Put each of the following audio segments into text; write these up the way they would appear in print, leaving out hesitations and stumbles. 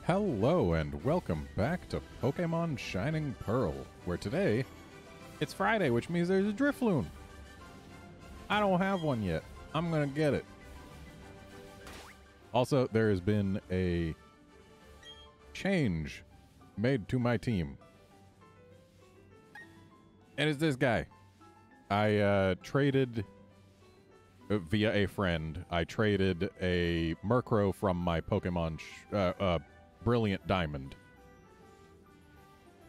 Hello and welcome back to Pokémon Shining Pearl, where today, it's Friday, which means there's a Drifloon. I don't have one yet. I'm gonna get it. Also, there has been a change made to my team. And it's this guy. I traded, via a friend, I traded a Murkrow from my Pokemon Brilliant Diamond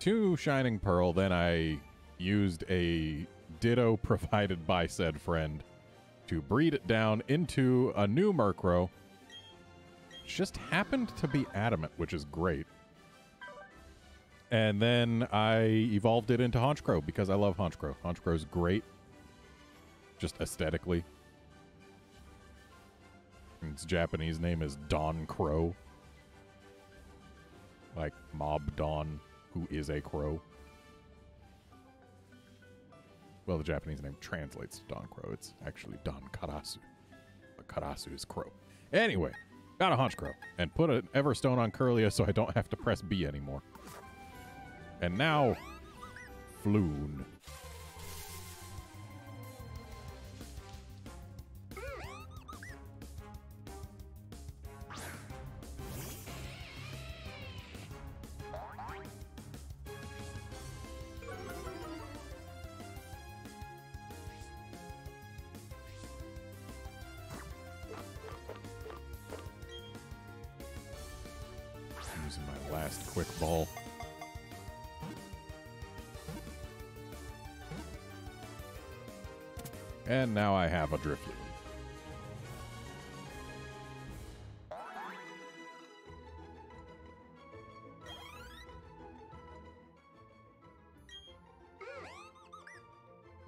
to Shining Pearl. Then I used a Ditto provided by said friend to breed it down into a new Murkrow. Just happened to be adamant, which is great. And then I evolved it into Honchkrow because I love Honchkrow. Honchkrow's great, just aesthetically. Its Japanese name is Dawn Crow. Like Mob Dawn, who is a crow. Well, the Japanese name translates to Dawn Crow. It's actually Don Karasu. But Karasu is crow. Anyway, got a Honchkrow and put an Everstone on Curlia so I don't have to press B anymore. And now, Floon. Using my last quick ball. And now I have a Drifloon.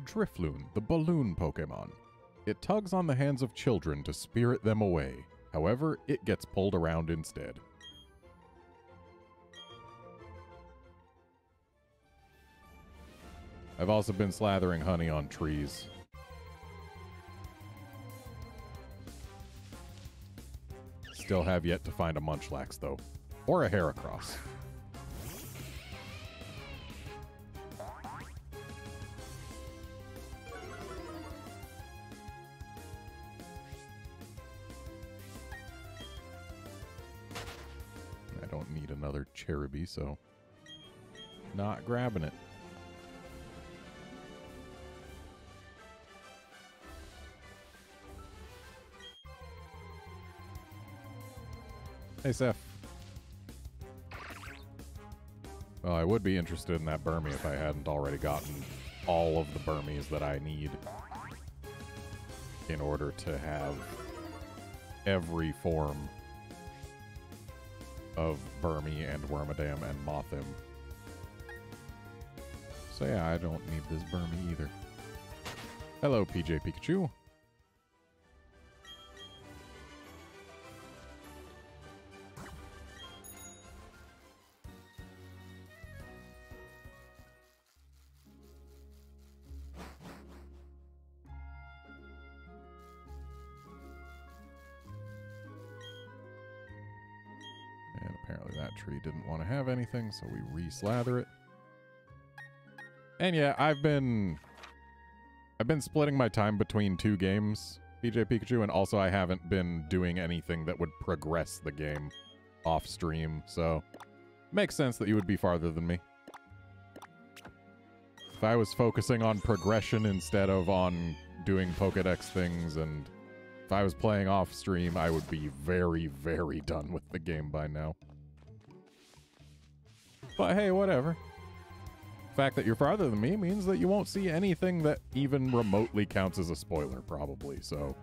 Drifloon, the balloon Pokemon. It tugs on the hands of children to spirit them away. However, it gets pulled around instead. I've also been slathering honey on trees. Still have yet to find a Munchlax, though. Or a Heracross. I don't need another Cherubi, so not grabbing it. Hey, Seth. Well, I would be interested in that Burmy if I hadn't already gotten all of the Burmies that I need in order to have every form of Burmy and Wormadam and Mothim. So yeah, I don't need this Burmy either. Hello, PJ Pikachu. And apparently that tree didn't want to have anything, so we re-slather it. And yeah, I've been splitting my time between two games, PJ Pikachu, and also I haven't been doing anything that would progress the game off stream, so makes sense that you would be farther than me. If I was focusing on progression instead of on doing Pokedex things, and if I was playing off stream, I would be very, very done with the game by now. But hey, whatever. The fact that you're farther than me means that you won't see anything that even remotely counts as a spoiler, probably, so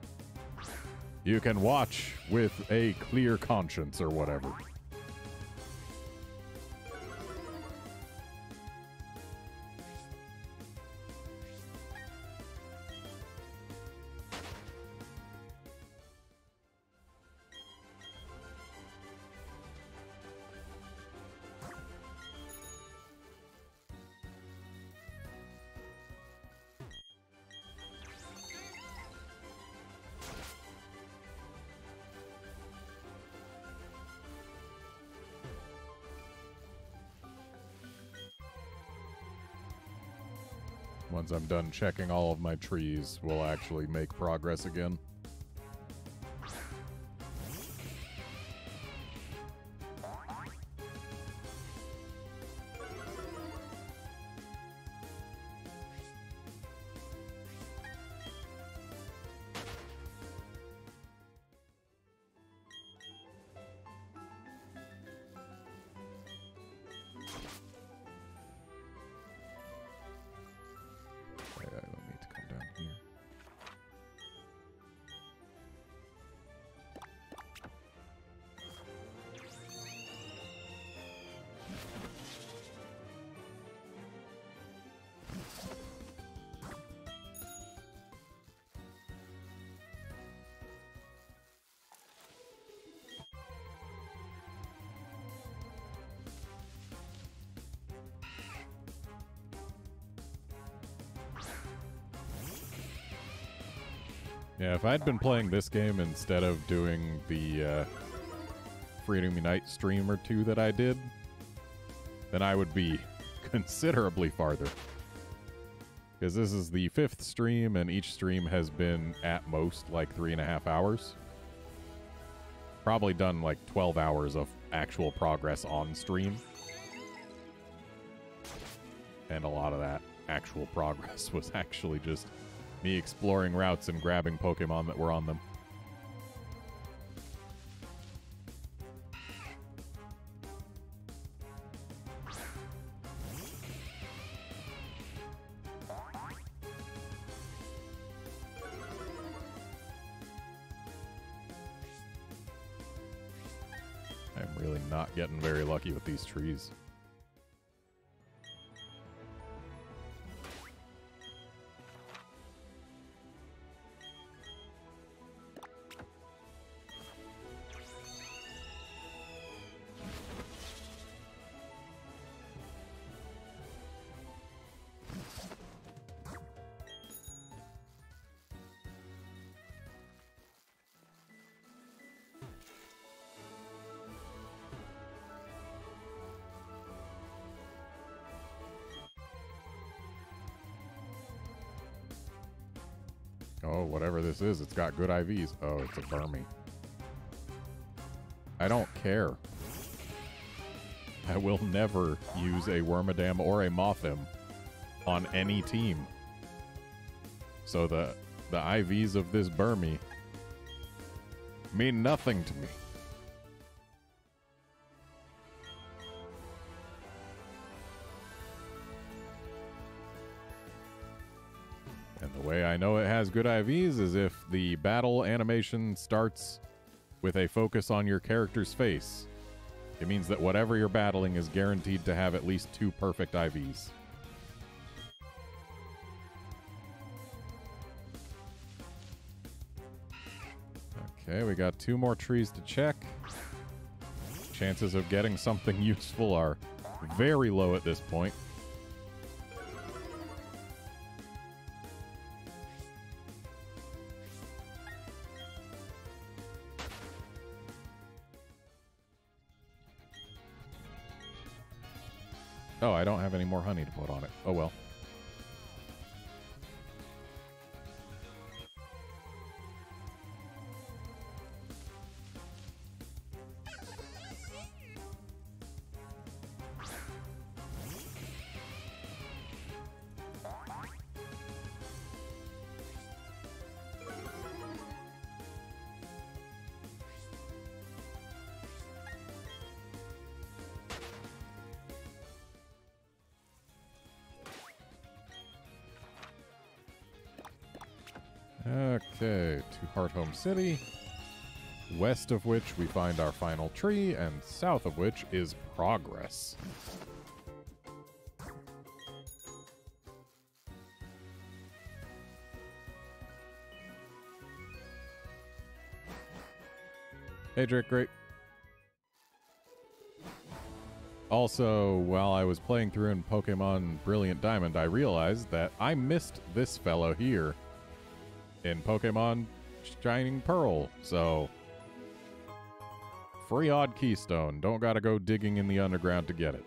you can watch with a clear conscience or whatever. Once I'm done checking all of my trees, we'll actually make progress again. Yeah, if I'd been playing this game instead of doing the Freedom Unite stream or two that I did, then I would be considerably farther. Because this is the 5th stream, and each stream has been at most like 3.5 hours. Probably done like 12 hours of actual progress on stream. And a lot of that actual progress was actually just me exploring routes and grabbing Pokemon that were on them. I'm really not getting very lucky with these trees. Oh, whatever this is, it's got good IVs. Oh, it's a Burmy. I don't care. I will never use a Wormadam or a Mothim on any team. So the IVs of this Burmy mean nothing to me. And the way I know it has good IVs is if the battle animation starts with a focus on your character's face. It means that whatever you're battling is guaranteed to have at least 2 perfect IVs. Okay, we got 2 more trees to check. Chances of getting something useful are very low at this point. Oh, I don't have any more honey to put on it. Oh well. Okay, to Hearthome City, west of which we find our final tree, and south of which is progress. Hey, Drake, great. Also, while I was playing through in Pokemon Brilliant Diamond, I realized that I missed this fellow here in Pokemon Shining Pearl, so free odd keystone. Don't gotta go digging in the underground to get it.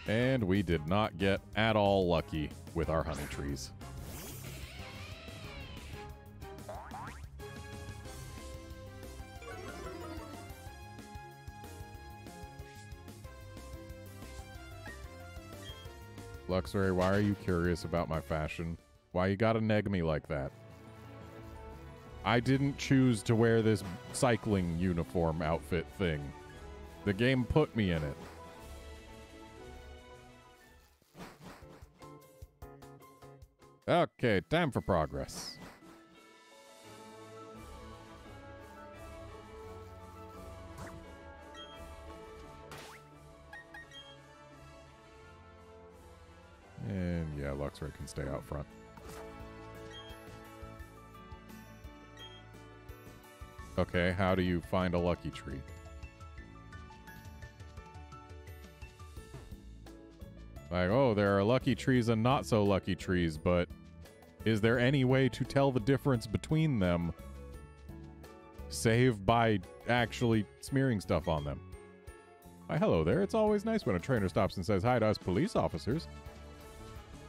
And we did not get at all lucky with our honey trees. Luxray, why are you curious about my fashion? Why you gotta neg me like that? I didn't choose to wear this cycling uniform outfit thing. The game put me in it. Okay, time for progress. And yeah, Luxray can stay out front. Okay, how do you find a lucky tree? Like, oh, there are lucky trees and not so lucky trees, but is there any way to tell the difference between them, save by actually smearing stuff on them? Why, hello there. It's always nice when a trainer stops and says hi to us police officers.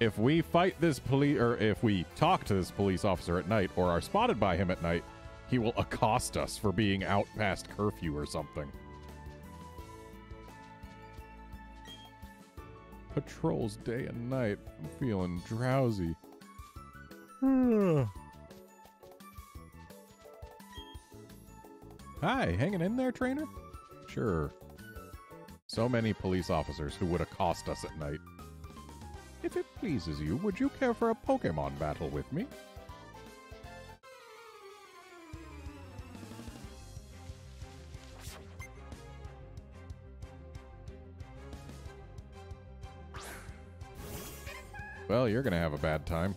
If we fight this or if we talk to this police officer at night or are spotted by him at night, he will accost us for being out past curfew or something. Patrols day and night. I'm feeling drowsy. Hi, hanging in there, trainer? Sure. So many police officers who would accost us at night. If it pleases you, would you care for a Pokemon battle with me? Well, you're gonna have a bad time.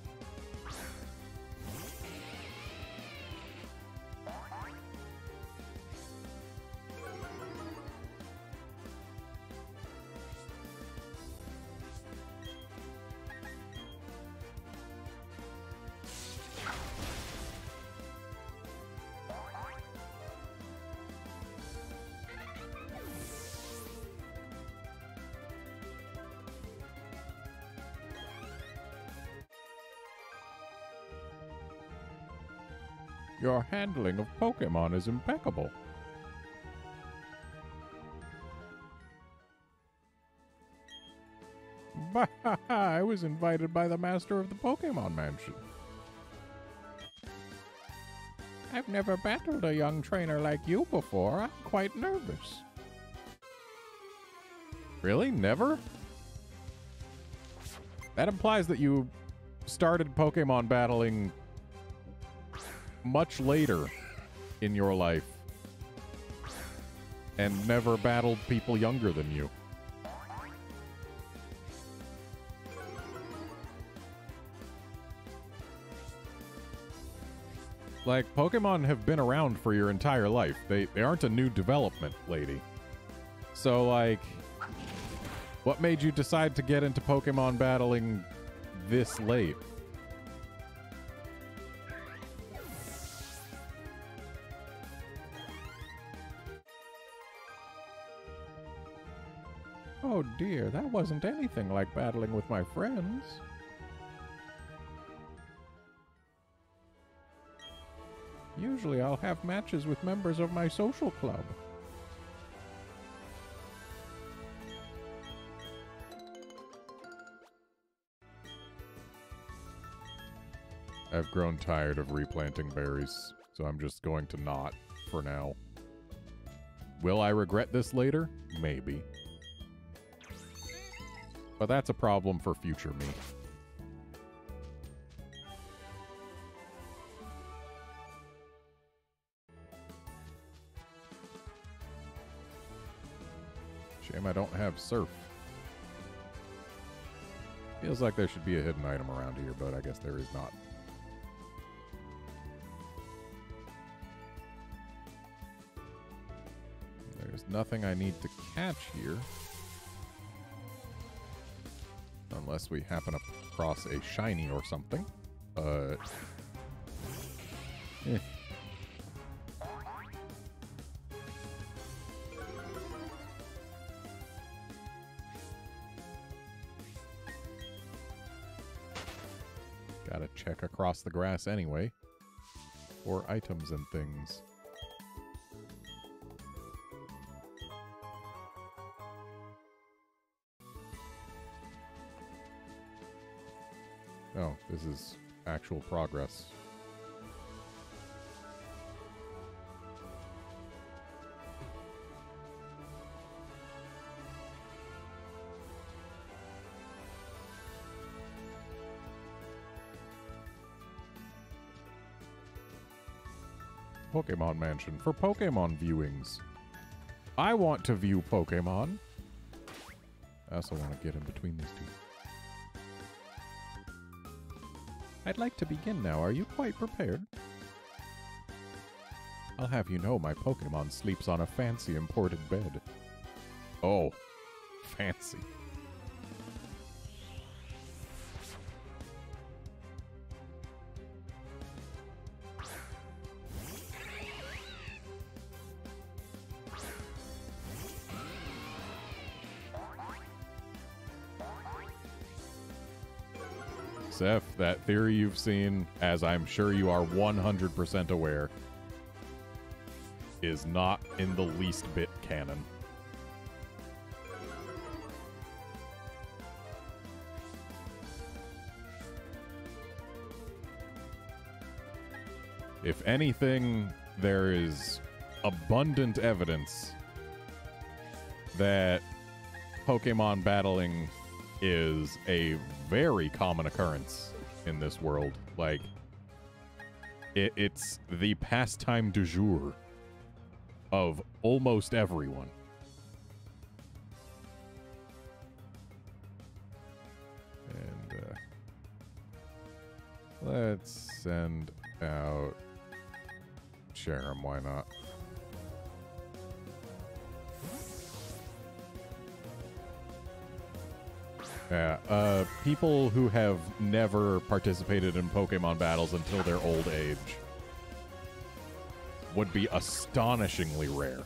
Your handling of Pokemon is impeccable. Bah, I was invited by the master of the Pokemon Mansion. I've never battled a young trainer like you before. I'm quite nervous. Really? Never? That implies that you started Pokemon battling much later in your life and never battled people younger than you. Like, Pokemon have been around for your entire life. They aren't a new development, lady. So, like, what made you decide to get into Pokemon battling this late? Oh dear, that wasn't anything like battling with my friends. Usually I'll have matches with members of my social club. I've grown tired of replanting berries, so I'm just going to not for now. Will I regret this later? Maybe. But that's a problem for future me. Shame I don't have Surf. Feels like there should be a hidden item around here, but I guess there is not. There's nothing I need to catch here. Unless we happen across a shiny or something. Eh. Gotta check across the grass anyway. For items and things. Oh, this is actual progress. Pokemon Mansion for Pokemon viewings. I want to view Pokemon. I also want to get in between these two. I'd like to begin now. Are you quite prepared? I'll have you know my Pokemon sleeps on a fancy imported bed. Oh, fancy. Seth, that theory you've seen, as I'm sure you are 100% aware, is not in the least bit canon. If anything, there is abundant evidence that Pokemon battling is a very common occurrence in this world. Like, it's the pastime du jour of almost everyone. And, let's send out Cherim, why not? Yeah, people who have never participated in Pokemon battles until their old age would be astonishingly rare.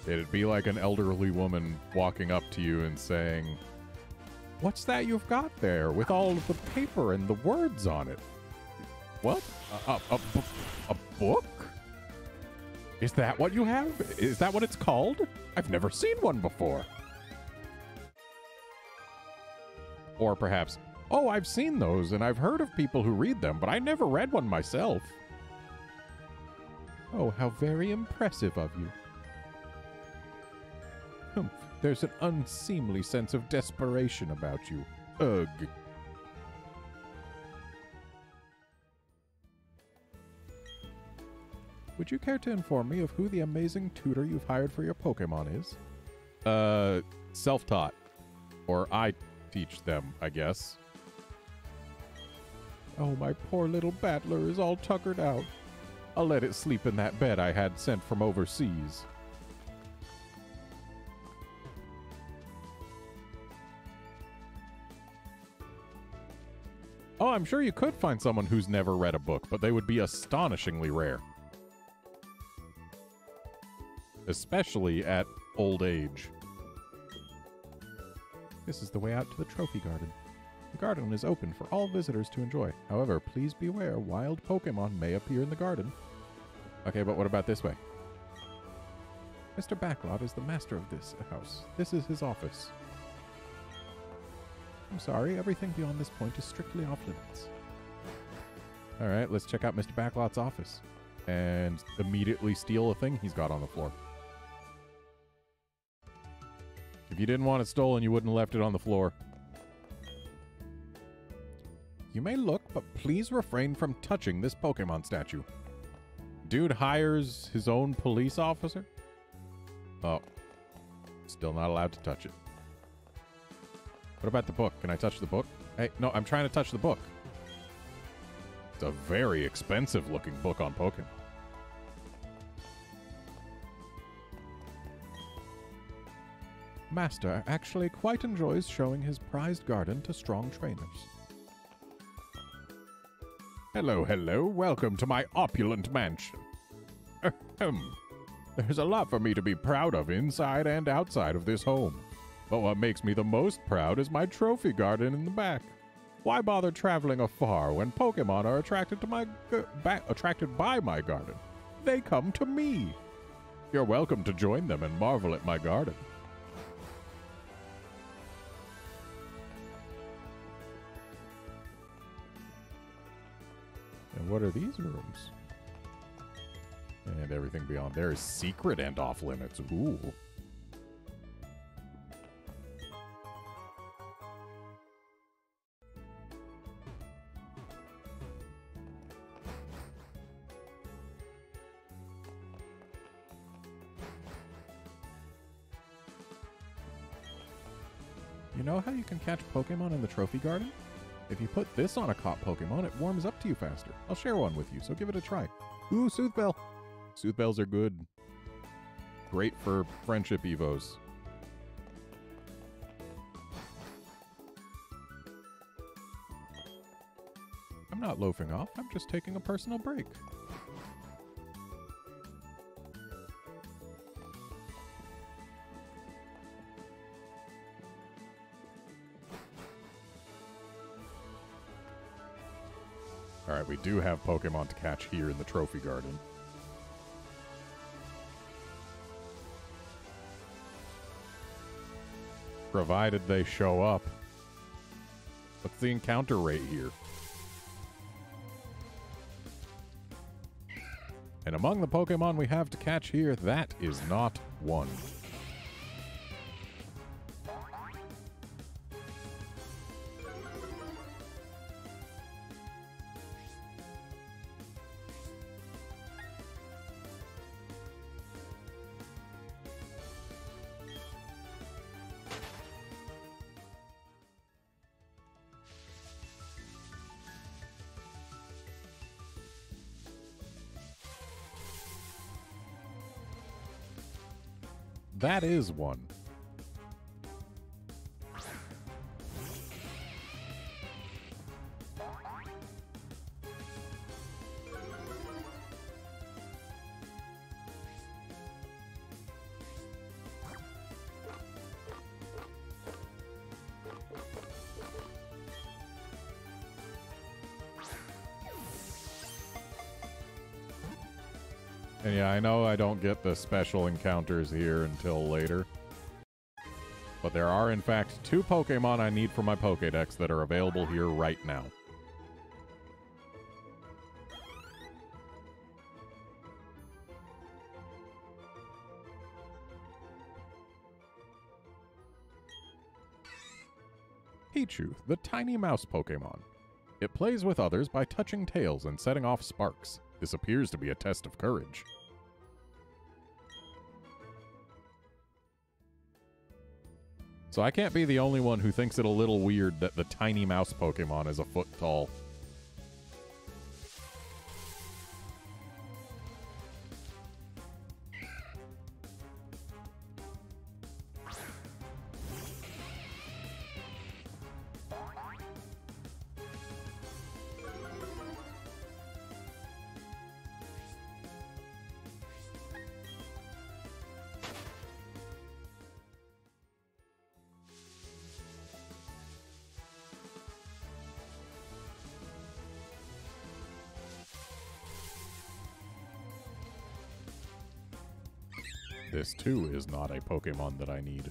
It'd be like an elderly woman walking up to you and saying, "What's that you've got there with all of the paper and the words on it?" What? A book? Is that what you have? Is that what it's called? I've never seen one before. Or perhaps, oh, I've seen those and I've heard of people who read them, but I never read one myself. Oh, how very impressive of you. Humph, there's an unseemly sense of desperation about you. Ugh. Would you care to inform me of who the amazing tutor you've hired for your Pokemon is? Self-taught. Or I teach them, I guess. Oh, my poor little battler is all tuckered out. I'll let it sleep in that bed I had sent from overseas. Oh, I'm sure you could find someone who's never read a book, but they would be astonishingly rare. Especially at old age. This is the way out to the trophy garden. The garden is open for all visitors to enjoy. However, please beware, wild Pokemon may appear in the garden. Okay, but what about this way? Mr. Backlot is the master of this house. This is his office. I'm sorry, everything beyond this point is strictly off limits. Alright, let's check out Mr. Backlot's office. And immediately steal a thing he's got on the floor. If you didn't want it stolen, you wouldn't have left it on the floor. You may look, but please refrain from touching this Pokemon statue. Dude hires his own police officer? Oh. Still not allowed to touch it. What about the book? Can I touch the book? Hey, no, I'm trying to touch the book. It's a very expensive looking book on Pokemon. Master actually quite enjoys showing his prized garden to strong trainers. Hello, hello. Welcome to my opulent mansion. Ahem. There's a lot for me to be proud of inside and outside of this home. But what makes me the most proud is my trophy garden in the back. Why bother traveling afar when Pokemon are attracted by my garden? They come to me. You're welcome to join them and marvel at my garden. And what are these rooms? And everything beyond there is secret and off limits. Ooh. You know how you can catch Pokemon in the trophy garden? If you put this on a caught Pokemon, it warms up to you faster. I'll share one with you, so give it a try. Ooh, Soothbell. Soothbells are good. Great for friendship evos. I'm not loafing off, I'm just taking a personal break. Alright, we do have Pokemon to catch here in the Trophy Garden. Provided they show up. What's the encounter rate here? And among the Pokemon we have to catch here, that is not one. That is one. And yeah, I know I don't get the special encounters here until later. But there are, in fact, 2 Pokemon I need for my Pokedex that are available here right now. Pichu, the tiny mouse Pokemon. It plays with others by touching tails and setting off sparks. This appears to be a test of courage. So I can't be the only one who thinks it a little weird that the tiny mouse Pokemon is a foot tall. This, too, is not a Pokemon that I need.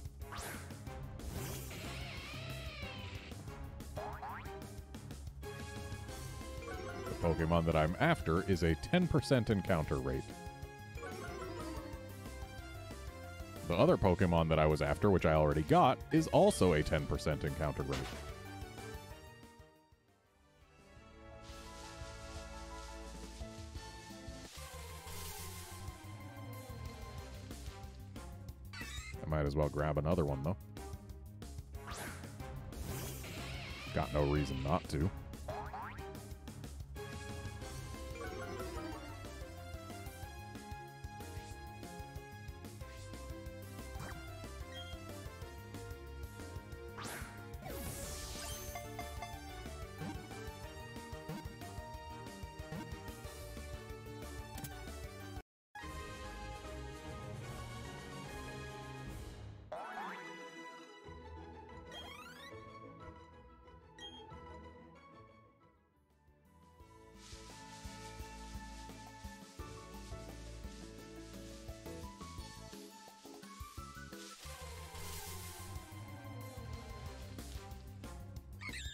The Pokemon that I'm after is a 10% encounter rate. The other Pokemon that I was after, which I already got, is also a 10% encounter rate. Might as well grab another one, though. Got no reason not to.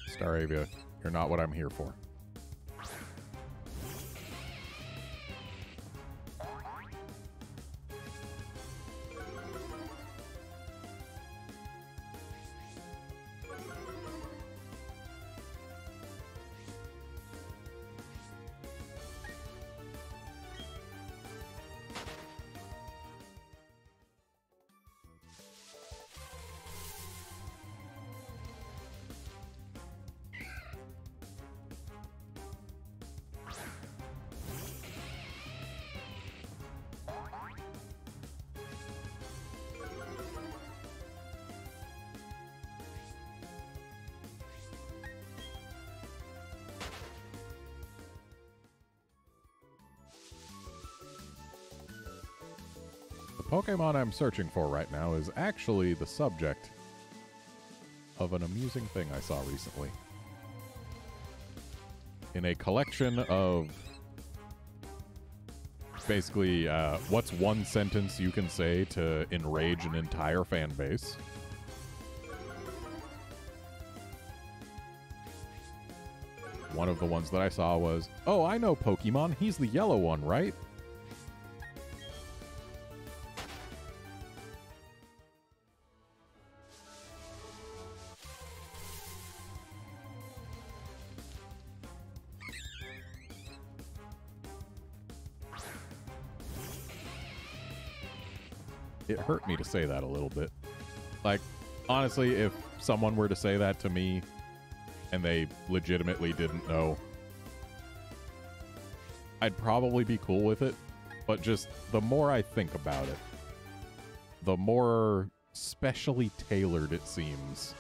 Staravia, you're not what I'm here for. Pokemon I'm searching for right now is actually the subject of an amusing thing I saw recently. In a collection of basically what's one sentence you can say to enrage an entire fan base. One of the ones that I saw was, "Oh, I know Pokemon. He's the yellow one, right?" It hurt me to say that a little bit. Like, honestly, if someone were to say that to me and they legitimately didn't know, I'd probably be cool with it. But just the more I think about it, the more specially tailored it seems.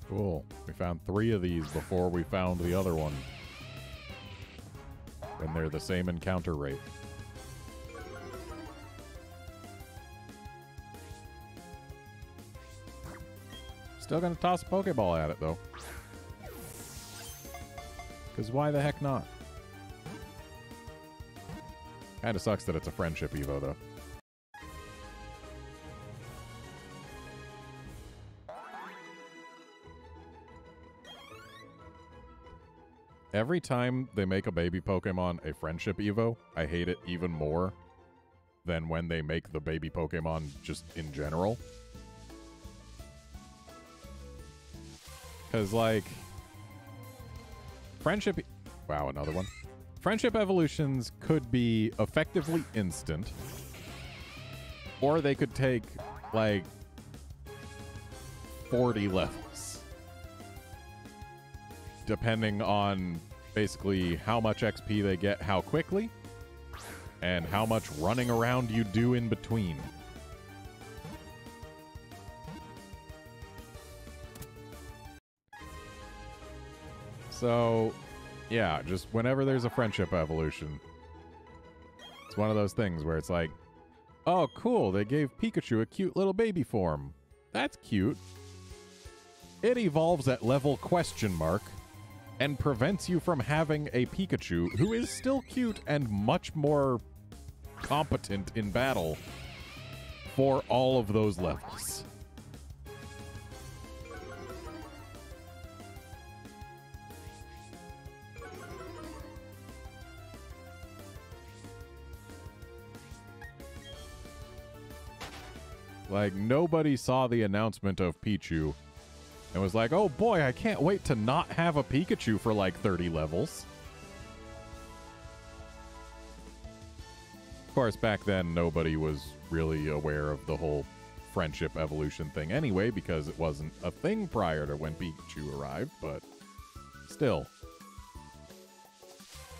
Cool. We found 3 of these before we found the other one. And they're the same encounter rate. Still gonna toss a Pokeball at it, though. Because why the heck not? Kinda sucks that it's a friendship Evo, though. Every time they make a baby Pokemon a friendship Evo, I hate it even more than when they make the baby Pokemon just in general. Because, like, friendship... Wow, another one. Friendship evolutions could be effectively instant, or they could take, like, 40 levels. Depending on basically how much XP they get how quickly, and how much running around you do in between. So, yeah, just whenever there's a friendship evolution, it's one of those things where it's like, oh, cool, they gave Pikachu a cute little baby form. That's cute. It evolves at level question mark and prevents you from having a Pikachu who is still cute and much more competent in battle for all of those levels. Like, nobody saw the announcement of Pichu and was like, oh boy, I can't wait to not have a Pikachu for like 30 levels. Of course, back then, nobody was really aware of the whole friendship evolution thing anyway, because it wasn't a thing prior to when Pichu arrived, but still.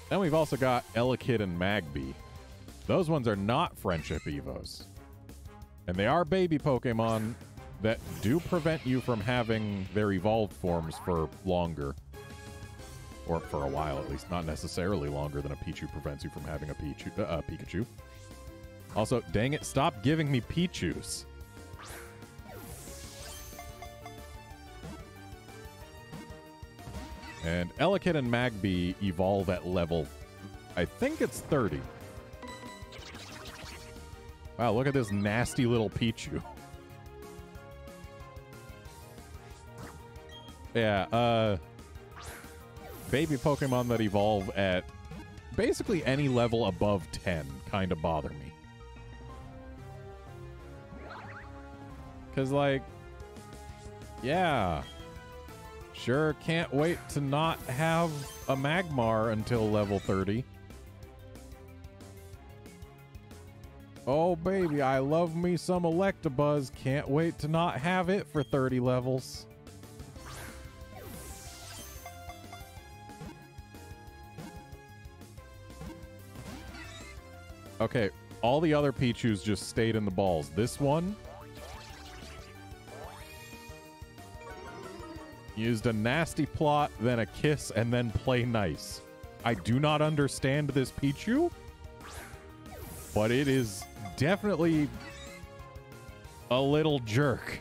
Then we've also got Elekid and Magby. Those ones are not friendship Evos. And they are baby Pokemon that do prevent you from having their evolved forms for longer. Or for a while, at least. Not necessarily longer than a Pichu prevents you from having a Pikachu. Also, dang it, stop giving me Pichus. And Elekid and Magby evolve at level, I think it's 30. Wow, look at this nasty little Pichu. Yeah, baby Pokemon that evolve at basically any level above 10 kind of bother me. Because, like, yeah, sure, can't wait to not have a Magmar until level 30. Oh, baby, I love me some Electabuzz. Can't wait to not have it for 30 levels. Okay, all the other Pichus just stayed in the balls. This one used a nasty plot, then a kiss, and then play nice. I do not understand this Pichu, but it is definitely a little jerk.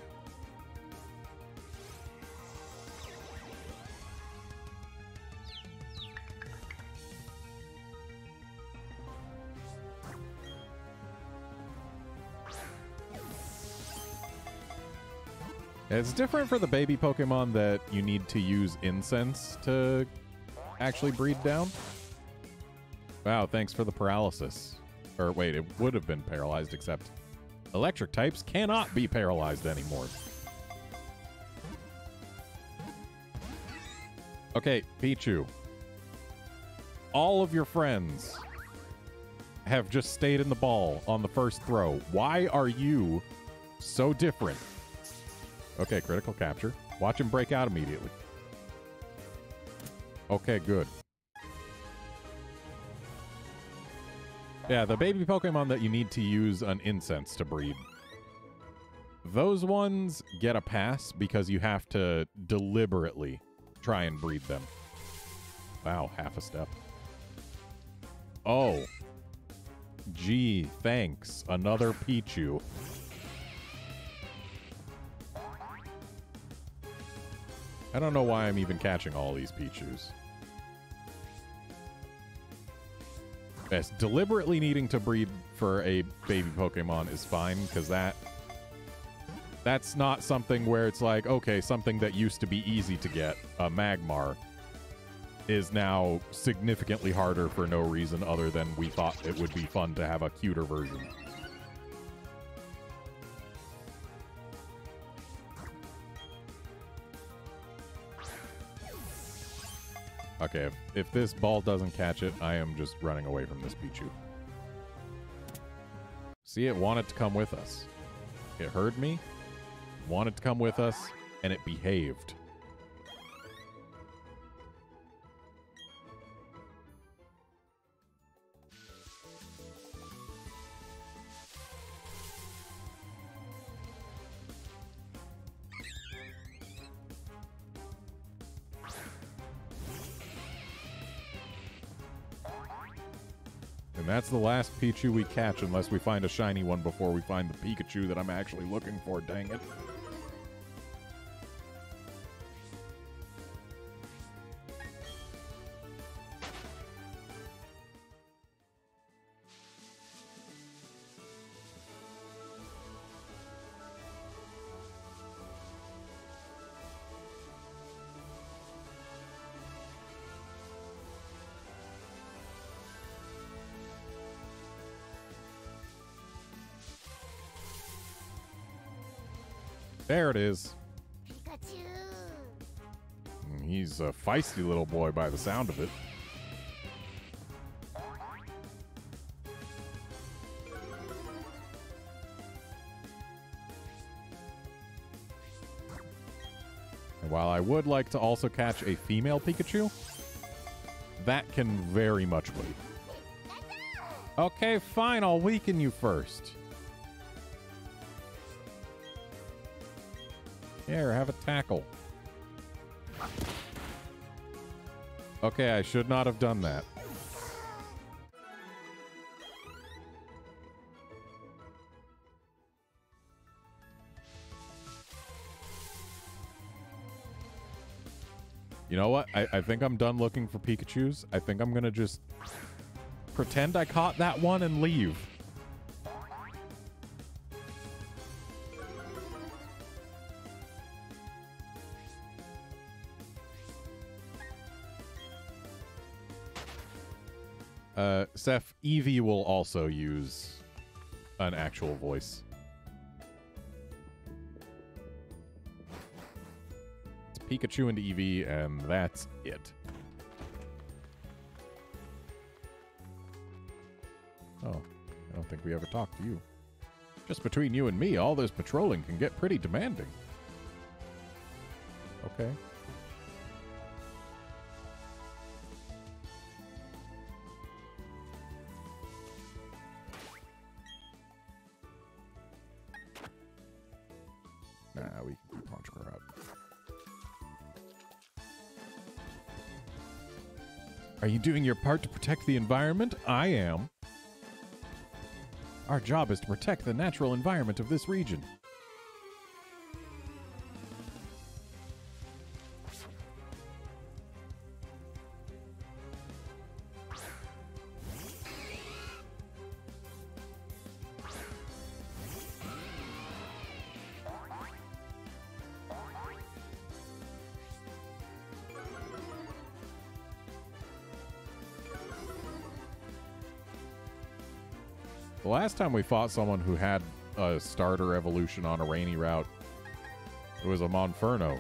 It's different for the baby Pokemon that you need to use incense to actually breed down. Wow, thanks for the paralysis. Or wait, it would have been paralyzed, except electric types cannot be paralyzed anymore. Okay, Pichu. All of your friends have just stayed in the ball on the first throw. Why are you so different? Okay, critical capture. Watch him break out immediately. Okay, good. Yeah, the baby Pokemon that you need to use an incense to breed. Those ones get a pass because you have to deliberately try and breed them. Wow, half a step. Oh. Gee, thanks. Another Pichu. I don't know why I'm even catching all these Pichus. Yes, deliberately needing to breed for a baby Pokemon is fine, because that's not something where it's like, okay, something that used to be easy to get, a Magmar, is now significantly harder for no reason other than we thought it would be fun to have a cuter version. Okay, if this ball doesn't catch it, I am just running away from this Pichu. See, it wanted to come with us. It heard me, wanted to come with us, and it behaved. And that's the last Pichu we catch unless we find a shiny one before we find the Pikachu that I'm actually looking for, dang it. There it is. Pikachu. He's a feisty little boy by the sound of it. And while I would like to also catch a female Pikachu, that can very much wait. Okay, fine, I'll weaken you first. Here, have a tackle. Okay, I should not have done that. You know what? I think I'm done looking for Pikachus. I think I'm gonna just pretend I caught that one and leave. Seth, Eevee will also use an actual voice. It's Pikachu and Eevee, and that's it. Oh, I don't think we ever talked to you. Just between you and me, all this patrolling can get pretty demanding. Okay. Nah, we can keep Honchkrow out. Are you doing your part to protect the environment? I am. Our job is to protect the natural environment of this region. The last time we fought someone who had a starter evolution on a rainy route, it was a Monferno,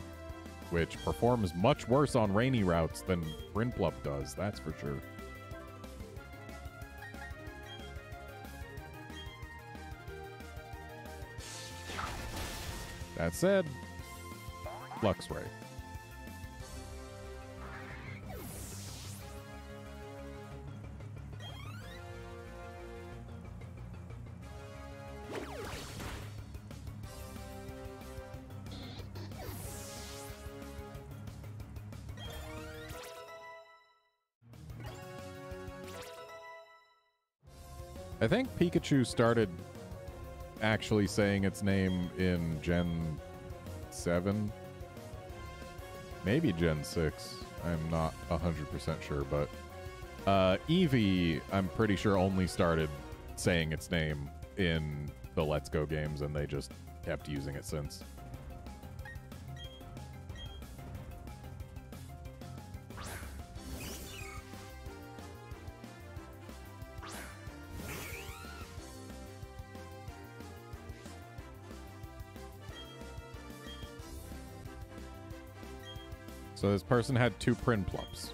which performs much worse on rainy routes than Prinplup does, that's for sure. That said, Luxray. I think Pikachu started actually saying its name in Gen 7. Maybe Gen 6. I'm not 100% sure, but Eevee, I'm pretty sure, only started saying its name in the Let's Go games, and they just kept using it since. So this person had 2 Prinplups.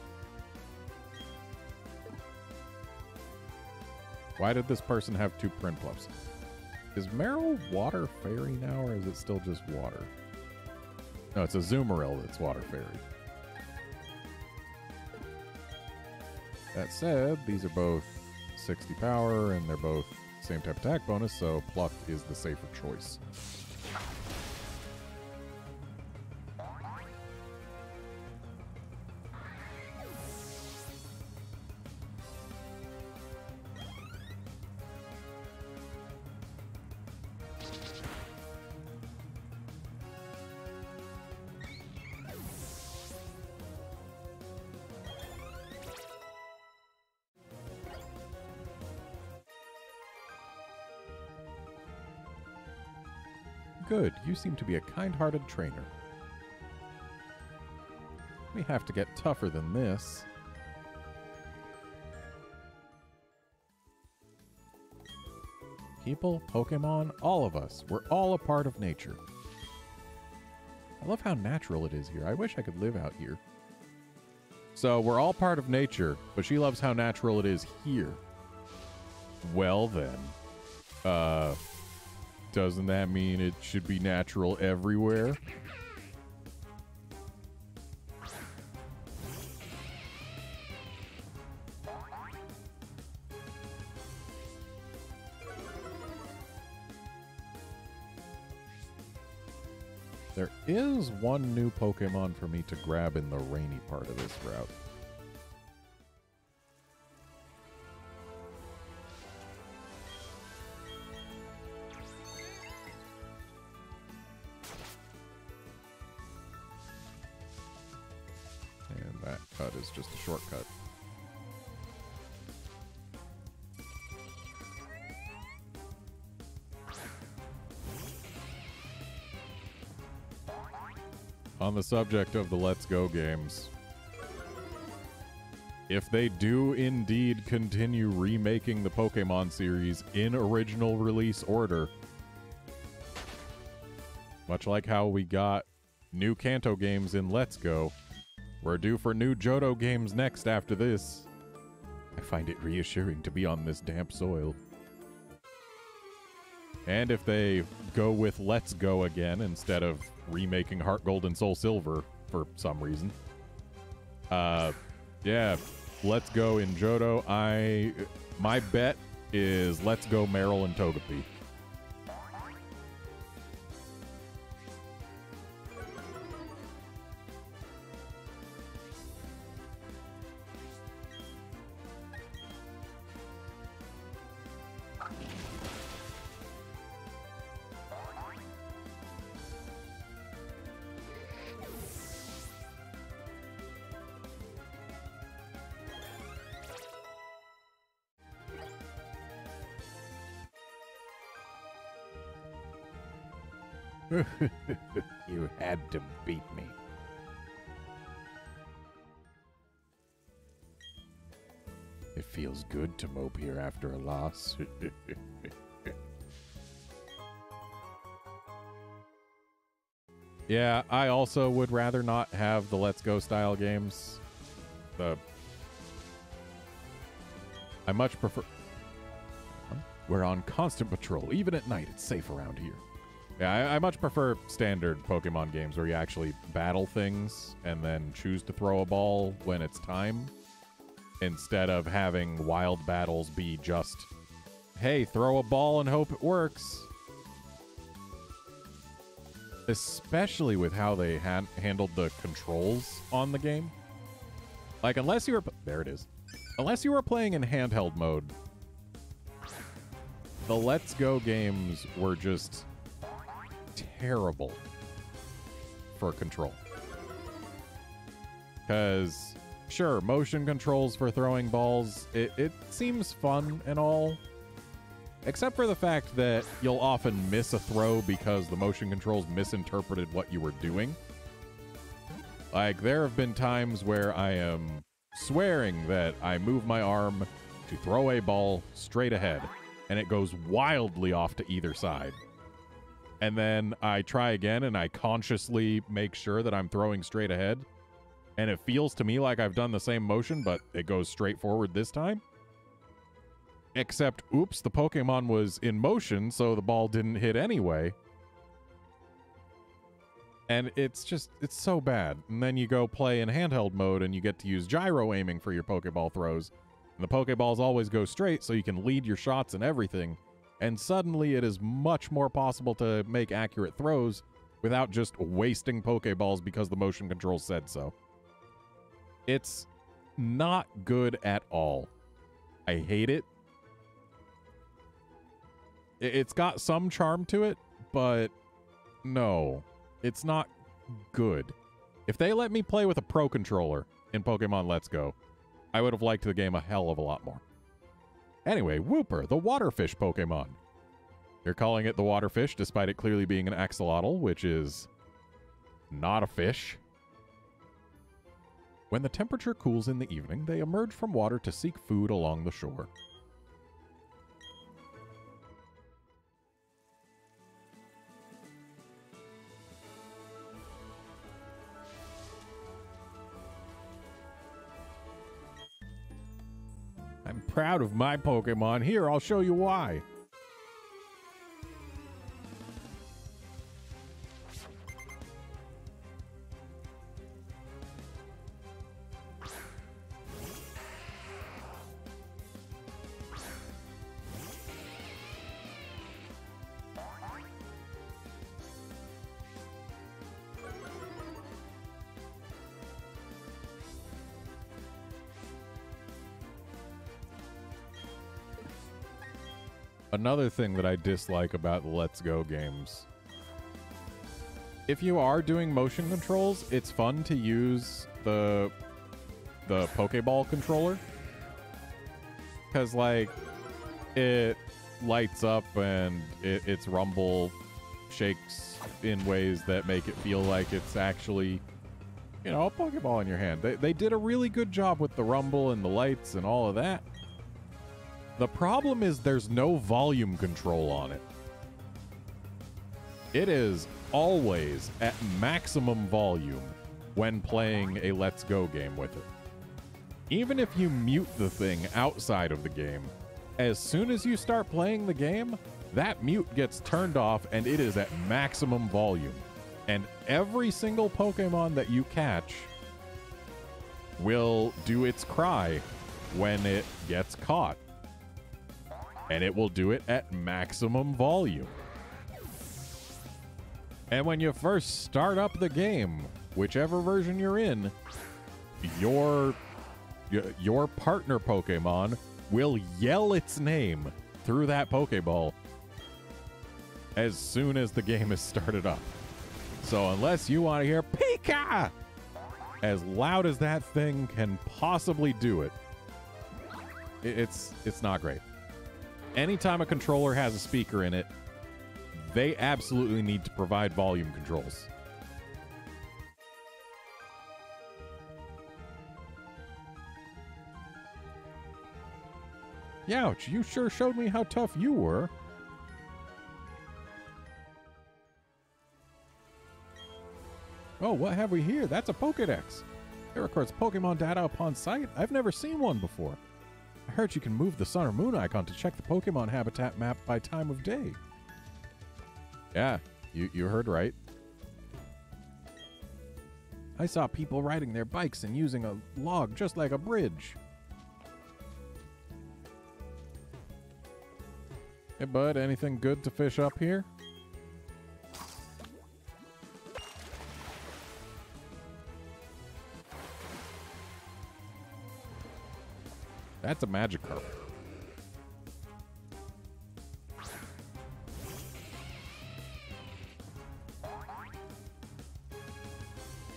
Why did this person have 2 Prinplups? Is Meryl Water Fairy now, or is it still just water? No, it's a Azumarill that's Water Fairy. That said, these are both 60 power, and they're both same type attack bonus, so Pluck is the safer choice. Good, you seem to be a kind-hearted trainer. We have to get tougher than this. People, Pokemon, all of us, we're all a part of nature. I love how natural it is here. I wish I could live out here. So we're all part of nature, but she loves how natural it is here. Well then, doesn't that mean it should be natural everywhere? There is one new Pokemon for me to grab in the rainy part of this route. And that cut is just a shortcut. On the subject of the Let's Go games, if they do indeed continue remaking the Pokemon series in original release order, much like how we got new Kanto games in Let's Go, we're due for new Johto games next after this. I find it reassuring to be on this damp soil. And if they go with Let's Go again instead of remaking Heart Gold and Soul Silver for some reason, yeah, Let's Go in Johto. My bet is Let's Go Meryl and Togepi. You had to beat me. It feels good to mope here after a loss. Yeah, I also would rather not have the Let's Go style games. I much prefer... We're on constant patrol. Even at night, it's safe around here. Yeah, I much prefer standard Pokemon games where you actually battle things and then choose to throw a ball when it's time, instead of having wild battles be just, hey, throw a ball and hope it works. Especially with how they handled the controls on the game. Like, unless you were... There it is. Unless you were playing in handheld mode, the Let's Go games were just terrible for control. Because, sure, motion controls for throwing balls, it seems fun and all, except for the fact that you'll often miss a throw because the motion controls misinterpreted what you were doing. Like, there have been times where I am swearing that I move my arm to throw a ball straight ahead, and it goes wildly off to either side. And then I try again, and I consciously make sure that I'm throwing straight ahead. And it feels to me like I've done the same motion, but it goes straight forward this time. Except, oops, the Pokemon was in motion, so the ball didn't hit anyway. And it's so bad. And then you go play in handheld mode, and you get to use gyro aiming for your Pokeball throws. And the Pokeballs always go straight, so you can lead your shots and everything. And suddenly it is much more possible to make accurate throws without just wasting Pokeballs because the motion control said so. It's not good at all. I hate it. It's got some charm to it, but no, it's not good. If they let me play with a Pro Controller in Pokemon Let's Go, I would have liked the game a hell of a lot more. Anyway, Wooper, the waterfish Pokemon. They're calling it the waterfish, despite it clearly being an axolotl, which is not a fish. When the temperature cools in the evening, they emerge from water to seek food along the shore. I'm proud of my Pokemon. Here, I'll show you why. Another thing that I dislike about the Let's Go games. If you are doing motion controls, it's fun to use the Pokeball controller. Because, like, it lights up and its rumble shakes in ways that make it feel like it's actually, you know, a Pokeball in your hand. They did a really good job with the rumble and the lights and all of that. The problem is there's no volume control on it. It is always at maximum volume when playing a Let's Go game with it. Even if you mute the thing outside of the game, as soon as you start playing the game, that mute gets turned off and it is at maximum volume. And every single Pokemon that you catch will do its cry when it gets caught. And it will do it at maximum volume. And when you first start up the game, whichever version you're in, your partner Pokemon will yell its name through that Pokeball as soon as the game is started up. So unless you want to hear Pika as loud as that thing can possibly do it, it's not great. Anytime a controller has a speaker in it, they absolutely need to provide volume controls. Youch, you sure showed me how tough you were. Oh, what have we here? That's a Pokedex. It records Pokemon data upon sight. I've never seen one before. I heard you can move the sun or moon icon to check the Pokemon habitat map by time of day. Yeah, you heard right. I saw people riding their bikes and using a log just like a bridge. Hey, bud, anything good to fish up here? That's a Magikarp.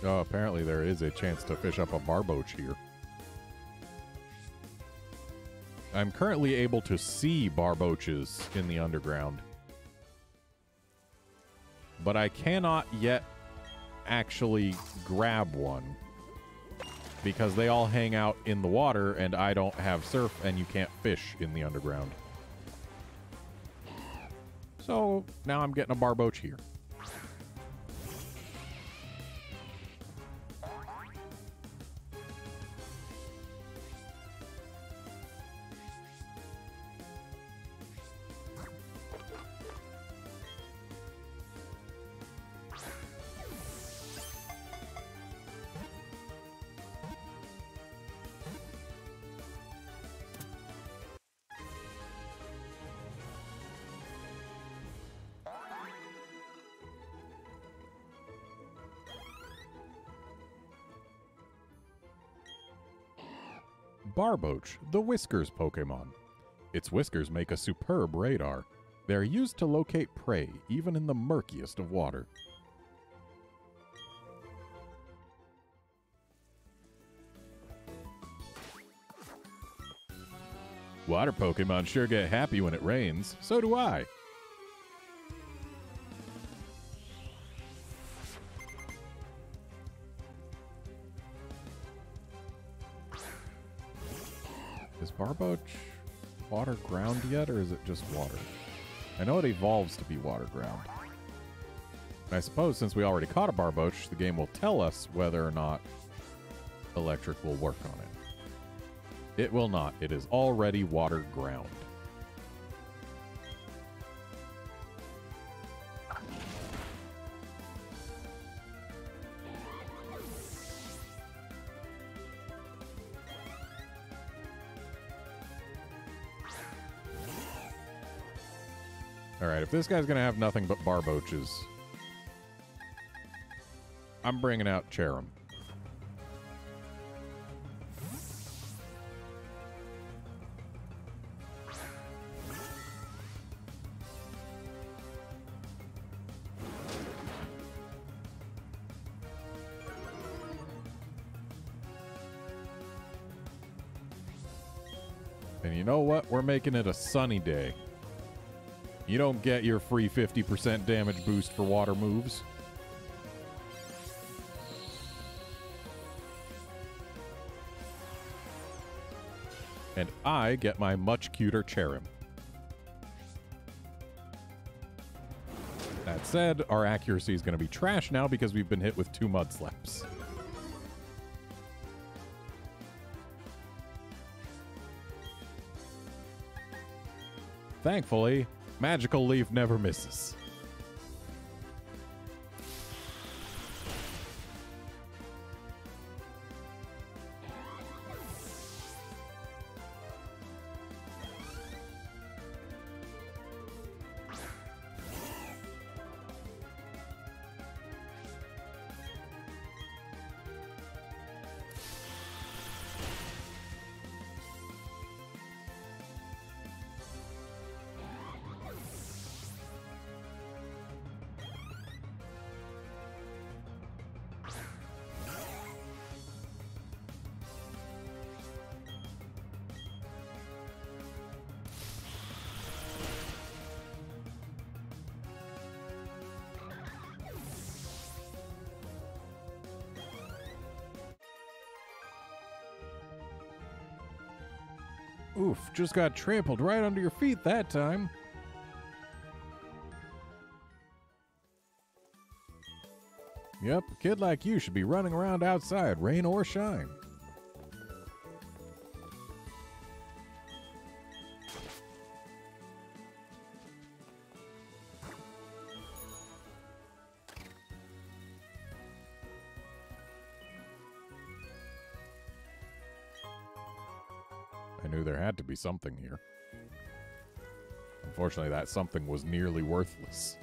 Oh, apparently there is a chance to fish up a Barboach here. I'm currently able to see Barboaches in the underground, but I cannot yet actually grab one because they all hang out in the water and I don't have surf and you can't fish in the underground. So now I'm getting a Barboach here. Barboach, the Whiskers Pokemon. Its whiskers make a superb radar. They are used to locate prey, even in the murkiest of water. Water Pokemon sure get happy when it rains. So do I. Is Barboach water ground yet, or is it just water? I know it evolves to be water ground. And I suppose since we already caught a Barboach, the game will tell us whether or not electric will work on it. It will not. It is already water ground. Alright, if this guy's gonna have nothing but Barboaches, I'm bringing out Cherim. And you know what? We're making it a sunny day. You don't get your free 50% damage boost for water moves. And I get my much cuter Cherim. That said, our accuracy is going to be trash now because we've been hit with 2 mud slaps. Thankfully, Magical Leaf never misses. Oof, just got trampled right under your feet that time. Yep, a kid like you should be running around outside, rain or shine. I knew there had to be something here. Unfortunately, that something was nearly worthless.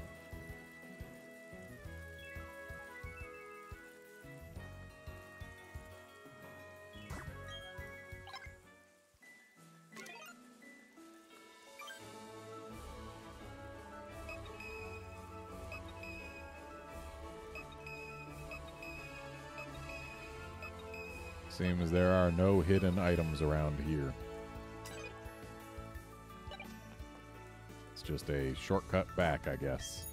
Seems there are no hidden items around here. It's just a shortcut back, I guess.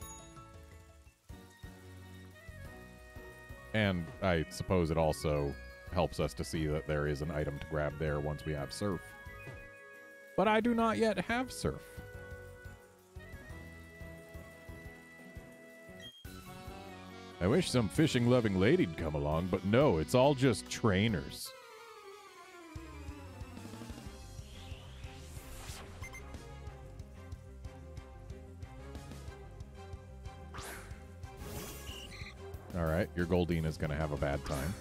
And I suppose it also helps us to see that there is an item to grab there once we have Surf. But I do not yet have Surf. I wish some fishing-loving lady'd come along, but no, it's all just trainers. Alright, your Goldeena's gonna have a bad time.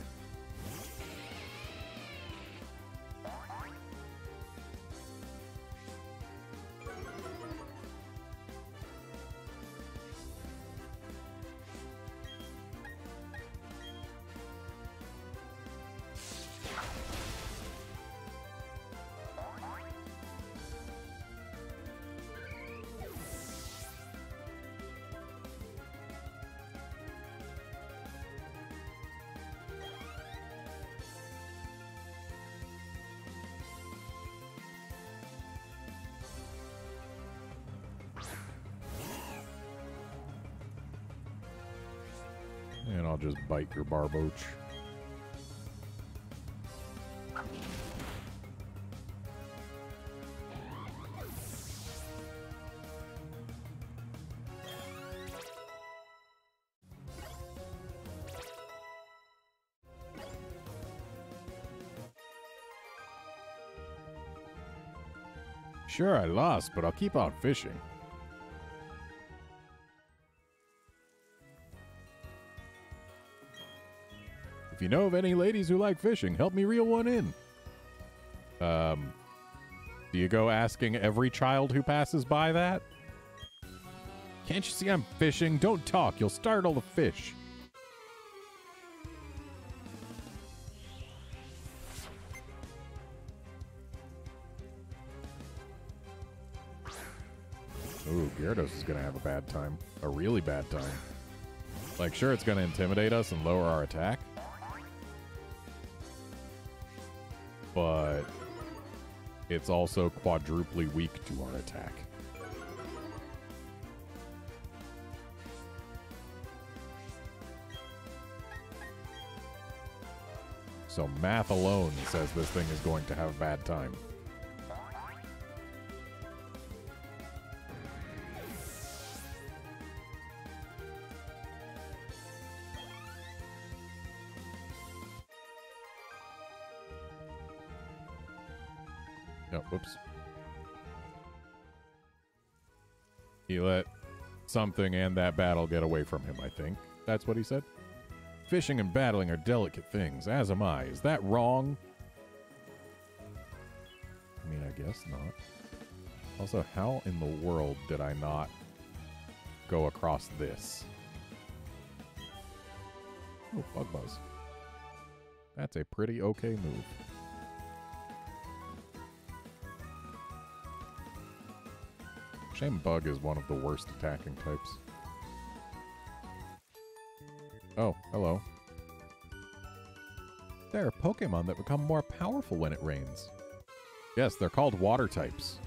And I'll just bite your Barboach. Sure, I lost, but I'll keep on fishing. If you know of any ladies who like fishing, help me reel one in. Do you go asking every child who passes by that? Can't you see I'm fishing? Don't talk, you'll startle the fish. Ooh, Gyarados is gonna have a bad time. A really bad time. Like, sure, it's gonna intimidate us and lower our attack. But it's also quadruply weak to our attack. So math alone says this thing is going to have a bad time. Oh, whoops. He let something and that battle get away from him, I think. That's what he said. Fishing and battling are delicate things, as am I. Is that wrong? I mean, I guess not. Also, how in the world did I not go across this? Oh, Bug Buzz. That's a pretty okay move. Shame Bug is one of the worst attacking types. Oh, hello. There are Pokemon that become more powerful when it rains. Yes, they're called water types.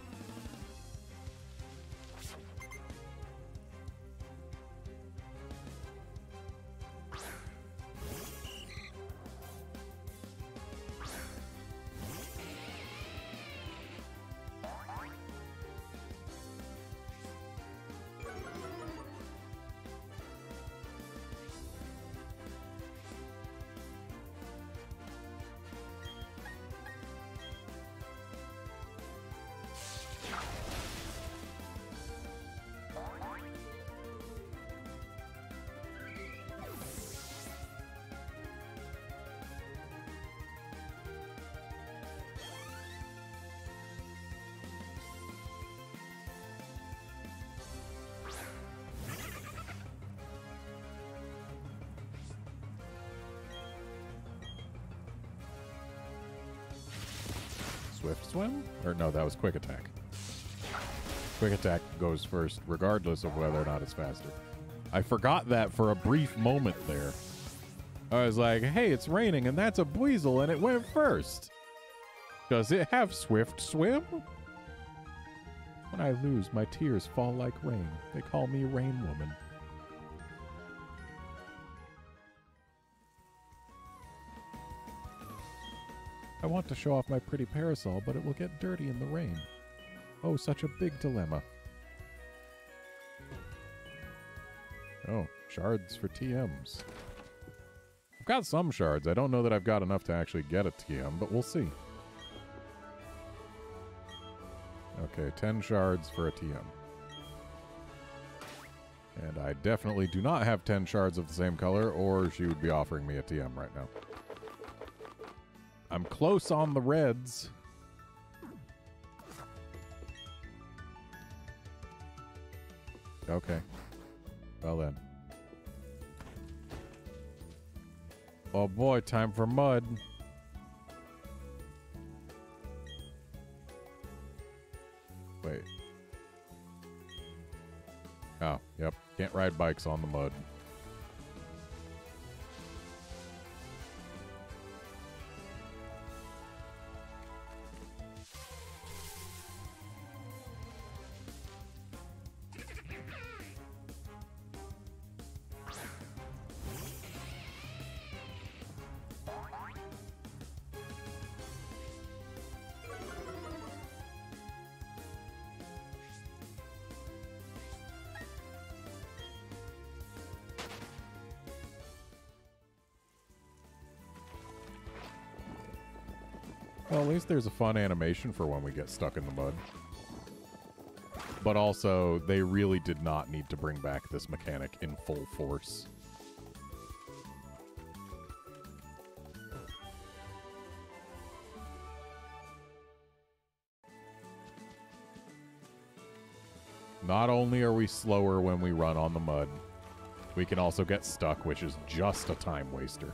Swift Swim? Or no, that was Quick Attack. Quick Attack goes first, regardless of whether or not it's faster. I forgot that for a brief moment there. I was like, hey, it's raining and that's a Buizel and it went first. Does it have Swift Swim? When I lose, my tears fall like rain. They call me Rain Woman. I want to show off my pretty parasol, but it will get dirty in the rain. Oh, such a big dilemma. Oh, shards for TMs. I've got some shards. I don't know that I've got enough to actually get a TM, but we'll see. Okay, 10 shards for a TM. And I definitely do not have 10 shards of the same color, or she would be offering me a TM right now. I'm close on the reds. Okay. Well then. Oh boy, time for mud. Wait. Oh, yep. Can't ride bikes on the mud. Well, at least there's a fun animation for when we get stuck in the mud. But also, they really did not need to bring back this mechanic in full force. Not only are we slower when we run on the mud, we can also get stuck, which is just a time waster.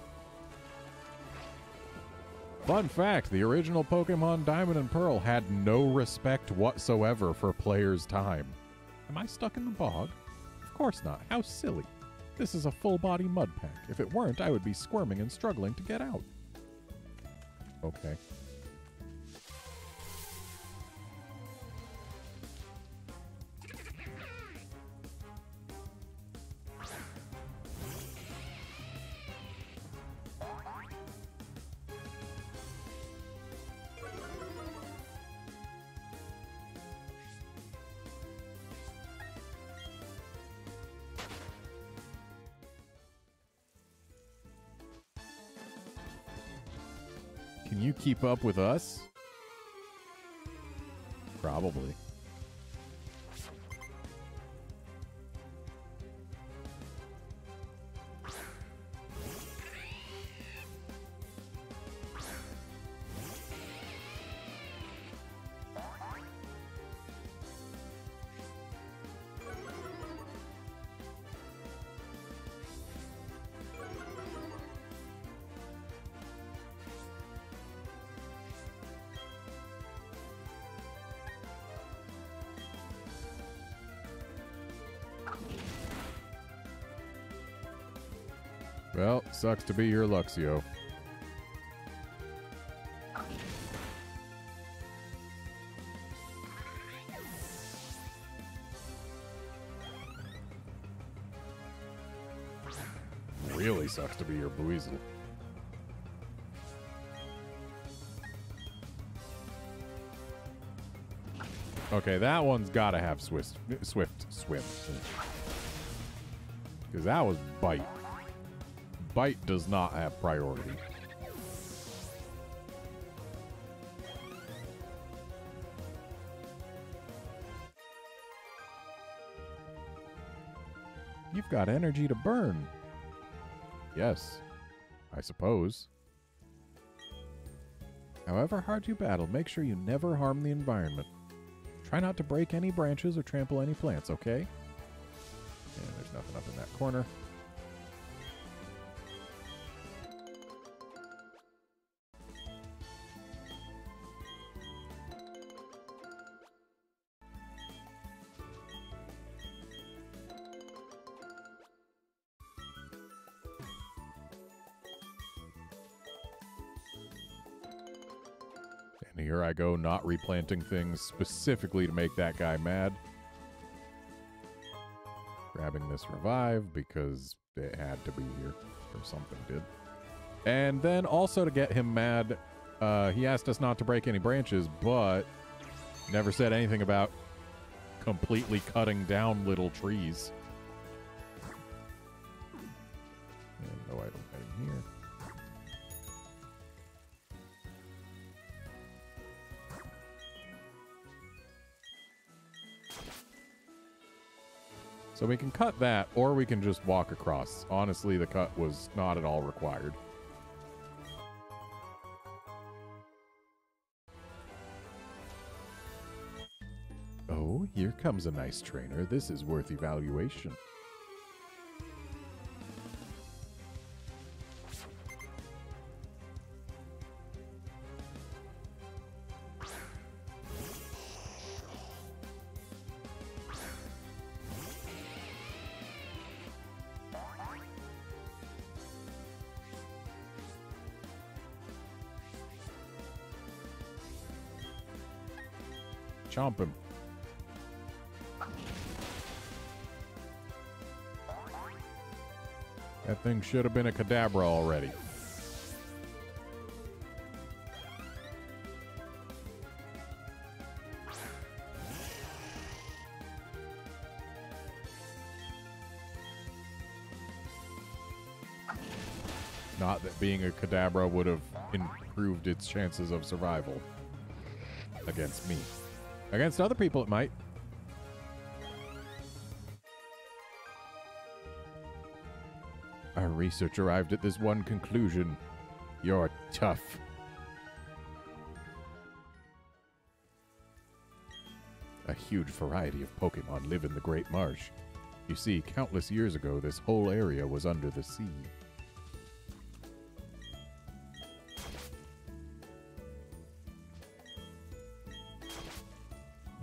Fun fact, the original Pokemon Diamond and Pearl had no respect whatsoever for players' time. Am I stuck in the bog? Of course not. How silly. This is a full-body mud pack. If it weren't, I would be squirming and struggling to get out. Okay. Can you keep up with us? Probably. Well, sucks to be your Luxio. Really sucks to be your Buizel. Okay, that one's gotta have swift swim. Because that was Bite. Bite does not have priority. You've got energy to burn. Yes, I suppose. However hard you battle, make sure you never harm the environment. Try not to break any branches or trample any plants, okay? And there's nothing up in that corner. And here I go, not replanting things specifically to make that guy mad. Grabbing this revive because it had to be here, or something did. And then also to get him mad, he asked us not to break any branches, but never said anything about completely cutting down little trees. And no item in here. So we can cut that, or we can just walk across. Honestly, the cut was not at all required. Oh, here comes a nice trainer. This is worth evaluation. Chomp him. That thing should have been a Kadabra already. Not that being a Kadabra would have improved its chances of survival against me. Against other people, it might. Our research arrived at this one conclusion. You're tough. A huge variety of Pokemon live in the Great Marsh. You see, countless years ago, this whole area was under the sea.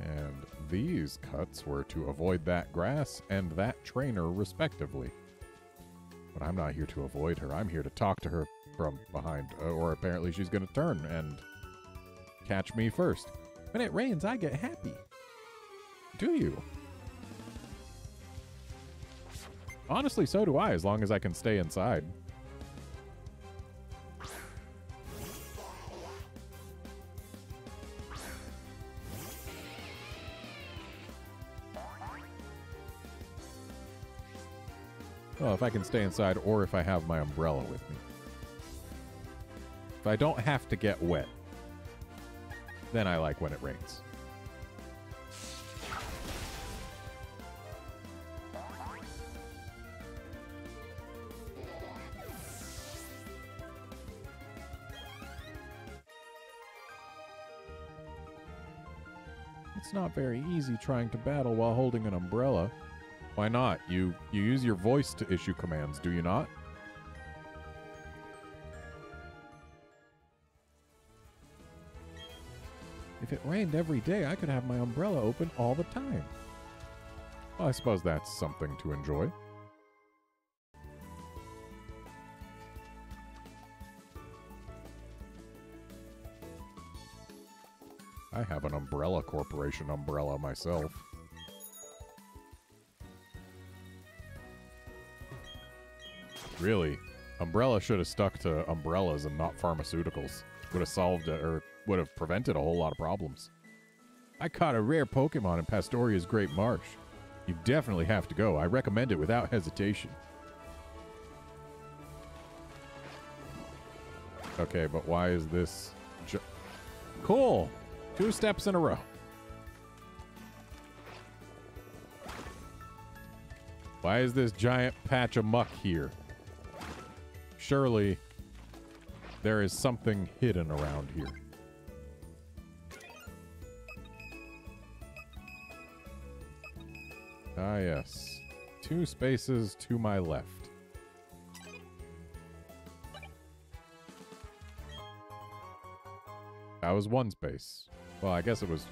And these cuts were to avoid that grass and that trainer, respectively. But I'm not here to avoid her. I'm here to talk to her from behind. Or apparently she's going to turn and catch me first. When it rains, I get happy. Do you? Honestly, so do I, as long as I can stay inside. Well, if I can stay inside or if I have my umbrella with me. If I don't have to get wet, then I like when it rains. It's not very easy trying to battle while holding an umbrella. Why not? You use your voice to issue commands, do you not? If it rained every day, I could have my umbrella open all the time. Well, I suppose that's something to enjoy. I have an Umbrella Corporation umbrella myself. Really, Umbrella should have stuck to umbrellas and not pharmaceuticals. Would have solved it, or would have prevented a whole lot of problems. I caught a rare Pokemon in Pastoria's Great Marsh. You definitely have to go. I recommend it without hesitation. Okay, but why is this... Cool! 2 steps in a row. Why is this giant patch of muck here? Surely there is something hidden around here. Ah, yes. 2 spaces to my left. That was 1 space. Well, I guess it was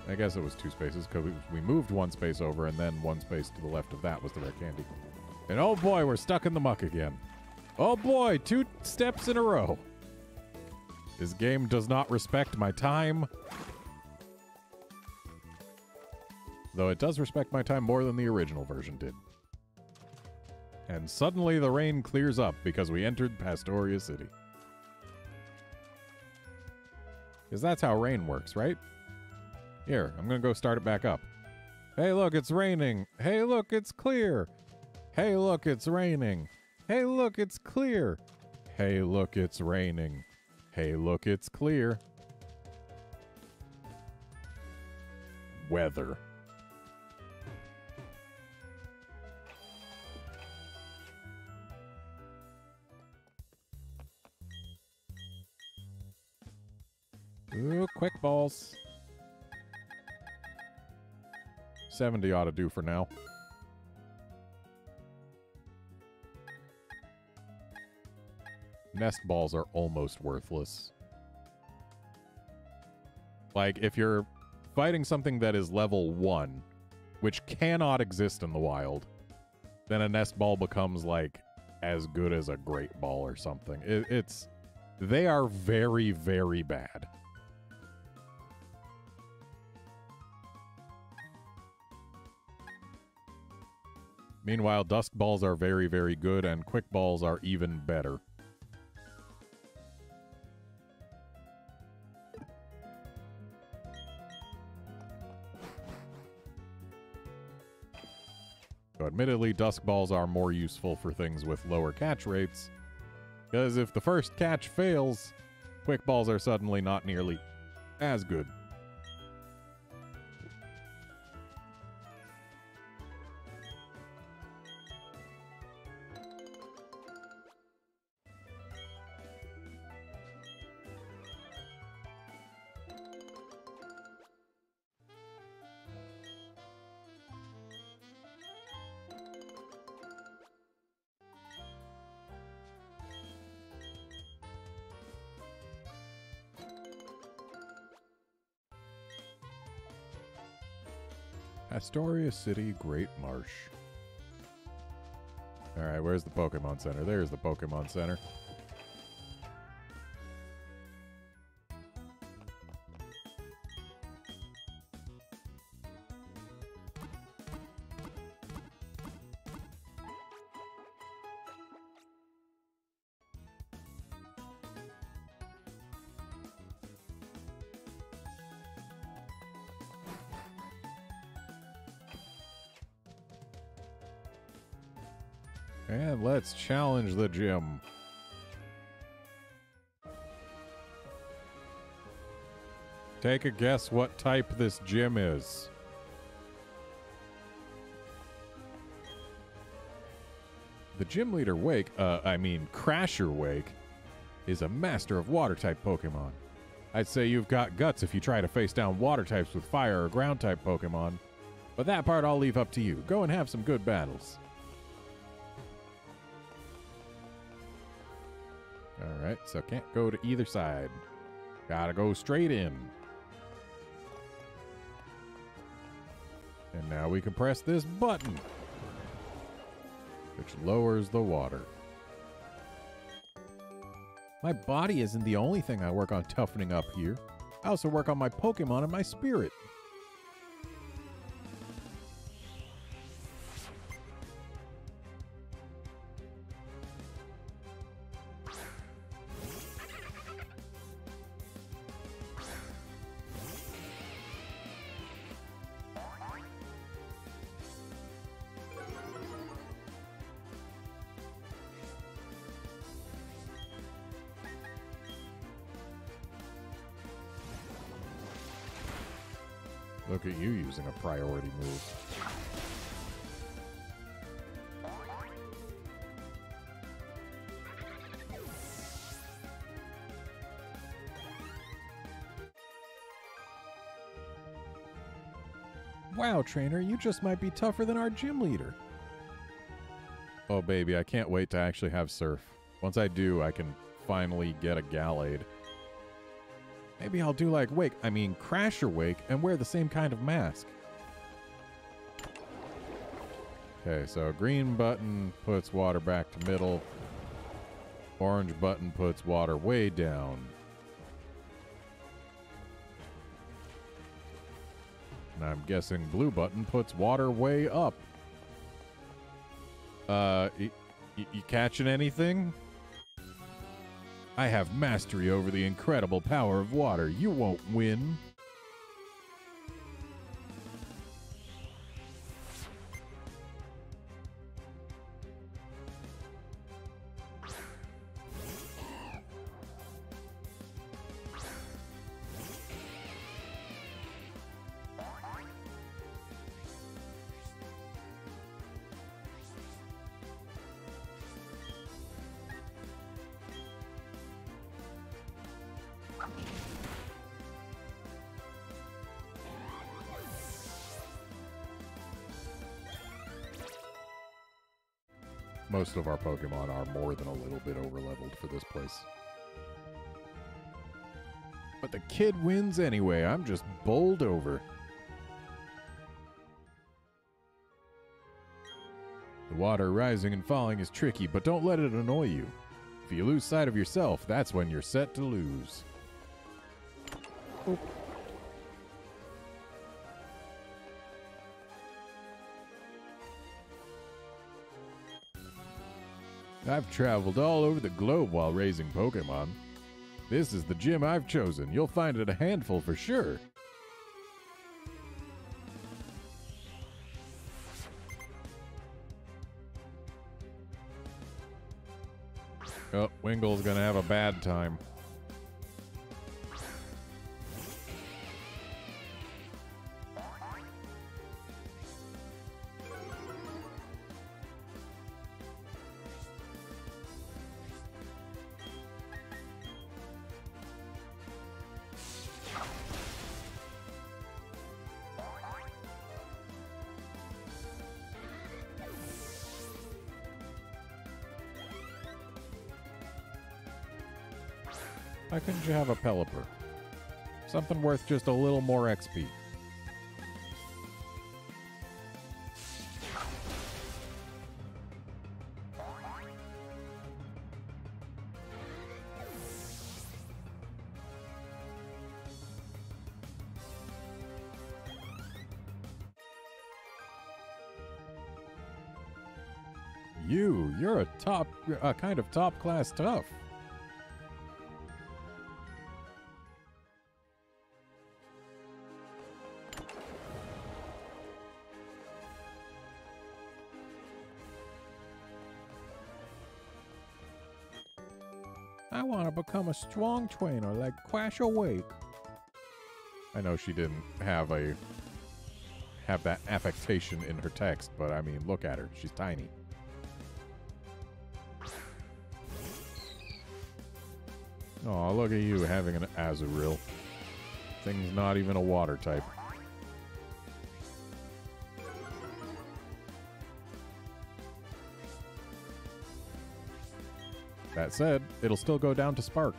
2 spaces, because we moved 1 space over, and then 1 space to the left of that was the rare candy. And oh boy, we're stuck in the muck again. Oh boy, 2 steps in a row. This game does not respect my time. Though it does respect my time more than the original version did. And suddenly the rain clears up because we entered Pastoria City. Because that's how rain works, right? Here, I'm going to go start it back up. Hey, look, it's raining. Hey, look, it's clear. Hey, look, it's raining. Hey, look, it's clear. Hey, look, it's raining. Hey, look, it's clear. Weather. Ooh, quick balls. 70 ought to do for now. Nest balls are almost worthless. Like, if you're fighting something that is level 1, which cannot exist in the wild, then a nest ball becomes, like, as good as a great ball or something. They are very, very bad. Meanwhile, dusk balls are very, very good, and quick balls are even better. So admittedly, dusk balls are more useful for things with lower catch rates, because if the first catch fails, quick balls are suddenly not nearly as good. Astoria City, Great Marsh. Alright, where's the Pokemon Center? There's the Pokemon Center. And let's challenge the gym. Take a guess what type this gym is. The gym leader Crasher Wake, is a master of water type Pokemon. I'd say you've got guts if you try to face down water types with fire or ground type Pokemon, but that part I'll leave up to you. Go and have some good battles. Alright, so can't go to either side. Gotta go straight in. And now we can press this button, which lowers the water. My body isn't the only thing I work on toughening up here. I also work on my Pokemon and my spirit. Look at you using a priority move. Wow, trainer, you just might be tougher than our gym leader. Oh, baby, I can't wait to actually have Surf. Once I do, I can finally get a Gallade. Maybe I'll do like Crasher Wake and wear the same kind of mask. Okay, so green button puts water back to middle. Orange button puts water way down. And I'm guessing blue button puts water way up. You catching anything? I have mastery over the incredible power of water. You won't win. Most of our Pokemon are more than a little bit overleveled for this place. But the kid wins anyway. I'm just bowled over. The water rising and falling is tricky, but don't let it annoy you. If you lose sight of yourself, that's when you're set to lose. Oh. I've traveled all over the globe while raising Pokemon. This is the gym I've chosen. You'll find it a handful for sure. Oh, Wingle's gonna have a bad time. Why couldn't you have a Pelipper? Something worth just a little more XP. You're a kind of top class tough. I want to become a strong trainer like Crash Awake. I know she didn't have that affectation in her text, but I mean, look at her. She's tiny. Oh, look at you having an Azurill. Thing's not even a water type. That said, it'll still go down to Spark.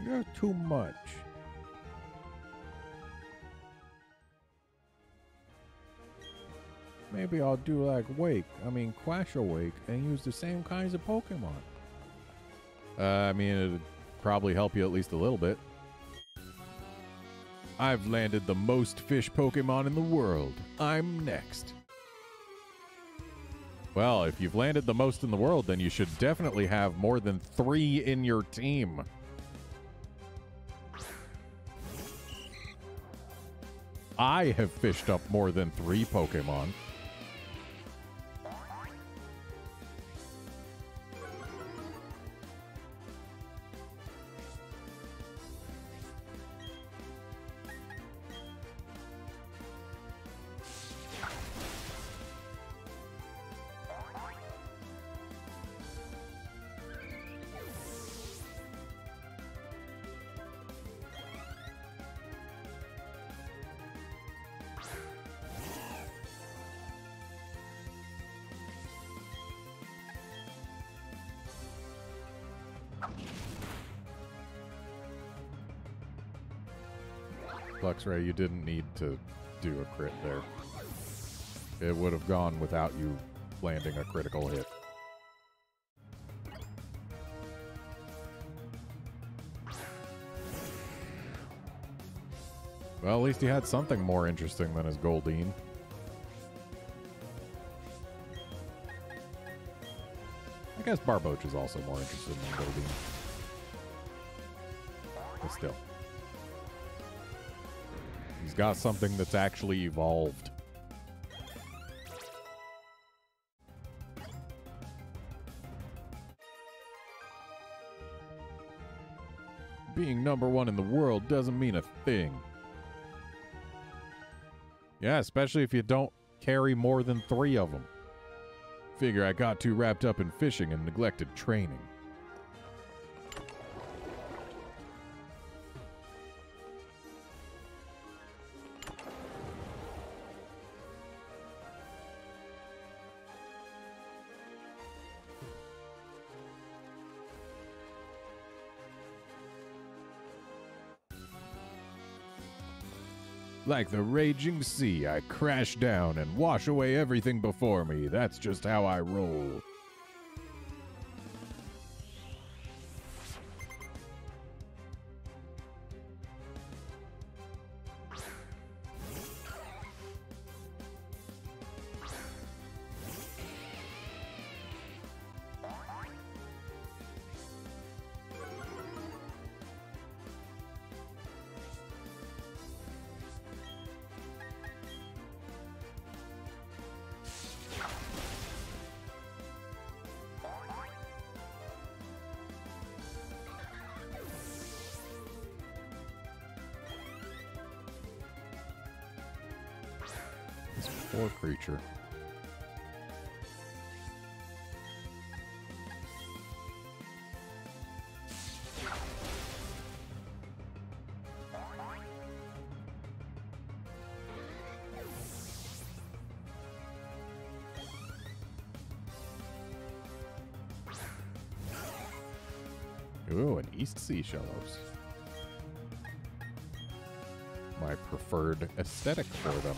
You're too much. Maybe I'll do like Crash Awake and use the same kinds of Pokemon. I mean, it'd probably help you at least a little bit. I've landed the most fish Pokemon in the world. I'm next. Well, if you've landed the most in the world, then you should definitely have more than 3 in your team. I have fished up more than 3 Pokemon. Luxray, you didn't need to do a crit there. It would have gone without you landing a critical hit. Well, at least he had something more interesting than his Goldeen. I guess Barboach is also more interested than Goldeen. But still. He's got something that's actually evolved. Being #1 in the world doesn't mean a thing. Yeah, especially if you don't carry more than 3 of them. Figure I got too wrapped up in fishing and neglected training. Like the raging sea, I crash down and wash away everything before me. That's just how I roll. Poor creature. Ooh, an East Sea Shellos. My preferred aesthetic for them.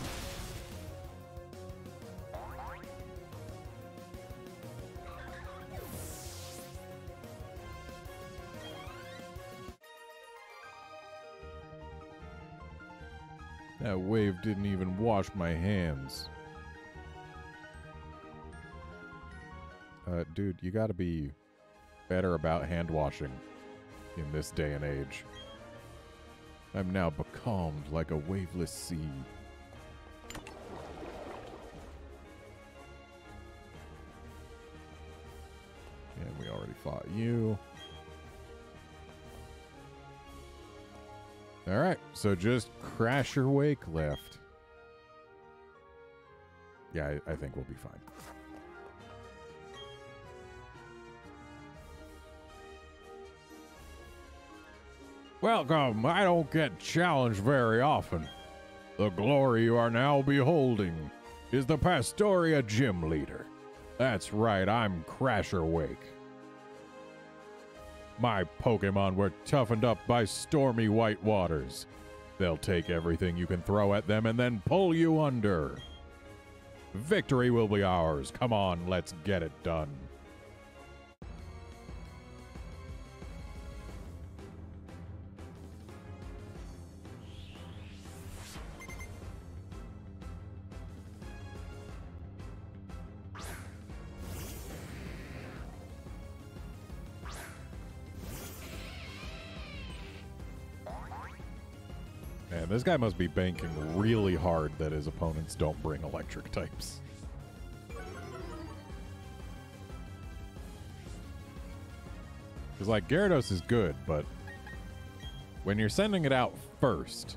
That wave didn't even wash my hands. Dude, you gotta be better about hand washing in this day and age. I'm now becalmed like a waveless sea. And we already fought you. Alright, so just Crasher Wake left. Yeah, I think we'll be fine. Welcome, I don't get challenged very often. The glory you are now beholding is the Pastoria Gym Leader. That's right, I'm Crasher Wake. My Pokemon were toughened up by stormy white waters. They'll take everything you can throw at them and then pull you under. Victory will be ours. Come on, let's get it done. Man, this guy must be banking really hard that his opponents don't bring electric types. Because, like, Gyarados is good, but when you're sending it out first,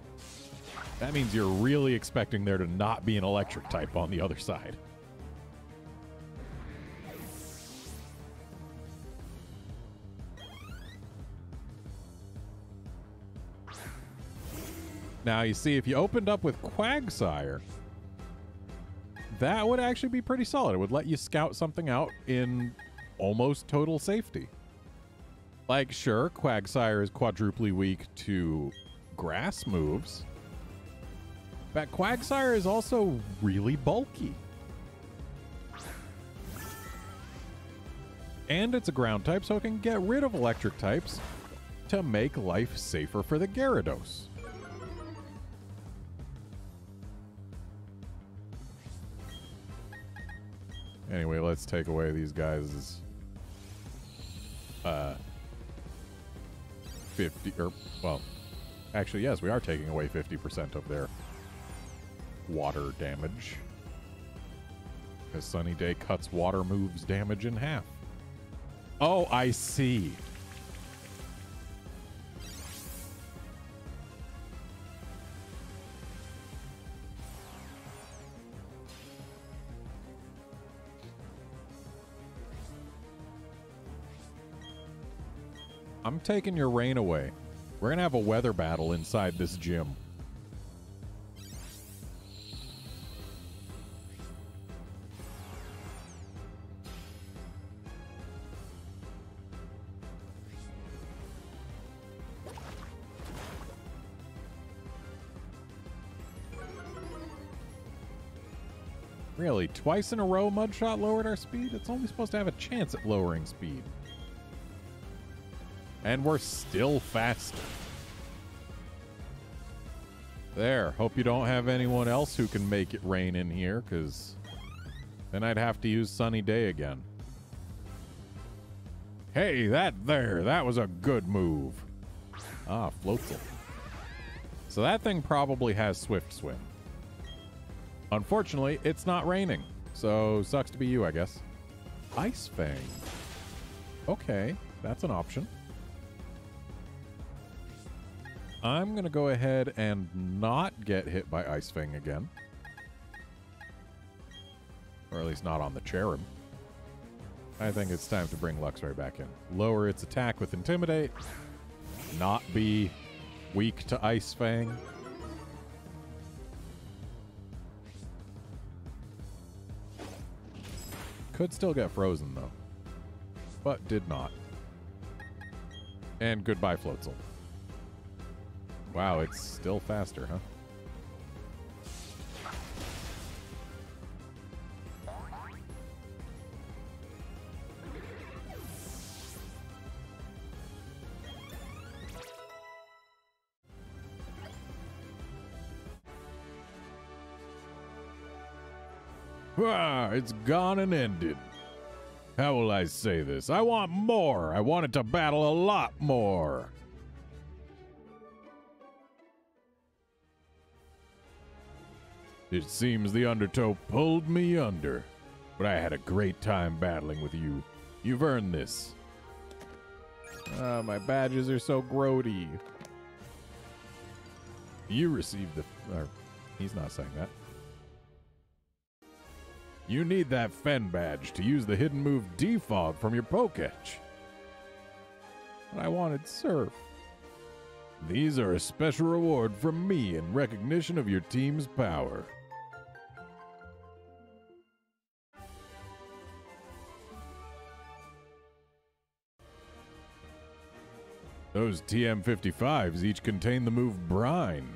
that means you're really expecting there to not be an electric type on the other side. Now, you see, if you opened up with Quagsire, that would actually be pretty solid. It would let you scout something out in almost total safety. Like, sure, Quagsire is quadruply weak to grass moves, but Quagsire is also really bulky. And it's a ground type, so it can get rid of electric types to make life safer for the Gyarados. Anyway, let's take away these guys' 50, or, well, actually, yes, we are taking away 50% of their water damage. Because Sunny Day cuts water moves damage in half. Oh, I see. I'm taking your rain away. We're gonna have a weather battle inside this gym. Really? Twice in a row Mudshot lowered our speed? It's only supposed to have a chance at lowering speed. And we're still faster. There. Hope you don't have anyone else who can make it rain in here, because then I'd have to use Sunny Day again. Hey, that was a good move. Ah, Floatzel. So that thing probably has Swift Swim. Unfortunately, it's not raining, so sucks to be you, I guess. Ice Fang. Okay, that's an option. I'm going to go ahead and not get hit by Ice Fang again. Or at least not on the Cherub. I think it's time to bring Luxray back in. Lower its attack with Intimidate. Not be weak to Ice Fang. Could still get frozen, though. But did not. And goodbye, Floatzel. Wow, it's still faster, huh? Ah, it's gone and ended. How will I say this? I want more. I want it to battle a lot more. It seems the Undertow pulled me under, but I had a great time battling with you. You've earned this. Ah, my badges are so grody. You received the... he's not saying that. You need that Fen badge to use the hidden move Defog from your Pokédex. But I wanted Surf. These are a special reward from me in recognition of your team's power. Those TM55s each contain the move Brine.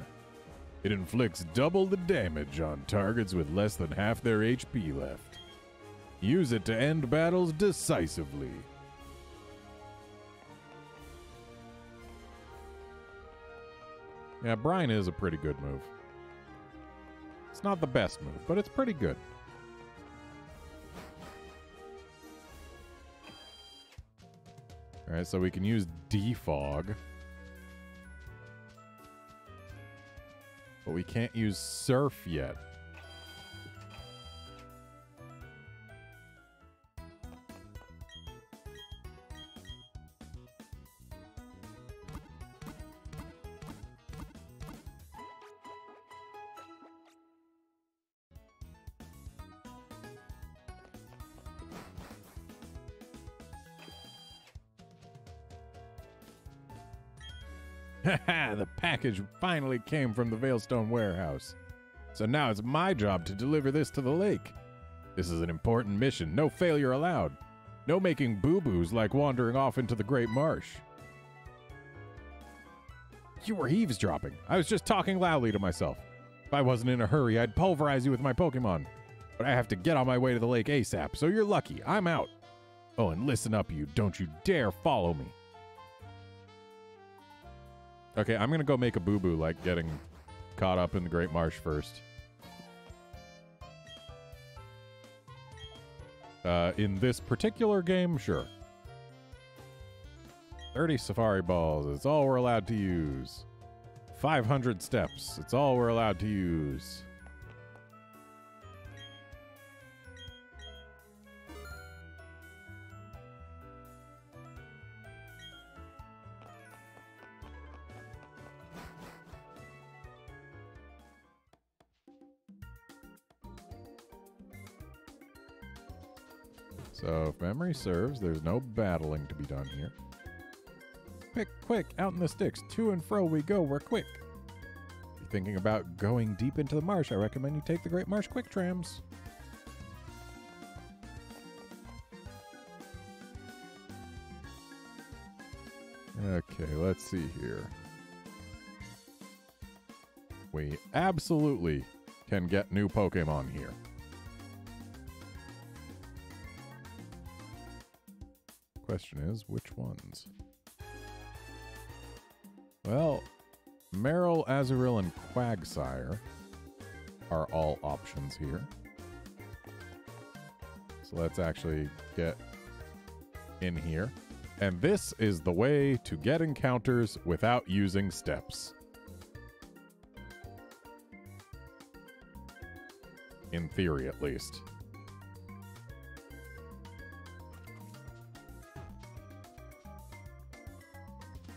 It inflicts double the damage on targets with less than half their HP left. Use it to end battles decisively. Yeah, Brine is a pretty good move. It's not the best move, but it's pretty good. Alright, so we can use Defog. But we can't use Surf yet. Haha, the package finally came from the Veilstone warehouse. So now it's my job to deliver this to the lake. This is an important mission, no failure allowed. No making boo-boos like wandering off into the Great Marsh. You were eavesdropping. I was just talking loudly to myself. If I wasn't in a hurry, I'd pulverize you with my Pokemon. But I have to get on my way to the lake ASAP, so you're lucky. I'm out. Oh, and listen up, you. Don't you dare follow me. Okay, I'm gonna go make a boo-boo, like getting caught up in the Great Marsh first. In this particular game, sure. 30 Safari Balls, it's all we're allowed to use. 500 steps, it's all we're allowed to use. So, if memory serves, there's no battling to be done here. Quick, quick, out in the sticks, to and fro we go, we're quick. If you're thinking about going deep into the marsh, I recommend you take the Great Marsh Quick Trams. Okay, let's see here. We absolutely can get new Pokemon here. Question is, which ones? Well, Marill, Azurill, and Quagsire are all options here. So let's actually get in here. And this is the way to get encounters without using steps. In theory, at least.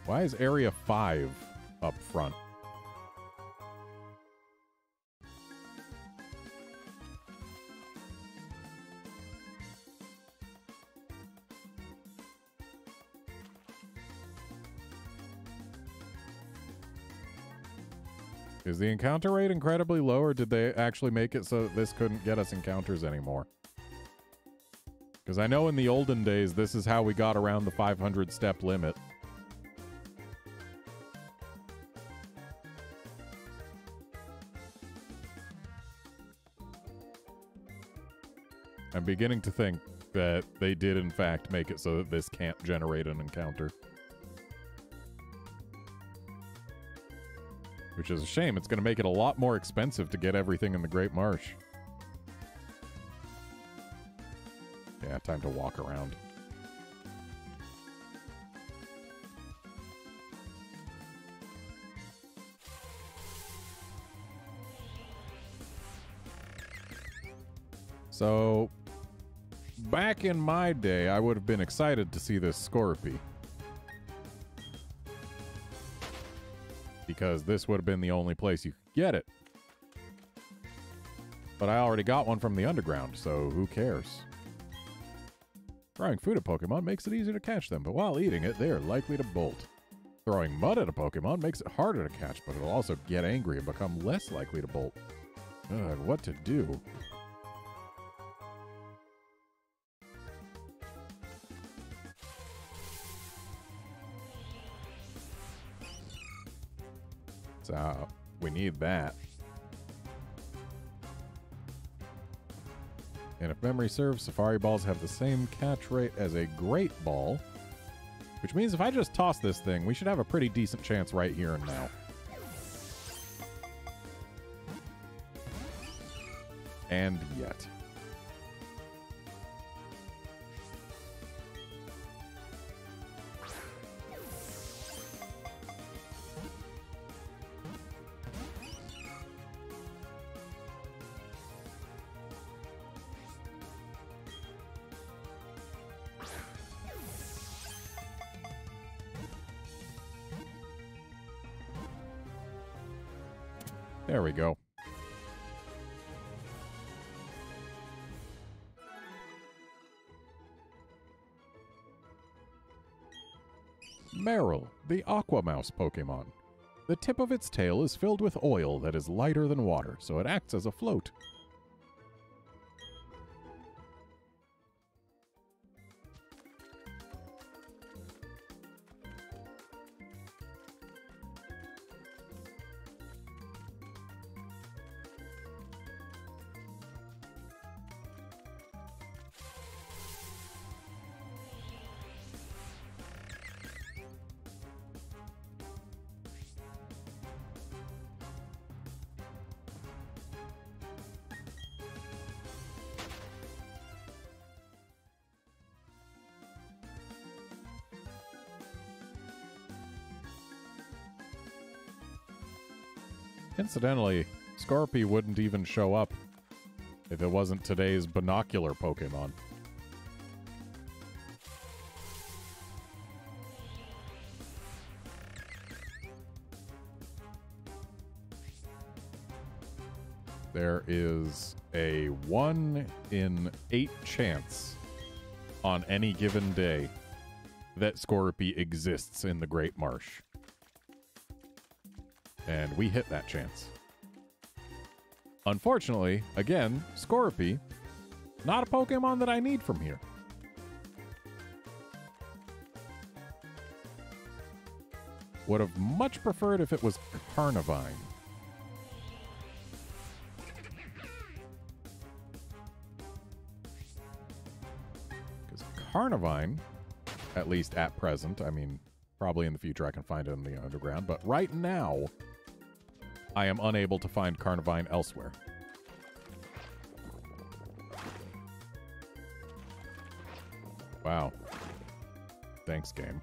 Why is Area 5 up front? Is the encounter rate incredibly low, or did they actually make it so that this couldn't get us encounters anymore? Because I know in the olden days, this is how we got around the 500 step limit. I'm beginning to think that they did, in fact, make it so that this can't generate an encounter. Which is a shame. It's going to make it a lot more expensive to get everything in the Great Marsh. Yeah, time to walk around. So, back in my day, I would have been excited to see this Scorpy. Because this would have been the only place you could get it. But I already got one from the underground, so who cares? Throwing food at Pokemon makes it easier to catch them, but while eating it, they are likely to bolt. Throwing mud at a Pokemon makes it harder to catch, but it'll also get angry and become less likely to bolt. Ugh, what to do? So, we need that. And if memory serves, Safari Balls have the same catch rate as a Great Ball. Which means if I just toss this thing, we should have a pretty decent chance right here and now. And yet. There we go. Meryl, the Aqua Mouse Pokemon. The tip of its tail is filled with oil that is lighter than water, so it acts as a float. Incidentally, Scorpy wouldn't even show up if it wasn't today's binocular Pokemon. There is a 1 in 8 chance on any given day that Scorpy exists in the Great Marsh. And we hit that chance. Unfortunately, again, Scorpy, not a Pokemon that I need from here. Would have much preferred if it was Carnivine. Because Carnivine, at least at present, I mean, probably in the future I can find it in the underground, but right now, I am unable to find Carnivine elsewhere. Wow. Thanks, game.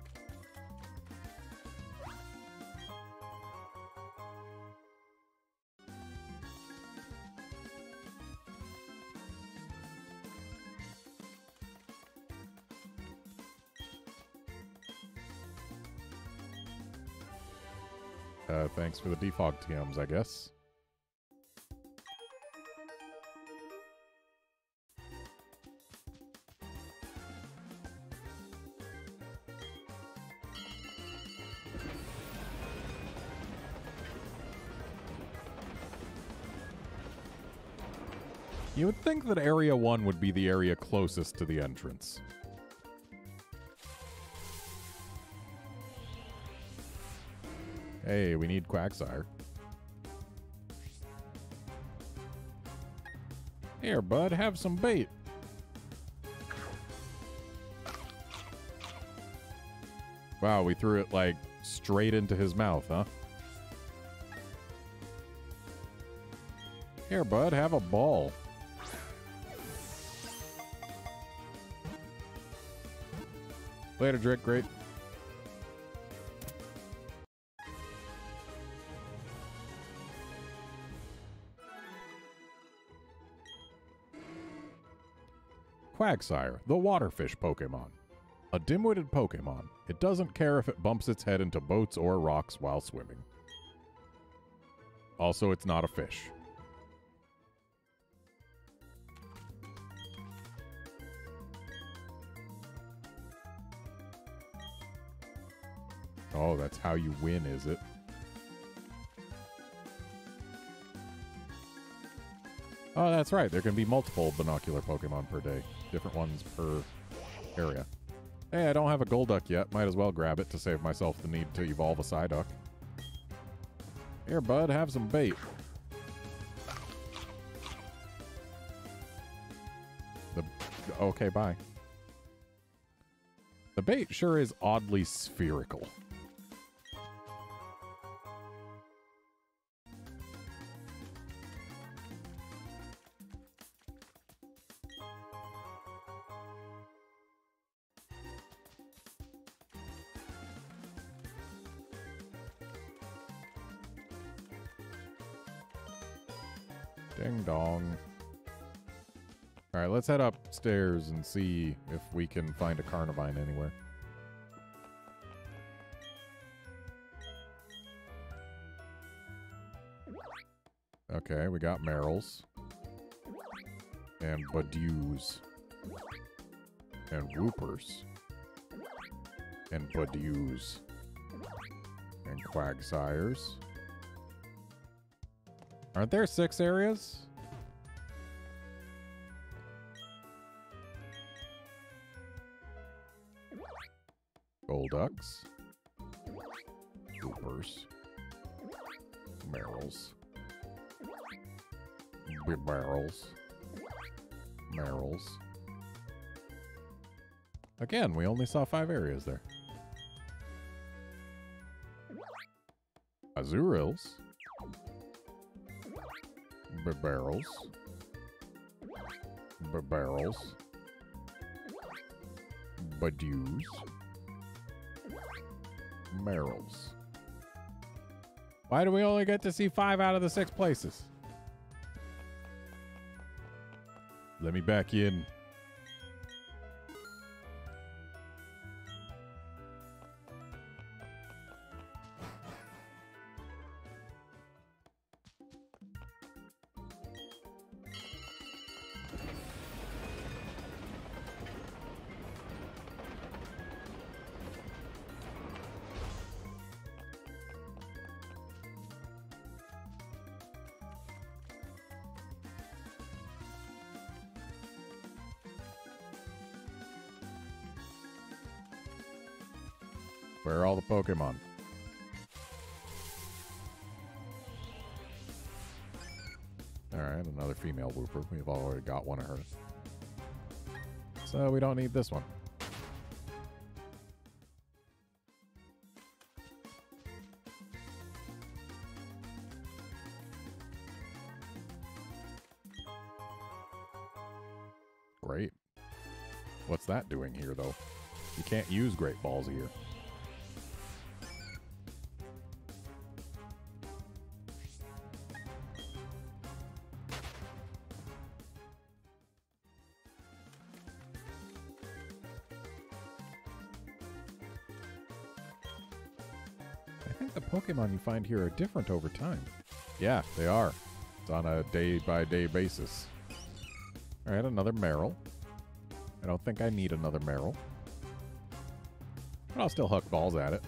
Thanks for the defog TMs, I guess. You would think that Area 1 would be the area closest to the entrance. Hey, we need Quagsire. Here, bud, have some bait. Wow, we threw it, like, straight into his mouth, huh? Here, bud, have a ball. Later, Drake. Great. Quagsire, the waterfish Pokemon. A dim-witted Pokemon. It doesn't care if it bumps its head into boats or rocks while swimming. Also, it's not a fish. Oh, that's how you win, is it? Oh, that's right. There can be multiple binocular Pokemon per day. Different ones per area. Hey, I don't have a Golduck yet. Might as well grab it to save myself the need to evolve a Psyduck. Here, bud, have some bait. Okay, bye. The bait sure is oddly spherical. Ding dong. Alright, let's head upstairs and see if we can find a Carnivine anywhere. Okay, we got Merrills. And Badews. And Whoopers. And Badews. And Quagsires. Aren't there 6 areas? Golducks. Whoopers. Merrills. Barrels. Merrills. Again, we only saw 5 areas there. Azurills. Barrels. Barrels. Badews. Merrills. Why do we only get to see 5 out of the 6 places? Let me back in. Where are all the Pokemon? Alright, another female Whooper. We've already got one of her. So we don't need this one. Great. What's that doing here, though? You can't use Great Balls here. Pokemon you find here are different over time. Yeah, they are. It's on a day-by-day basis. Alright, another Marill. I don't think I need another Marill. But I'll still huck balls at it.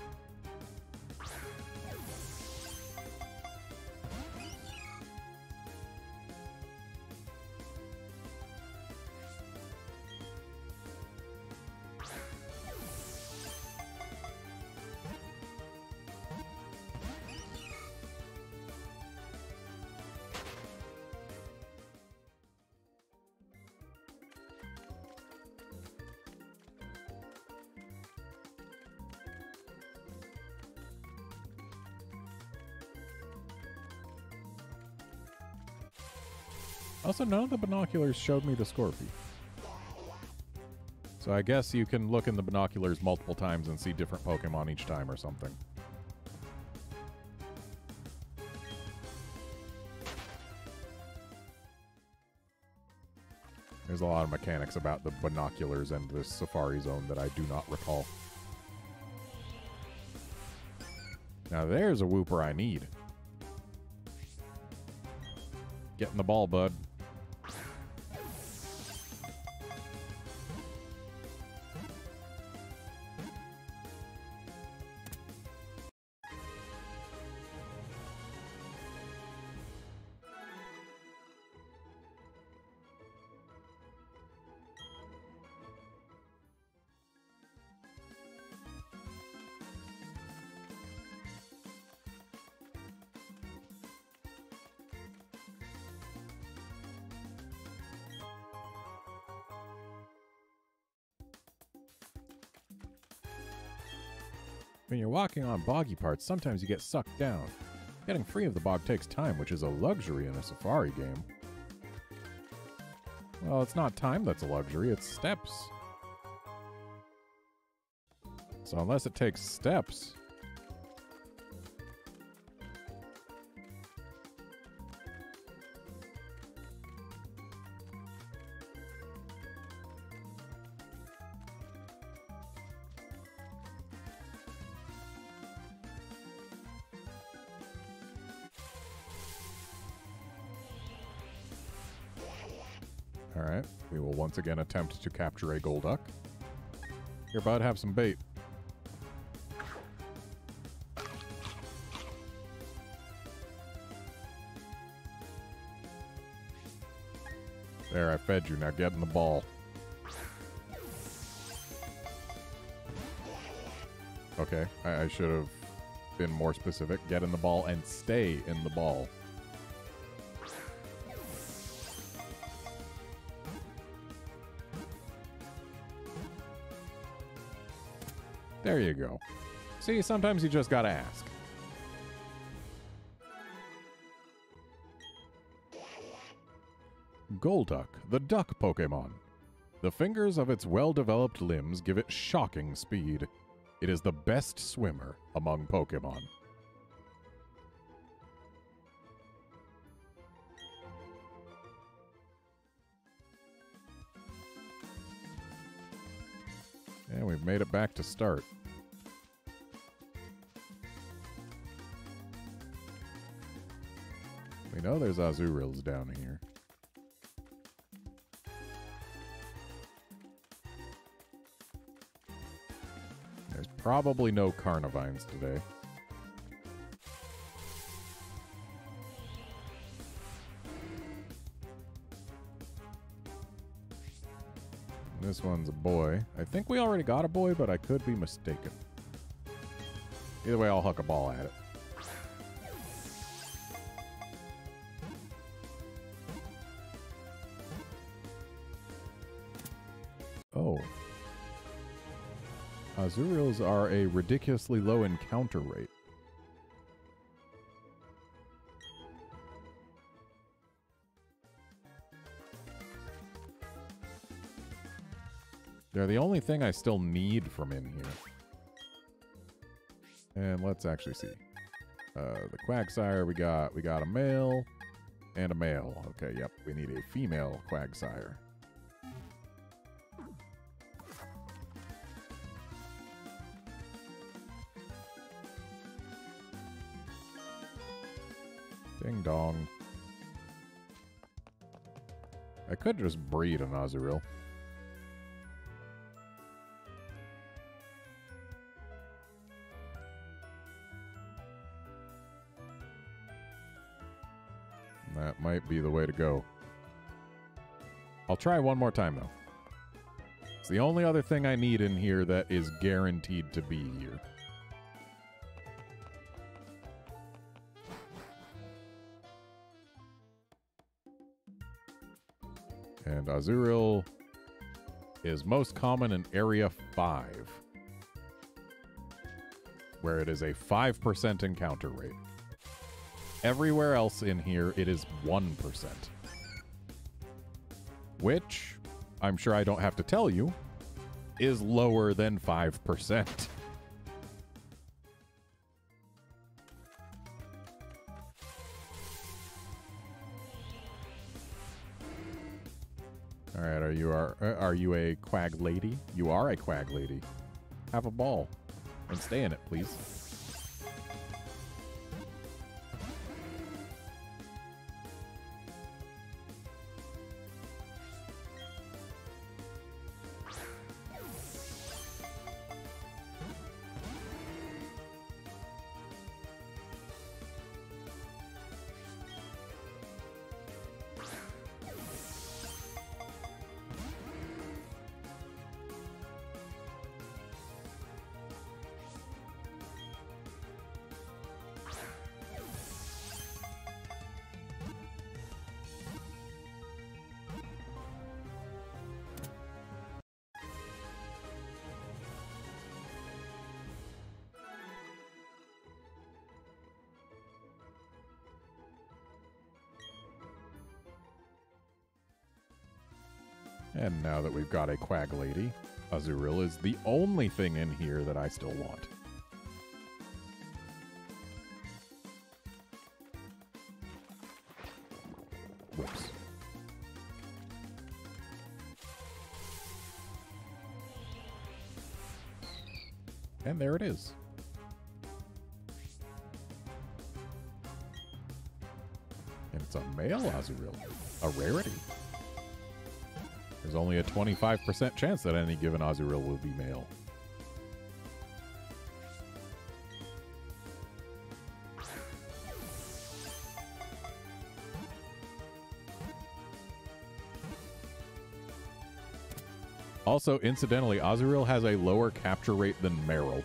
Also, none of the binoculars showed me the Scorpy. So I guess you can look in the binoculars multiple times and see different Pokemon each time or something. There's a lot of mechanics about the binoculars and the Safari Zone that I do not recall. Now there's a Wooper I need. Get in the ball, bud. When you're walking on boggy parts, sometimes you get sucked down. Getting free of the bog takes time, which is a luxury in a Safari game. Well, it's not time that's a luxury, it's steps. So unless it takes steps... Alright, we will once again attempt to capture a Golduck. Here, bud, have some bait. There, I fed you. Now get in the ball. Okay, I should have been more specific. Get in the ball and stay in the ball. There you go. See, sometimes you just gotta ask. Golduck, the duck Pokemon. The fingers of its well-developed limbs give it shocking speed. It is the best swimmer among Pokemon. And we've made it back to start. We know there's Azurils down here. There's probably no Carnivines today. This one's a boy. I think we already got a boy, but I could be mistaken. Either way, I'll huck a ball at it. Oh. Azurils are a ridiculously low encounter rate. They're the only thing I still need from in here. And let's actually see. The Quagsire, we got a male and a male. Okay, yep, we need a female Quagsire. Ding dong. I could just breed an Azuril. That might be the way to go. I'll try one more time, though. It's the only other thing I need in here that is guaranteed to be here. And Azuril is most common in Area 5, where it is a 5% encounter rate. Everywhere else in here, it is 1%. which I'm sure I don't have to tell you is lower than 5%. All right, are you a quag lady? You are a quag lady. Have a ball and stay in it, please. And now that we've got a quag lady, Azurill is the only thing in here that I still want. Whoops. And there it is. And it's a male Azurill. A rarity. There's only a 25% chance that any given Azurill will be male. Also, incidentally, Azurill has a lower capture rate than Meryl,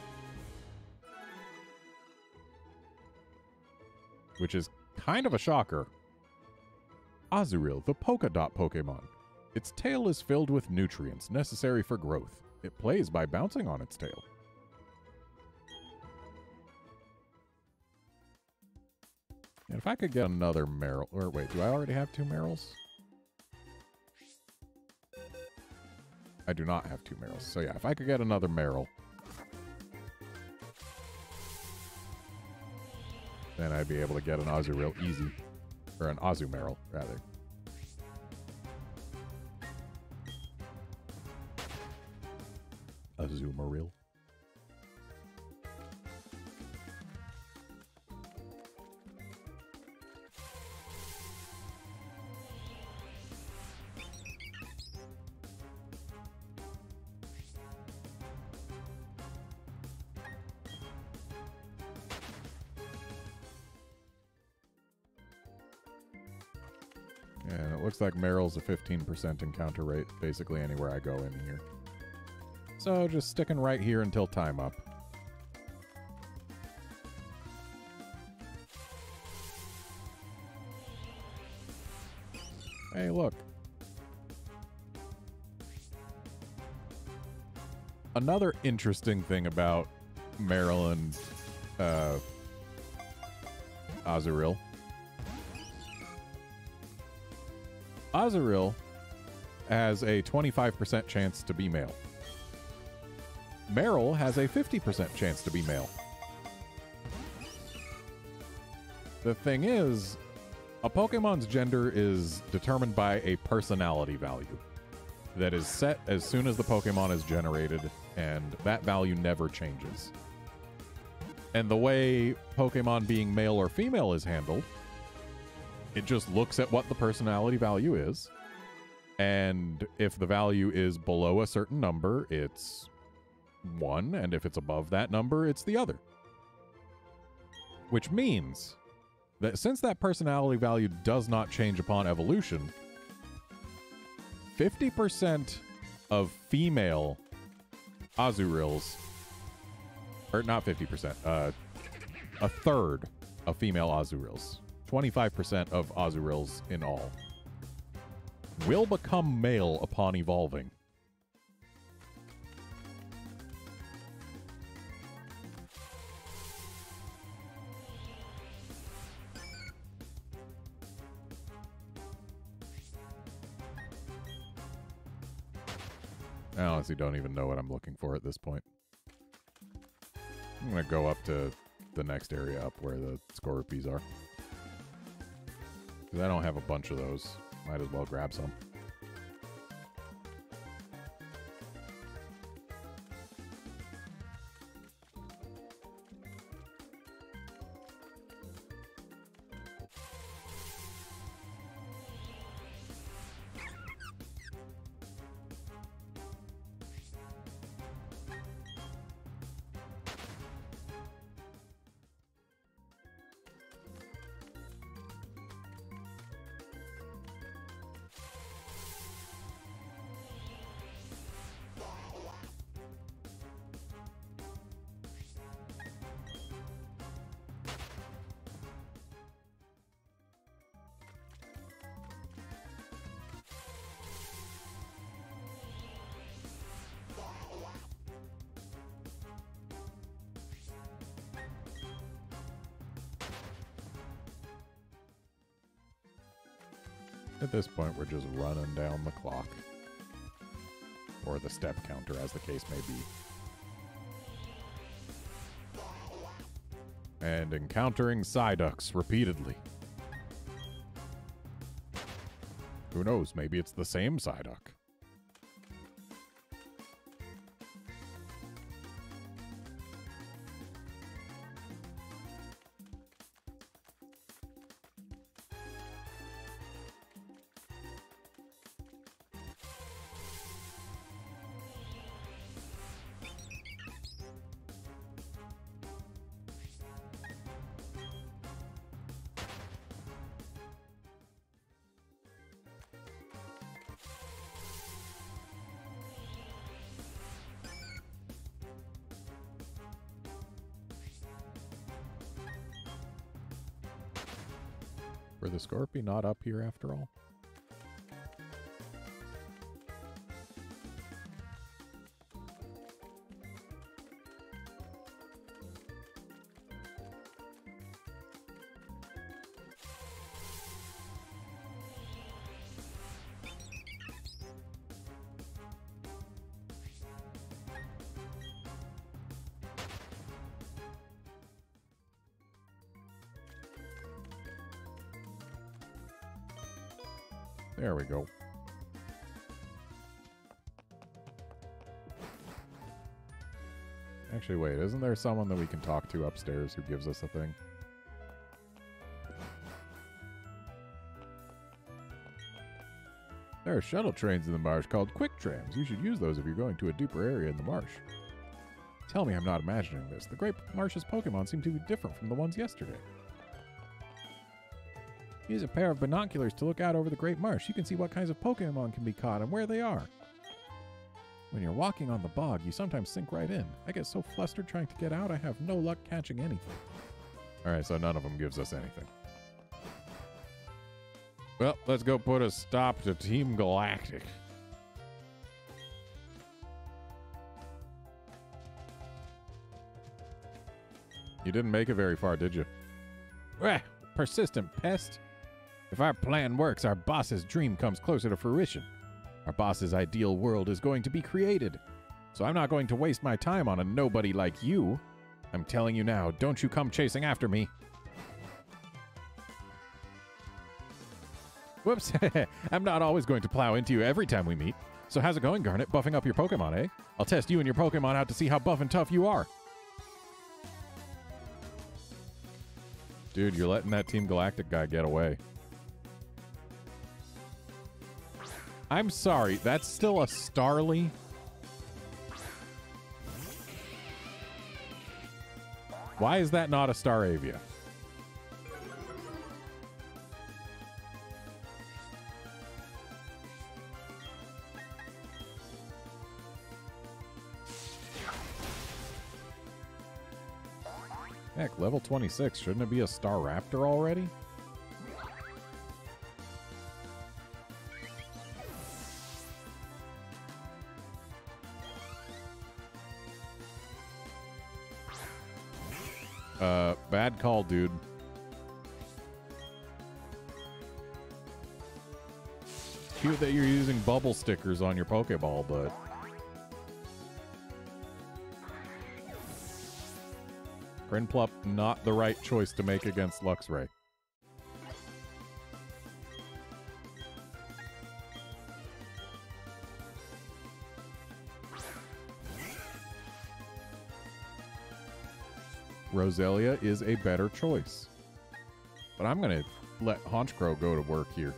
which is kind of a shocker. Azurill, the polka dot Pokemon. Its tail is filled with nutrients necessary for growth. It plays by bouncing on its tail. And if I could get another Meryl... Or wait, do I already have 2 Meryls? I do not have 2 Meryls. So yeah, if I could get another Meryl, then I'd be able to get an Azurill easy. Or an Azumarill, rather. Azumarill. And it looks like Meryl's a 15% encounter rate basically anywhere I go in here. So just sticking right here until time up. Hey, look. Another interesting thing about Meryl and Azurill. Azurill has a 25% chance to be male. Meryl has a 50% chance to be male. The thing is, a Pokemon's gender is determined by a personality value that is set as soon as the Pokemon is generated, and that value never changes. And the way Pokemon being male or female is handled, it just looks at what the personality value is, and if the value is below a certain number, it's one, and if it's above that number, it's the other. Which means that since that personality value does not change upon evolution, 50% of female Azurills, or not 50%, a third of female Azurills, 25% of Azurills in all, will become male upon evolving. I honestly don't even know what I'm looking for at this point. I'm going to go up to the next area up where the Scorpies are. Because I don't have a bunch of those. Might as well grab some. At this point, we're just running down the clock. Or the step counter, as the case may be. And encountering Psyducks repeatedly. Who knows, maybe it's the same Psyduck. Were the Scorpy not up here after all? There we go. Actually, wait, isn't there someone that we can talk to upstairs who gives us a thing? There are shuttle trains in the marsh called quick trams. You should use those if you're going to a deeper area in the marsh. Tell me I'm not imagining this. The Great Marsh's Pokemon seem to be different from the ones yesterday. Use a pair of binoculars to look out over the Great Marsh. You can see what kinds of Pokemon can be caught and where they are. When you're walking on the bog, you sometimes sink right in. I get so flustered trying to get out, I have no luck catching anything. Alright, so none of them gives us anything. Well, let's go put a stop to Team Galactic. You didn't make it very far, did you? Persistent pest. If our plan works, our boss's dream comes closer to fruition. Our boss's ideal world is going to be created. So I'm not going to waste my time on a nobody like you. I'm telling you now, don't you come chasing after me. Whoops. I'm not always going to plow into you every time we meet. So how's it going, Garnet? Buffing up your Pokemon, eh? I'll test you and your Pokemon out to see how buff and tough you are. Dude, you're letting that Team Galactic guy get away. I'm sorry, that's still a Starly? Why is that not a Staravia? Heck, level 26. Shouldn't it be a Staraptor already? Bad call, dude. Cute that you're using bubble stickers on your Pokeball, but Prinplup, not the right choice to make against Luxray. Roselia is a better choice. But I'm going to let Honchkrow go to work here.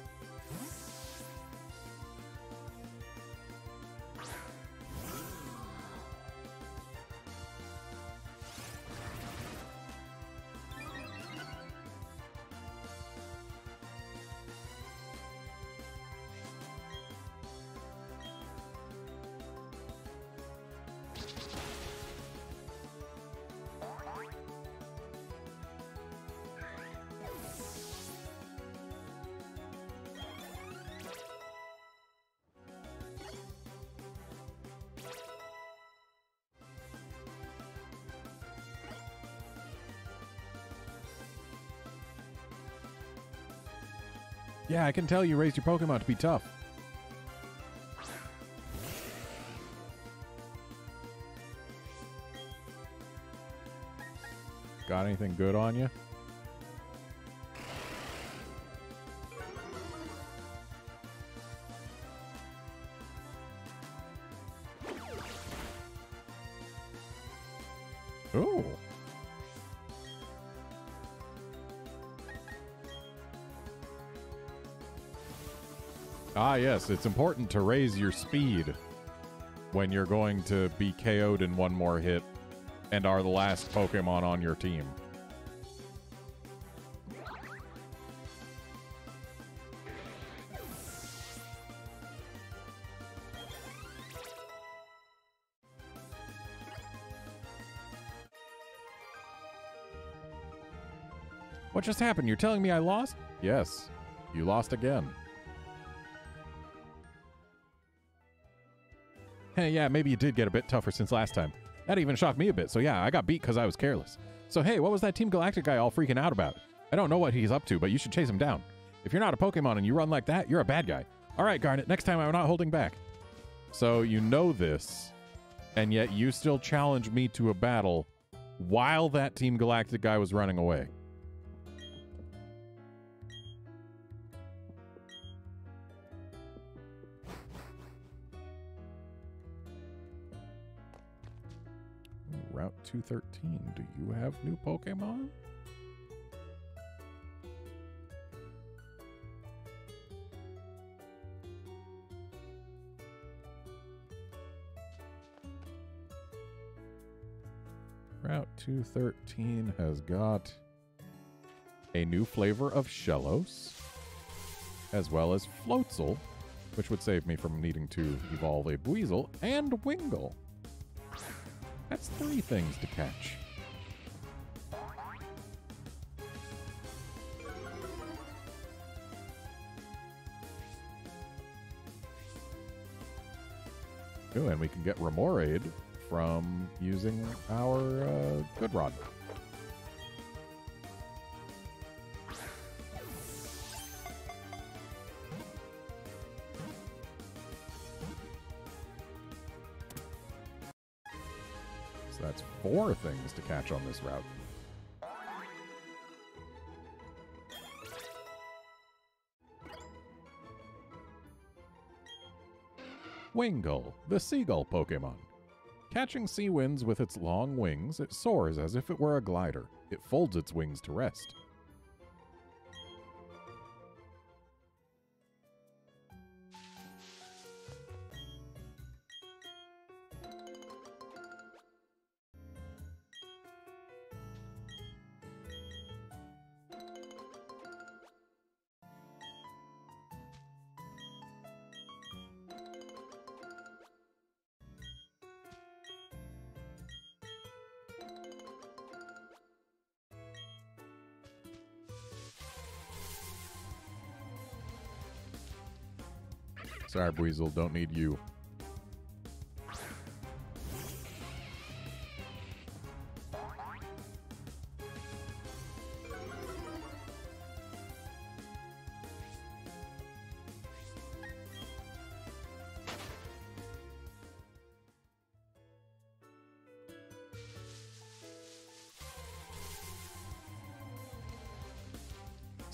Yeah, I can tell you raised your Pokemon to be tough. Got anything good on you? Ooh. Ah, yes, it's important to raise your speed when you're going to be KO'd in one more hit and are the last Pokemon on your team. What just happened? You're telling me I lost? Yes, you lost again. Hey, yeah, maybe you did get a bit tougher since last time. That even shocked me a bit, so yeah, I got beat because I was careless. So hey, what was that Team Galactic guy all freaking out about? I don't know what he's up to, but you should chase him down. If you're not a Pokemon and you run like that, you're a bad guy. Alright, Garnet, next time I'm not holding back. So you know this, and yet you still challenge me to a battle while that Team Galactic guy was running away. Route 213. Do you have new Pokemon? Route 213 has got a new flavor of Shellos, as well as Floatzel, which would save me from needing to evolve a Buizel, and Wingull. That's 3 things to catch. Ooh, and we can get Remoraid from using our Good Rod. That's 4 things to catch on this route. Wingull, the seagull Pokemon. Catching sea winds with its long wings, it soars as if it were a glider. It folds its wings to rest. Sorry, Buizel, don't need you.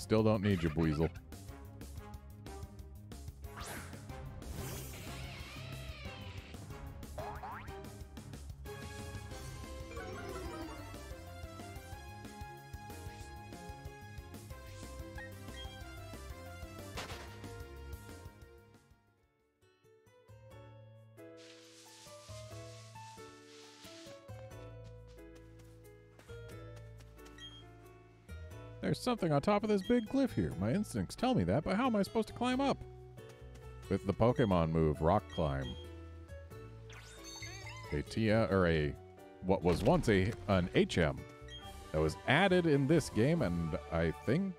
Still don't need you, Buizel. There's something on top of this big cliff here. My instincts tell me that, but how am I supposed to climb up? With the Pokemon move, Rock Climb. What was once an HM that was added in this game, and I think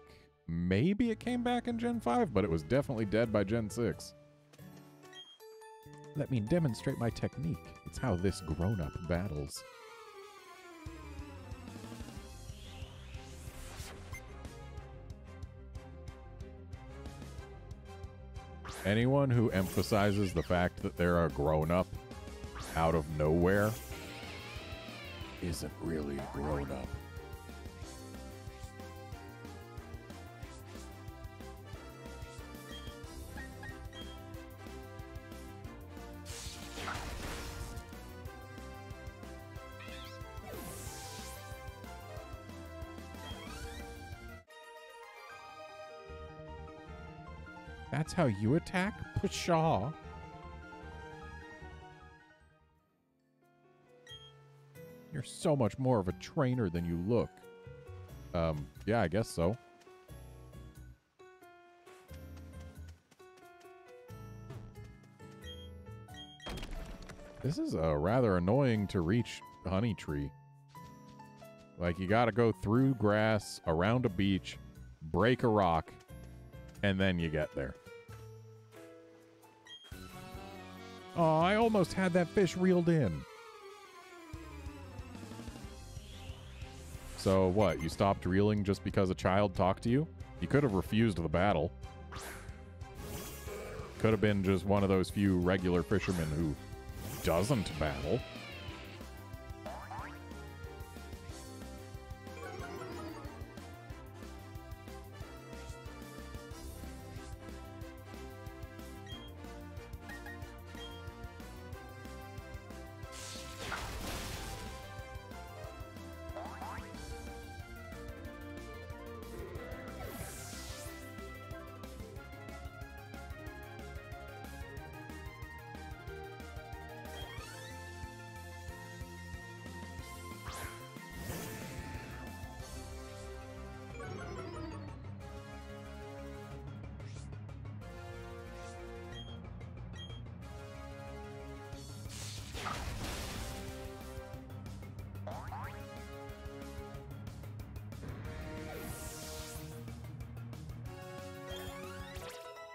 maybe it came back in Gen 5, but it was definitely dead by Gen 6. Let me demonstrate my technique. It's how this grown-up battles. Anyone who emphasizes the fact that they're a grown-up out of nowhere isn't really a grown-up. That's how you attack? Pshaw. You're so much more of a trainer than you look. Yeah, I guess so. This is rather annoying to reach Honey Tree. Like, you gotta go through grass, around a beach, break a rock, and then you get there. Oh, I almost had that fish reeled in. So what, you stopped reeling just because a child talked to you? You could have refused the battle. Could have been just one of those few regular fishermen who doesn't battle.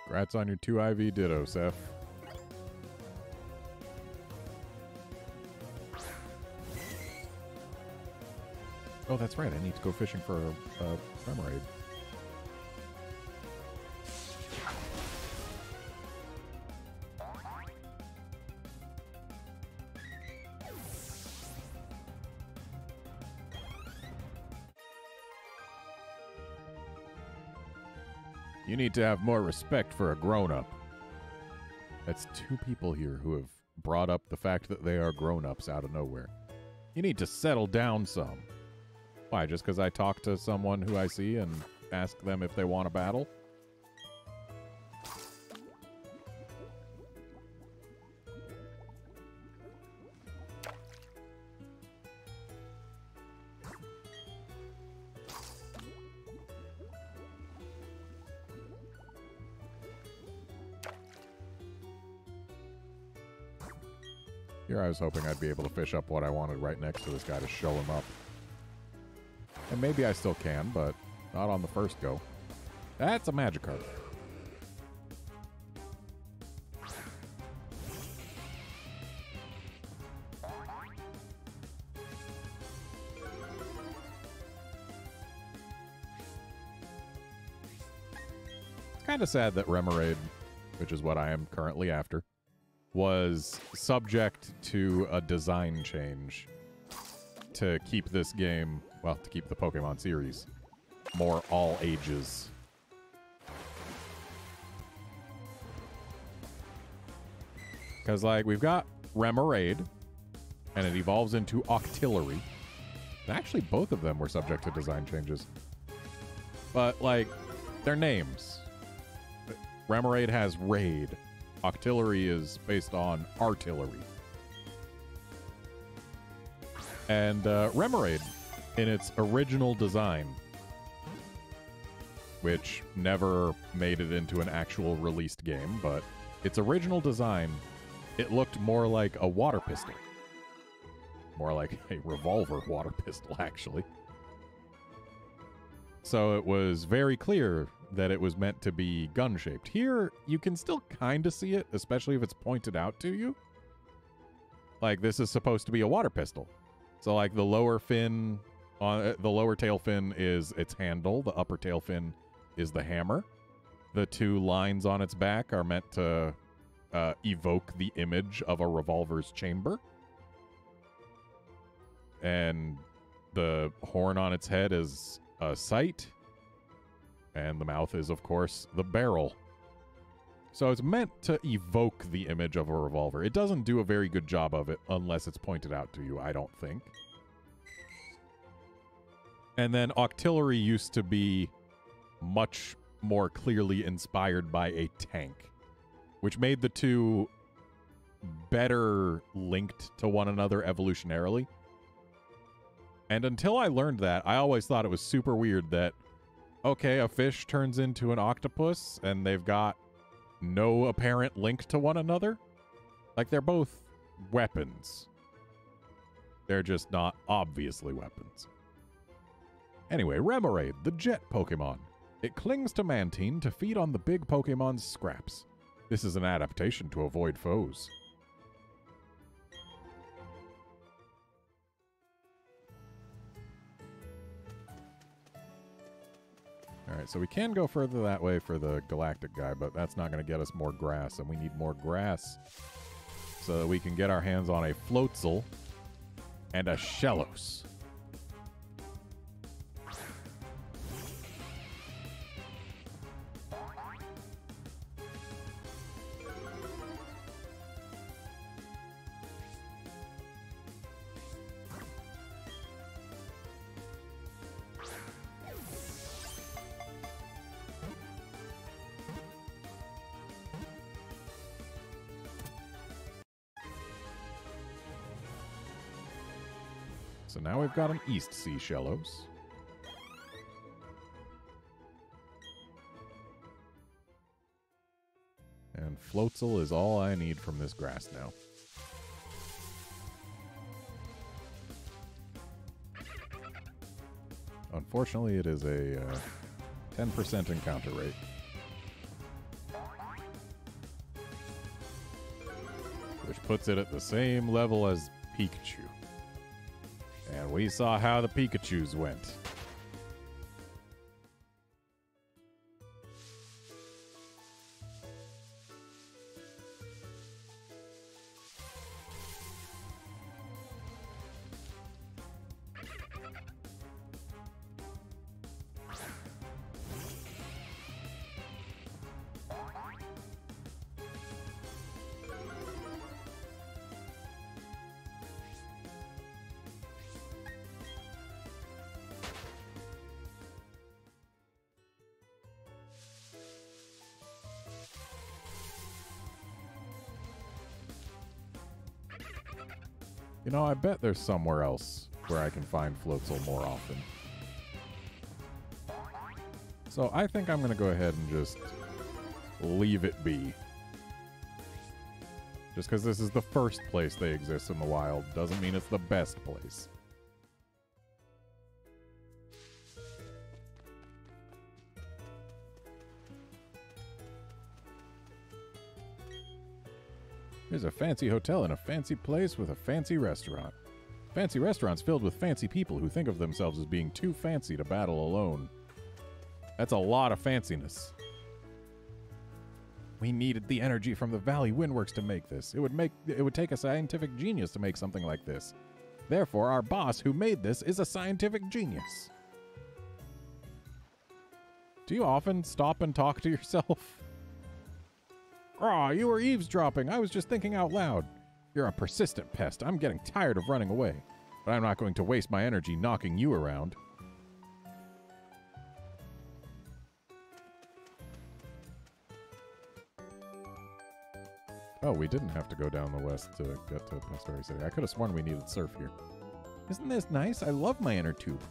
Congrats on your 2 IV Ditto, Seth. Oh, that's right. I need to go fishing for a Remoraid. You need to have more respect for a grown-up. That's 2 people here who have brought up the fact that they are grown-ups out of nowhere. You need to settle down some. Why, just because I talk to someone who I see and ask them if they want to battle? Here I was hoping I'd be able to fish up what I wanted right next to this guy to show him up. And maybe I still can, but not on the first go. That's a Magikarp. It's kind of sad that Remoraid, which is what I am currently after, was subject to a design change to keep this game, well, to keep the Pokemon series more all ages Because, like, we've got Remoraid, and it evolves into Octillery. And actually, both of them were subject to design changes. But, like, their names. Remoraid has Raid. Octillery is based on Artillery. And Remoraid, in its original design, which never made it into an actual released game, but its original design, it looked more like a water pistol. More like a revolver water pistol, actually. So it was very clear that it was meant to be gun-shaped. Here, you can still kind of see it, especially if it's pointed out to you. Like, this is supposed to be a water pistol. So, like, the lower fin, the lower tail fin is its handle. The upper tail fin is the hammer. The two lines on its back are meant to evoke the image of a revolver's chamber. And the horn on its head is a sight. And the mouth is, of course, the barrel. So it's meant to evoke the image of a revolver. It doesn't do a very good job of it unless it's pointed out to you, I don't think. And then Octillery used to be much more clearly inspired by a tank, which made the two better linked to one another evolutionarily. And until I learned that, I always thought it was super weird that, okay, a fish turns into an octopus and they've got no apparent link to one another. Like, they're both weapons. They're just not obviously weapons. Anyway, Remoraid, the jet Pokemon. It clings to Mantine to feed on the big Pokemon's scraps. This is an adaptation to avoid foes. Alright, so we can go further that way for the galactic guy, but that's not going to get us more grass, and we need more grass so that we can get our hands on a Floatzel and a Shellos. So now we've got an East Sea Shellos. And Floatzel is all I need from this grass now. Unfortunately, it is a 10% encounter rate. Which puts it at the same level as Pikachu. And we saw how the Pikachus went. You know, I bet there's somewhere else where I can find Floatzel more often. So I think I'm going to go ahead and just leave it be. Just because this is the first place they exist in the wild doesn't mean it's the best place. There's a fancy hotel and a fancy place with a fancy restaurant. Fancy restaurants filled with fancy people who think of themselves as being too fancy to battle alone. That's a lot of fanciness. We needed the energy from the Valley Windworks to make this. It would take a scientific genius to make something like this. Therefore, our boss who made this is a scientific genius. Do you often stop and talk to yourself? Aw, you were eavesdropping. I was just thinking out loud. You're a persistent pest. I'm getting tired of running away. But I'm not going to waste my energy knocking you around. Oh, we didn't have to go down the west to get to Pastori City. I could have sworn we needed surf here. Isn't this nice? I love my inner tube.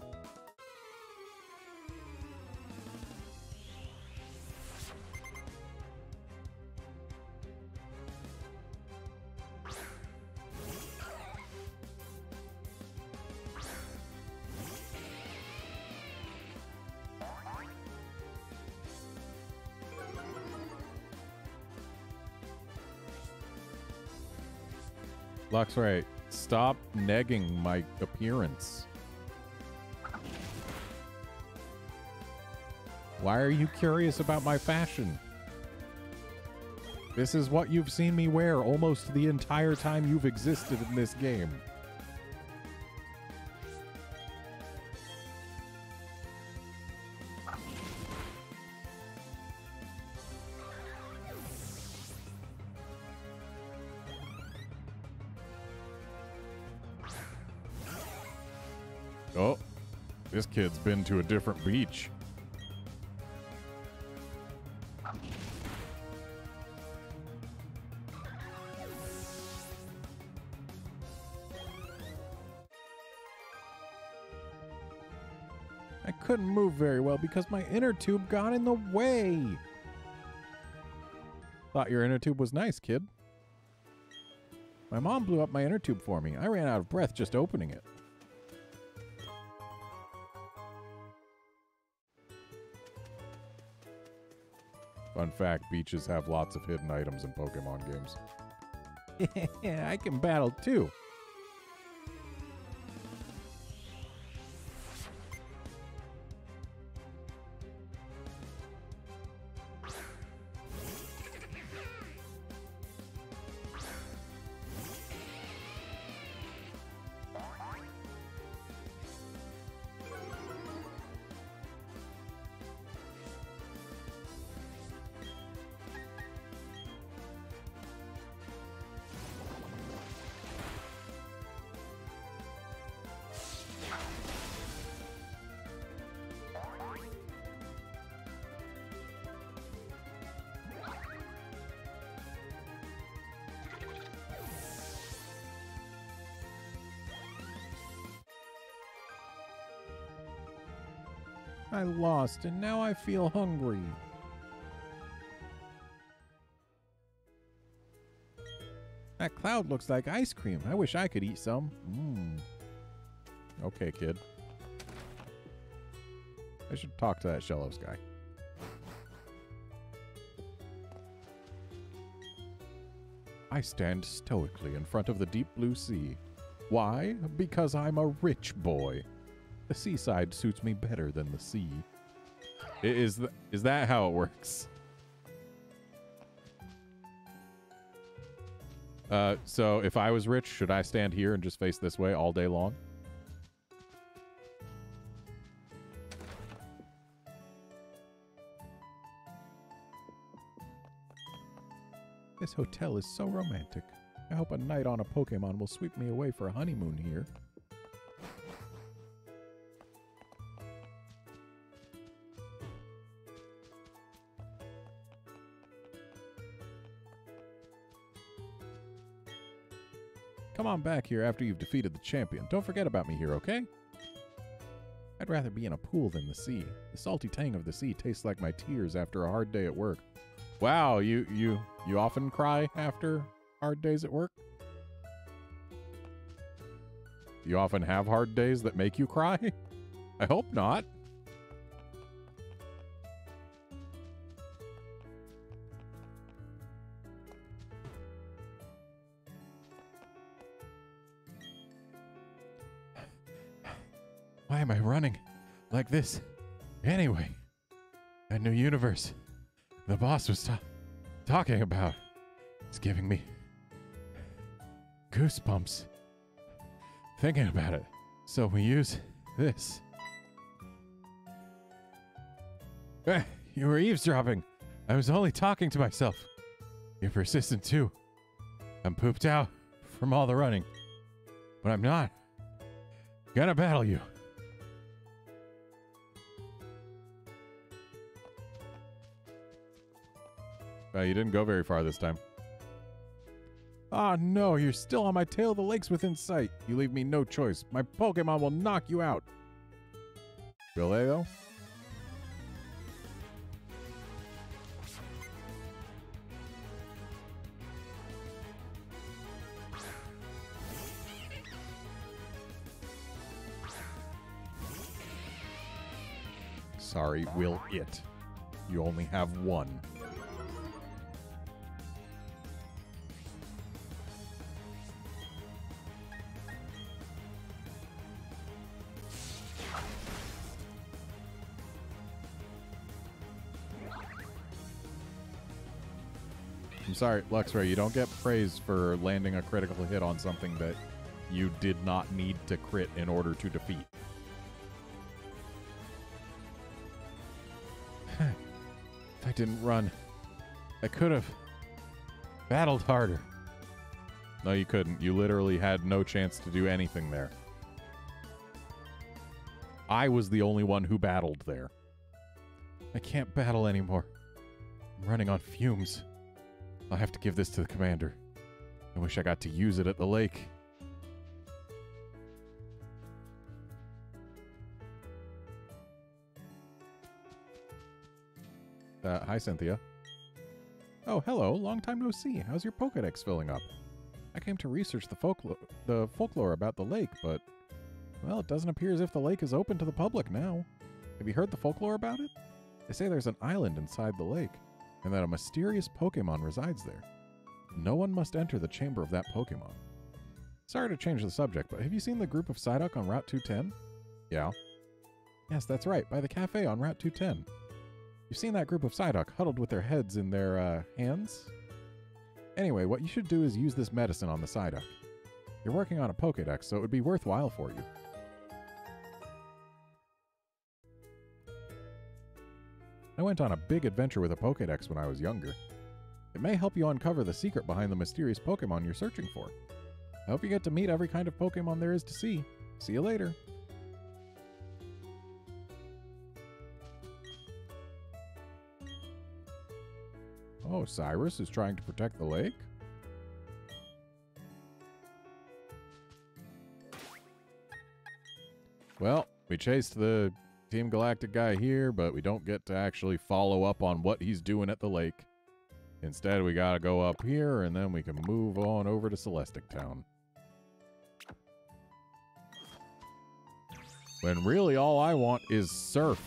Locke's right. Stop negging my appearance. Why are you curious about my fashion? This is what you've seen me wear almost the entire time you've existed in this game. Oh, this kid's been to a different beach. I couldn't move very well because my inner tube got in the way. Thought your inner tube was nice, kid. My mom blew up my inner tube for me. I ran out of breath just opening it. Fun fact, beaches have lots of hidden items in Pokemon games. Yeah, I can battle too. I lost, and now I feel hungry. That cloud looks like ice cream. I wish I could eat some. Okay, kid. I should talk to that Shellos guy. I stand stoically in front of the deep blue sea. Why? Because I'm a rich boy. The seaside suits me better than the sea. Is that how it works? So if I was rich, should I stand here and just face this way all day long? This hotel is so romantic. I hope a night on a Pokemon will sweep me away for a honeymoon here. Come on back here after you've defeated the champion. Don't forget about me here, okay? I'd rather be in a pool than the sea. The salty tang of the sea tastes like my tears after a hard day at work. Wow, you often cry after hard days at work? You often have hard days that make you cry? I hope not. Why am I running like this? Anyway, that new universe the boss was talking about, it's giving me goosebumps thinking about it. So we use this. You were eavesdropping. I was only talking to myself. You're persistent too. I'm pooped out from all the running. But I'm not gonna battle you. You didn't go very far this time. Ah, no, you're still on my tail. The lake's within sight. You leave me no choice. My Pokemon will knock you out. Will they, though? Sorry, will it? You only have one. I'm sorry, Luxray, you don't get praise for landing a critical hit on something that you did not need to crit in order to defeat. If I didn't run, I could have battled harder. No, you couldn't. You literally had no chance to do anything there. I was the only one who battled there. I can't battle anymore. I'm running on fumes. I'll have to give this to the commander. I wish I got to use it at the lake. Hi, Cynthia. Oh, hello. Long time no see. How's your Pokedex filling up? I came to research the folklore about the lake, but, well, it doesn't appear as if the lake is open to the public now. Have you heard the folklore about it? They say there's an island inside the lake, and that a mysterious Pokemon resides there. No one must enter the chamber of that Pokemon. Sorry to change the subject, but have you seen the group of Psyduck on Route 210? Yeah. Yes, that's right, by the cafe on Route 210. You've seen that group of Psyduck huddled with their heads in their, hands? Anyway, what you should do is use this medicine on the Psyduck. You're working on a Pokedex, so it would be worthwhile for you. I went on a big adventure with a Pokedex when I was younger. It may help you uncover the secret behind the mysterious Pokemon you're searching for. I hope you get to meet every kind of Pokemon there is to see. See you later. Oh, Cyrus is trying to protect the lake? Well, we chased the Team Galactic guy here, but we don't get to actually follow up on what he's doing at the lake. Instead, we gotta go up here, and then we can move on over to Celestic Town. When really all I want is surf.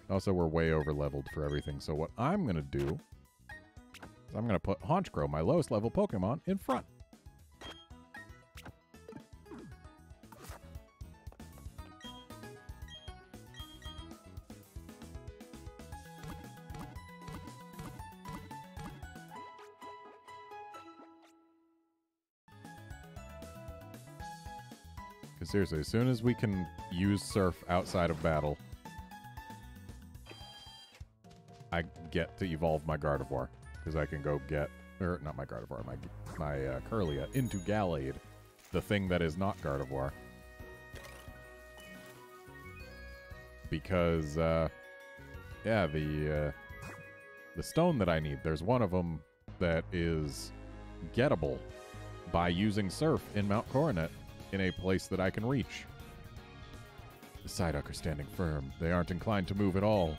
Also, we're way over leveled for everything, so what I'm going to do is I'm going to put Honchkrow, my lowest level Pokemon, in front. Because seriously, as soon as we can use Surf outside of battle, I get to evolve my Gardevoir, because I can go get, or not my Gardevoir, my Kirlia into Gallade, the thing that is not Gardevoir. Because, yeah, the stone that I need, there's one of them that is gettable by using Surf in Mount Coronet in a place that I can reach. The Psyduck are standing firm. They aren't inclined to move at all.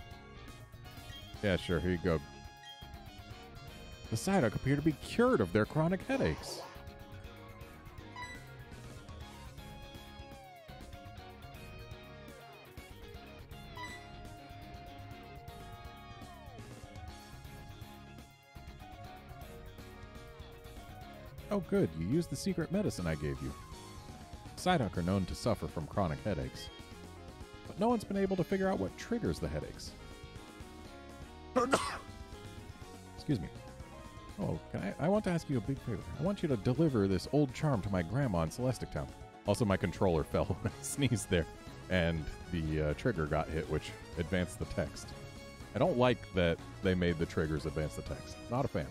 Yeah, sure, here you go. The Psyduck appear to be cured of their chronic headaches. Oh good, you used the secret medicine I gave you. Psyduck are known to suffer from chronic headaches, but no one's been able to figure out what triggers the headaches. Excuse me. Oh, I want to ask you a big favor. I want you to deliver this old charm to my grandma in Celestic Town. Also, my controller fell when I sneezed there, and the trigger got hit, which advanced the text. I don't like that they made the triggers advance the text. Not a fan.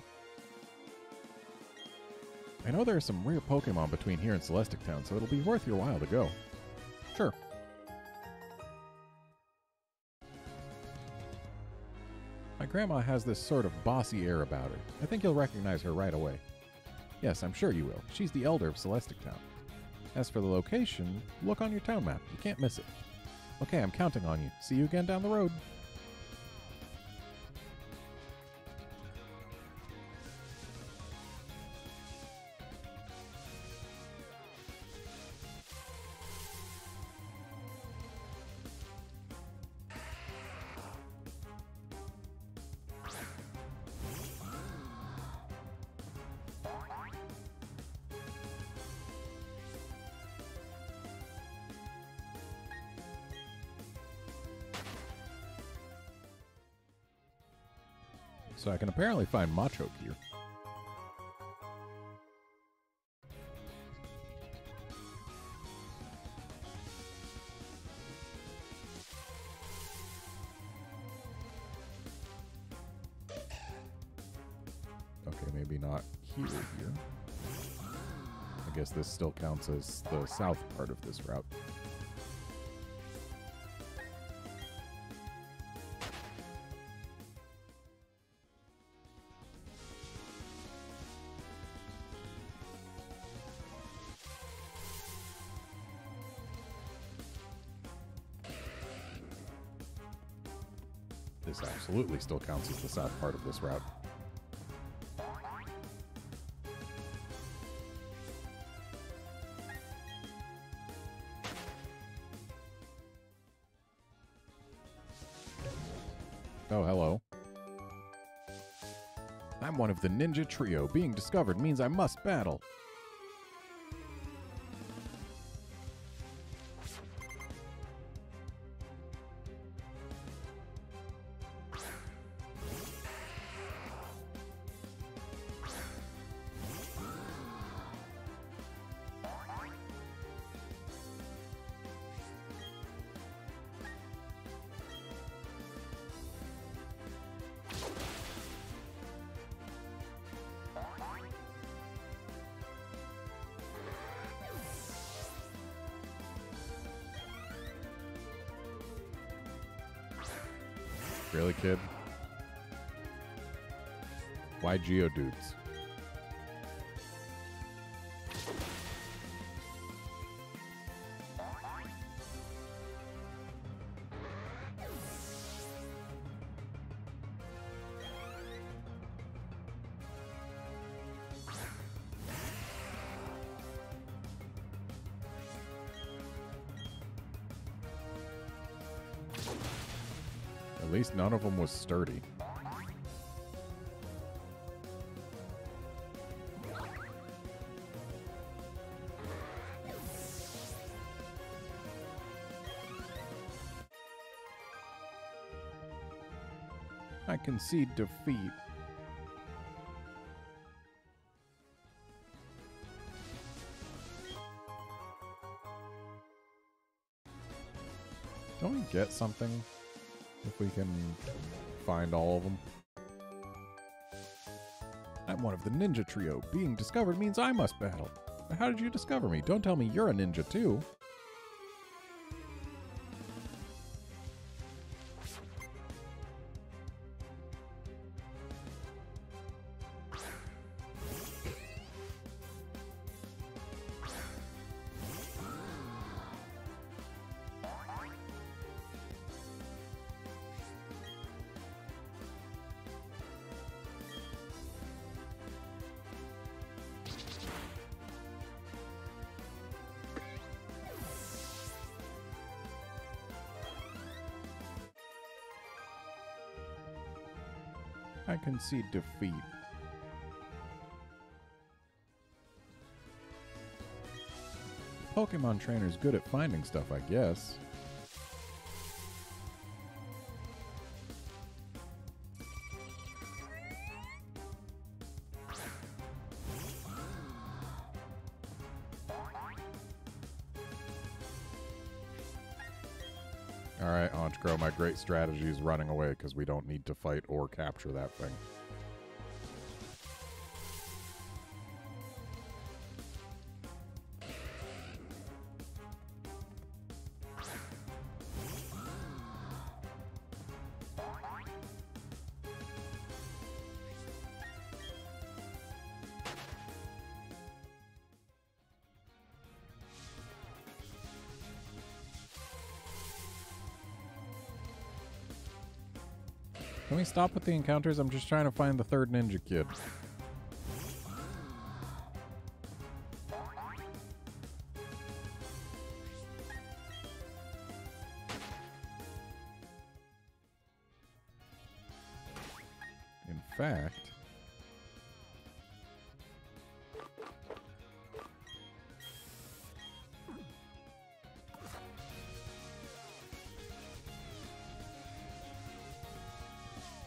I know there are some rare Pokemon between here and Celestic Town, so it'll be worth your while to go. Sure. My grandma has this sort of bossy air about her. I think you'll recognize her right away. Yes, I'm sure you will. She's the elder of Celestic Town. As for the location, look on your town map. You can't miss it. Okay, I'm counting on you. See you again down the road. So I can apparently find Machoke here. Okay, maybe not here. I guess this still counts as the south part of this route. This absolutely still counts as the south part of this route. Oh, hello. I'm one of the ninja trio. Being discovered means I must battle. Really, kid? Why Geodudes? At least none of them was sturdy. I concede defeat. Don't we get something if we can find all of them? I'm one of the ninja trio. Being discovered means I must battle. But how did you discover me? Don't tell me you're a ninja too. I concede defeat. Pokemon trainer's good at finding stuff, I guess. Alright, Honchkrow, my great strategy is running away because we don't need to fight or capture that thing. Can we stop with the encounters? I'm just trying to find the third ninja kid. In fact...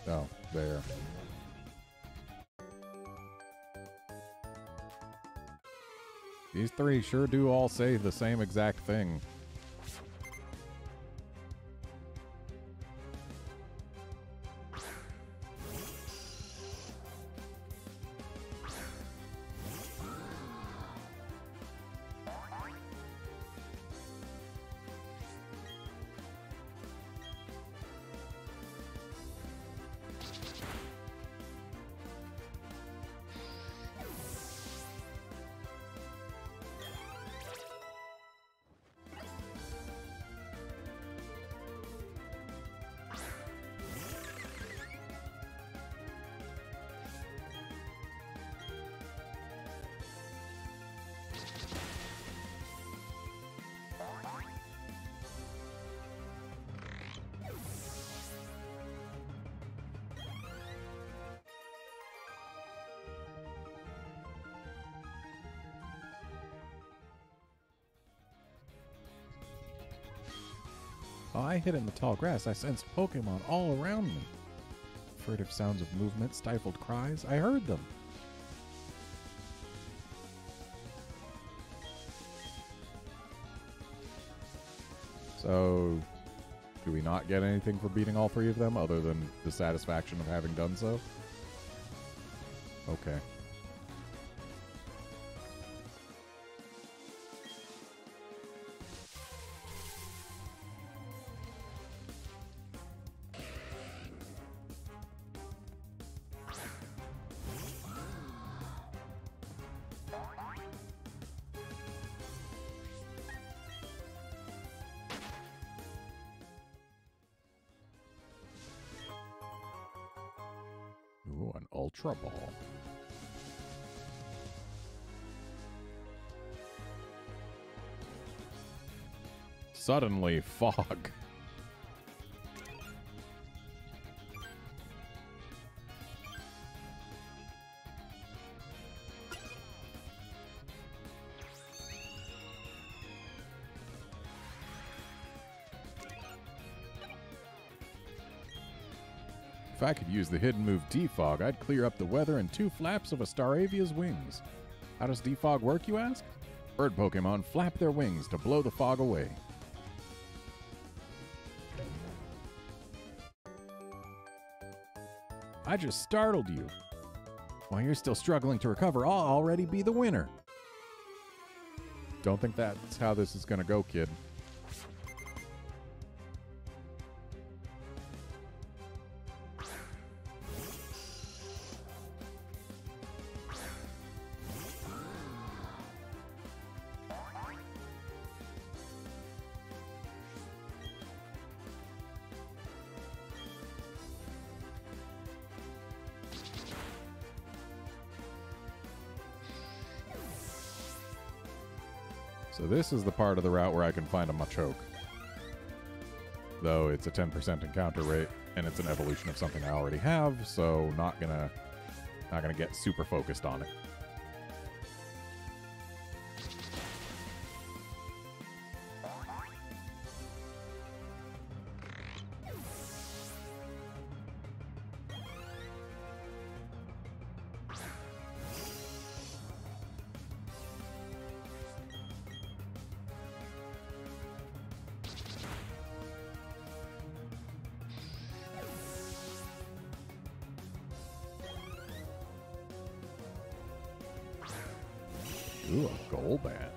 Oh, there. These three sure do all say the same exact thing. While I hid in the tall grass, I sensed Pokemon all around me. Furtive sounds of movement, stifled cries, I heard them. So, do we not get anything for beating all three of them other than the satisfaction of having done so? Okay. Ooh, an Ultra Ball. Suddenly, fog. If I could use the hidden move Defog, I'd clear up the weather in 2 flaps of a Staravia's wings. How does Defog work, you ask? Bird Pokemon flap their wings to blow the fog away. I just startled you. While you're still struggling to recover, I'll already be the winner. Don't think that's how this is gonna go, kid. So this is the part of the route where I can find a Machoke. Though it's a 10% encounter rate, and it's an evolution of something I already have, so not gonna get super focused on it. Ooh, a Golbat.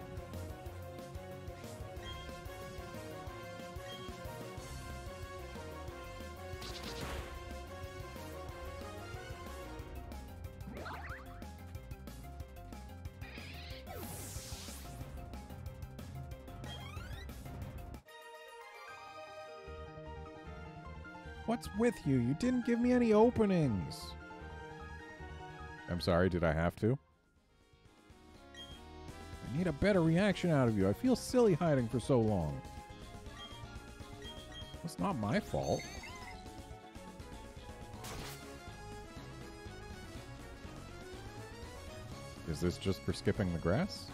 What's with you? You didn't give me any openings. I'm sorry, did I have to? I need a better reaction out of you. I feel silly hiding for so long. It's not my fault. Is this just for skipping the grass?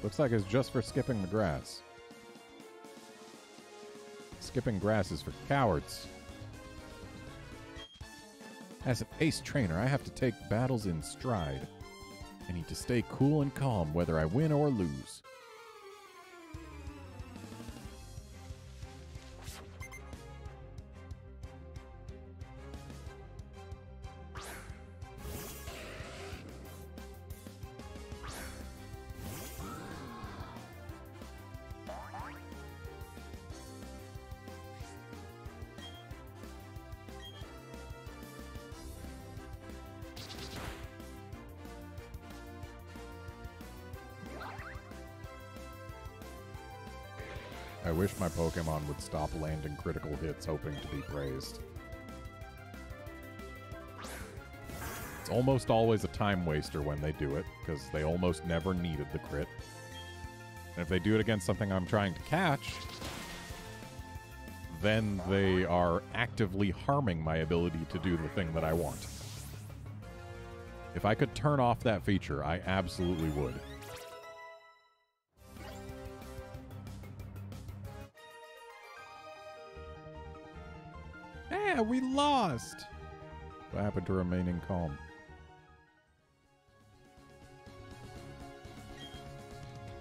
Looks like it's just for skipping the grass. Skipping grass is for cowards. As an ace trainer, I have to take battles in stride. I need to stay cool and calm whether I win or lose. I wish my Pokemon would stop landing critical hits hoping to be praised. It's almost always a time waster when they do it, because they almost never needed the crit. And if they do it against something I'm trying to catch, then they are actively harming my ability to do the thing that I want. If I could turn off that feature, I absolutely would. Yeah, we lost! What happened to remaining calm?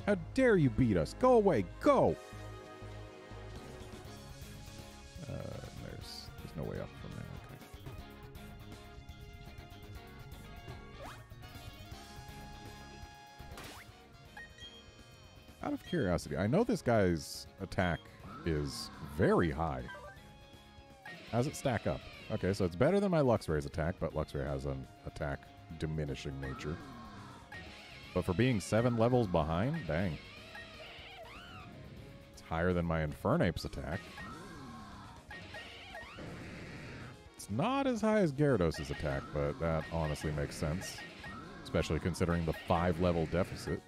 How dare you beat us? Go away! Go! There's no way up from there. Okay. Out of curiosity, I know this guy's attack is very high. How's it stack up? Okay, so it's better than my Luxray's attack, but Luxray has an attack diminishing nature. But for being 7 levels behind, dang. It's higher than my Infernape's attack. It's not as high as Gyarados' attack, but that honestly makes sense. Especially considering the 5-level deficit.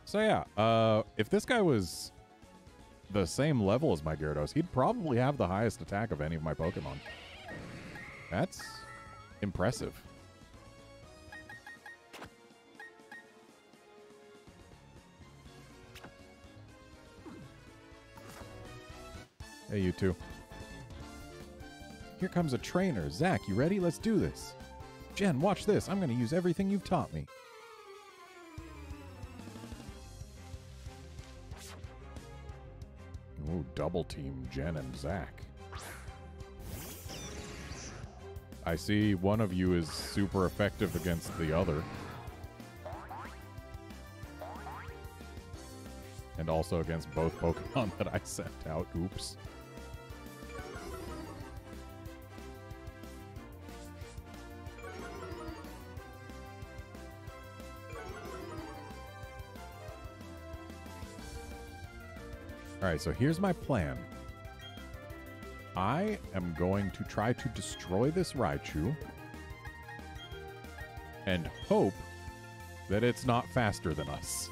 So yeah, if this guy was the same level as my Gyarados, he'd probably have the highest attack of any of my Pokemon. That's impressive. Hey, you two. Here comes a trainer. Zach, you ready? Let's do this. Jen, watch this. I'm going to use everything you've taught me. Ooh, double team Jen and Zach. I see one of you is super effective against the other. And also against both Pokemon that I sent out. Oops. Alright, so here's my plan. I am going to try to destroy this Raichu and hope that it's not faster than us.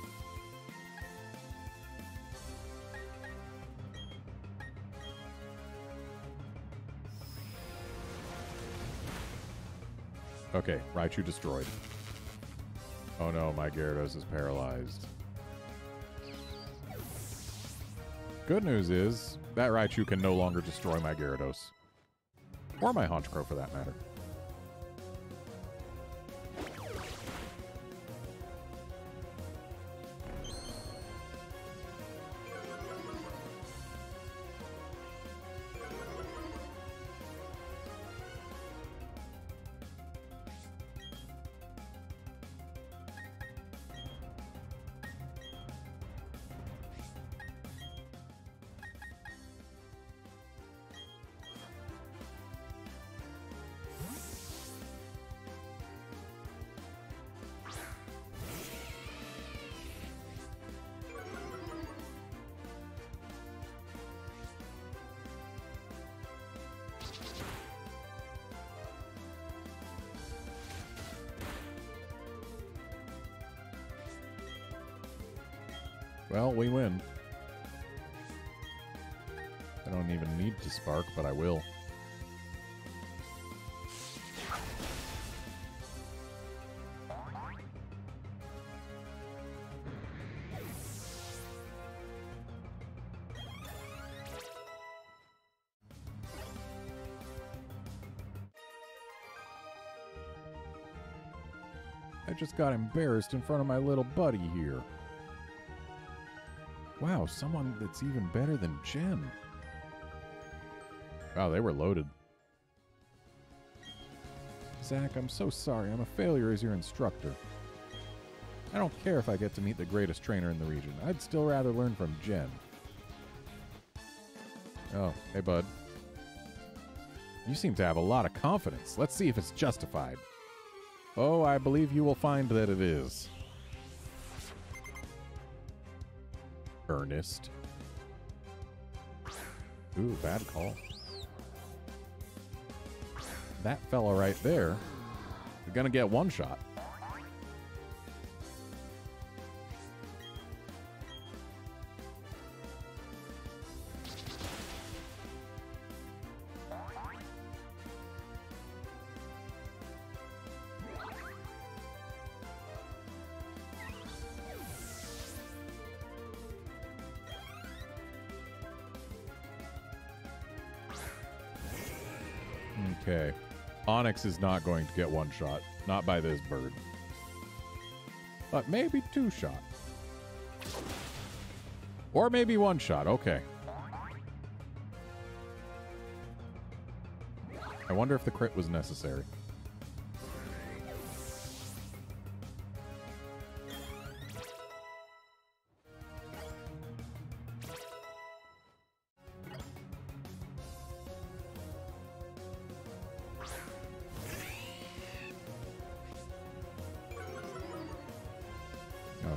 Okay, Raichu destroyed. Oh no, my Gyarados is paralyzed. Good news is, that Raichu can no longer destroy my Gyarados. Or my Honchkrow, for that matter. Well, we win. I don't even need to spark, but I will. I just got embarrassed in front of my little buddy here. Wow, someone that's even better than Jen. Wow, they were loaded. Zach, I'm so sorry. I'm a failure as your instructor. I don't care if I get to meet the greatest trainer in the region. I'd still rather learn from Jen. Oh, hey, bud. You seem to have a lot of confidence. Let's see if it's justified. Oh, I believe you will find that it is. Ernest. Ooh, bad call. That fella right there, you're gonna get one shot. Okay. Onyx is not going to get one shot. Not by this bird. But maybe two shot. Or maybe one shot. Okay. I wonder if the crit was necessary.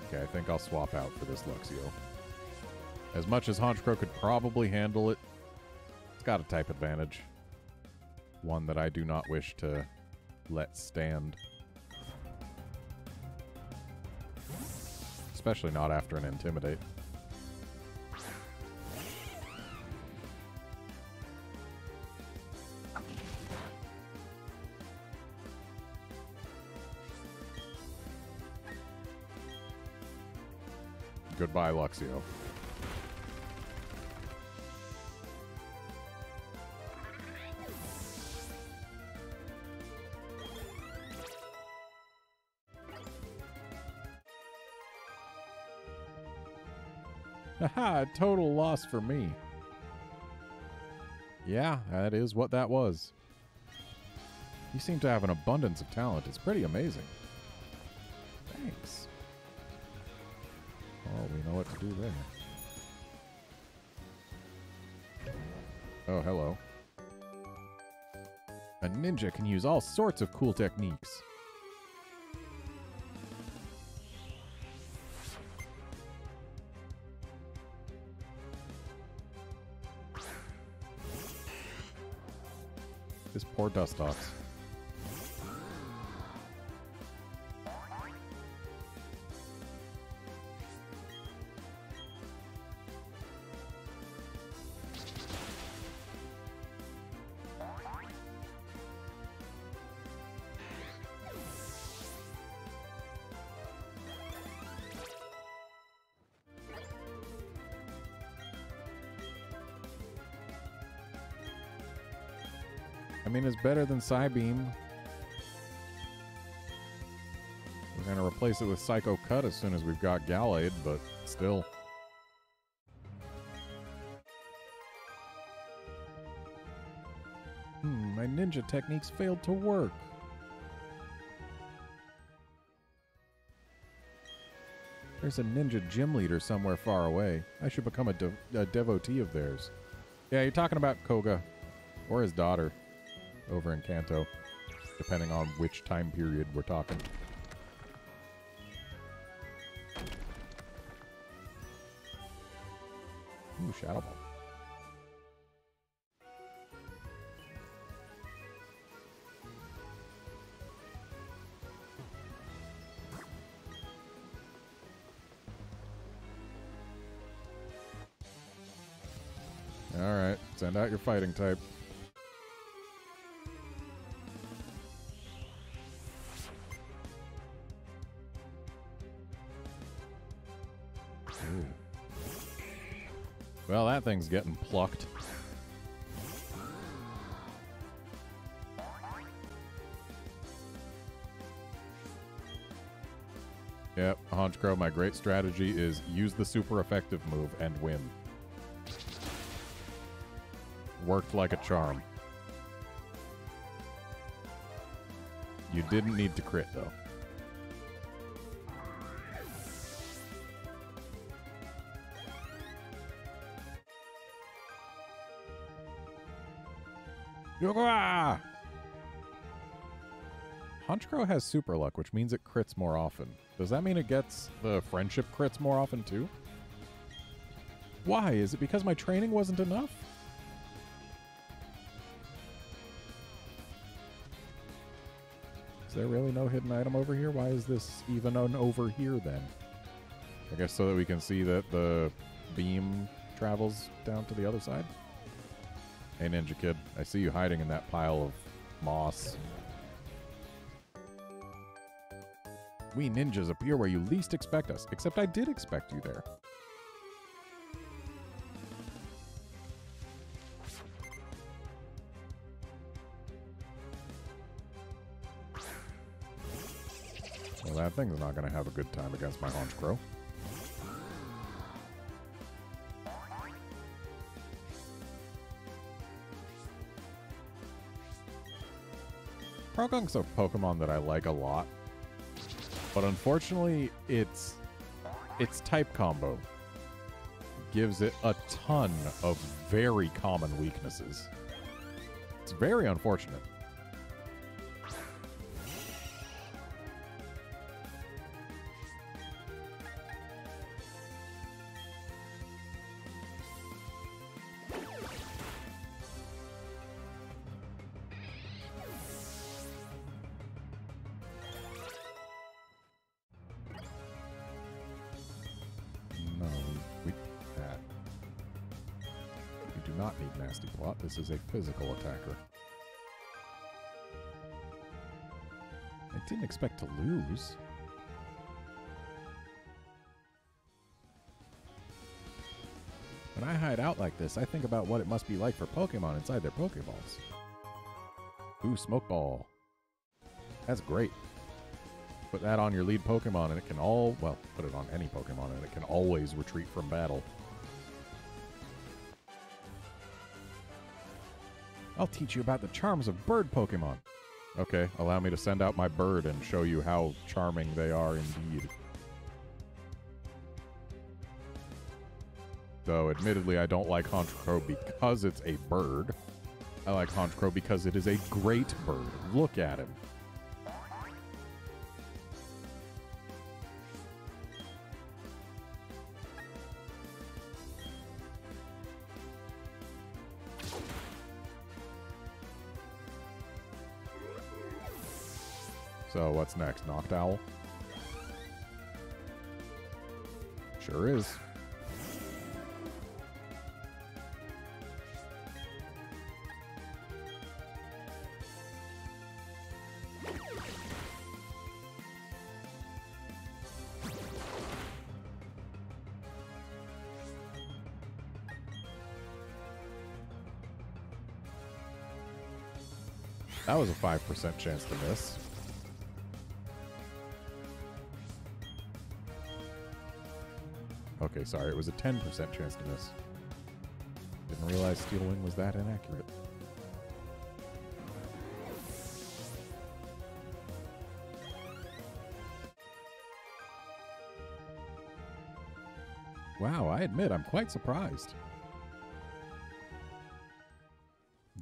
Okay, I think I'll swap out for this Luxio. As much as Honchkrow could probably handle it, it's got a type advantage. One that I do not wish to let stand. Especially not after an Intimidate. Goodbye, Luxio. Haha, a total loss for me. Yeah, that is what that was. You seem to have an abundance of talent. It's pretty amazing. Thanks. Oh, we know what to do there. Oh, hello. A ninja can use all sorts of cool techniques. This poor Dustox. I mean, it's better than Psybeam. We're going to replace it with Psycho Cut as soon as we've got Gallade, but still. My ninja techniques failed to work. There's a ninja gym leader somewhere far away. I should become a devotee of theirs. Yeah, you're talking about Koga. Or his daughter. Over in Kanto, depending on which time period we're talking. Ooh, Shadow Ball. Alright, send out your fighting type. Ooh. Well, that thing's getting plucked. Yep, Honchkrow, my great strategy is use the super effective move and win. Worked like a charm. You didn't need to crit, though. Yoga! Honchkrow has super luck, which means it crits more often. Does that mean it gets the friendship crits more often, too? Why? Is it because my training wasn't enough? Is there really no hidden item over here? Why is this even an over here, then? I guess so that we can see that the beam travels down to the other side? Hey, Ninja Kid. I see you hiding in that pile of moss. We ninjas appear where you least expect us, except I did expect you there. Well, that thing's not going to have a good time against my Honchkrow. Progunk's a Pokemon that I like a lot. But unfortunately, its type combo gives it a ton of very common weaknesses. It's very unfortunate. This is a physical attacker. I didn't expect to lose. When I hide out like this, I think about what it must be like for Pokemon inside their Pokeballs. Ooh, Smoke Ball. That's great. Put that on your lead Pokemon and it can well, put it on any Pokemon and it can always retreat from battle. I'll teach you about the charms of bird Pokemon. Okay, allow me to send out my bird and show you how charming they are indeed. Though, admittedly, I don't like Honchkrow because it's a bird. I like Honchkrow because it is a great bird. Look at him. So, what's next? Noctowl? Sure is. That was a 5% chance to miss. Okay, sorry, it was a 10% chance to miss. Didn't realize Steel Wing was that inaccurate. Wow, I admit I'm quite surprised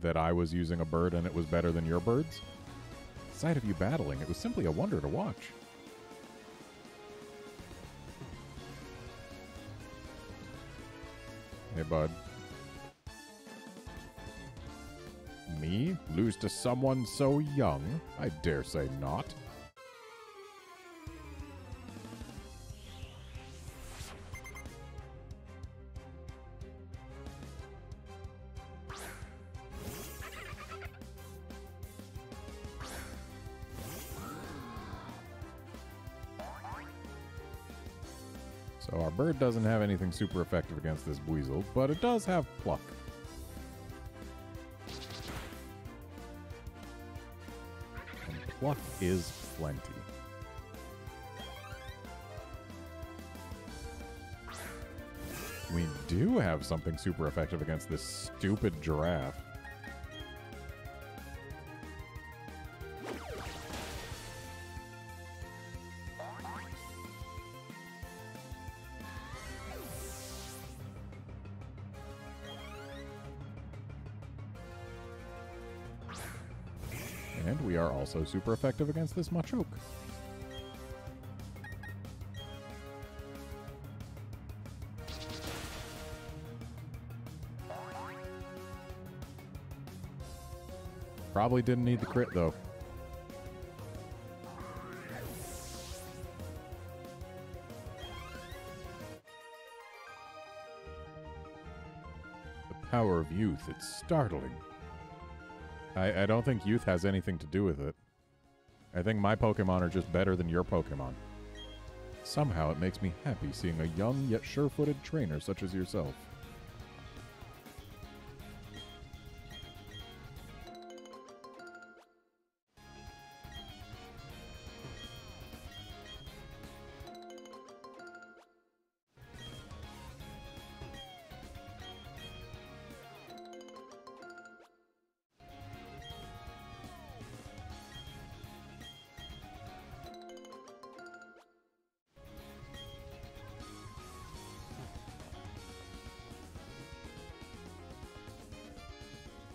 that I was using a bird and it was better than your birds. The sight of you battling, it was simply a wonder to watch. Hey, bud. Me? Lose to someone so young? I dare say not. So our bird doesn't have anything super effective against this weasel, but it does have pluck. And pluck is plenty. We do have something super effective against this stupid giraffe. And we are also super effective against this Machoke. Probably didn't need the crit, though. The power of youth, it's startling. I don't think youth has anything to do with it. I think my Pokemon are just better than your Pokemon. Somehow it makes me happy seeing a young yet sure-footed trainer such as yourself.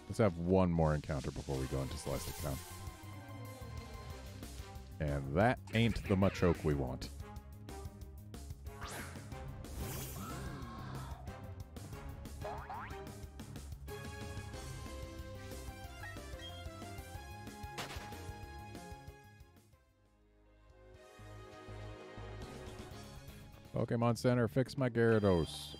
Let's have one more encounter before we go into Celestic Town. And that ain't the Machoke we want. Pokemon Center, fix my Gyarados.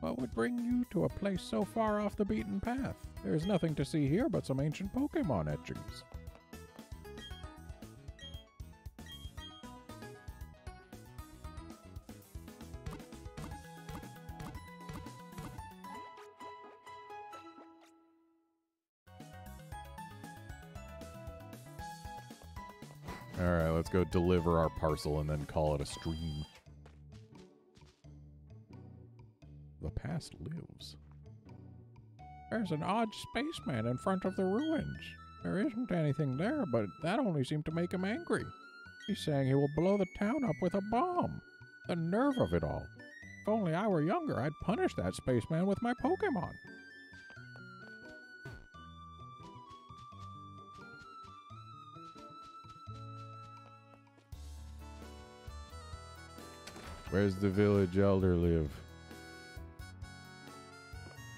What would bring you to a place so far off the beaten path? There is nothing to see here but some ancient Pokemon etchings. Alright, let's go deliver our parcel and then call it a stream. The past lives. There's an odd spaceman in front of the ruins. There isn't anything there, but that only seemed to make him angry. He's saying he will blow the town up with a bomb. The nerve of it all. If only I were younger, I'd punish that spaceman with my Pokemon. Where's the village elder live?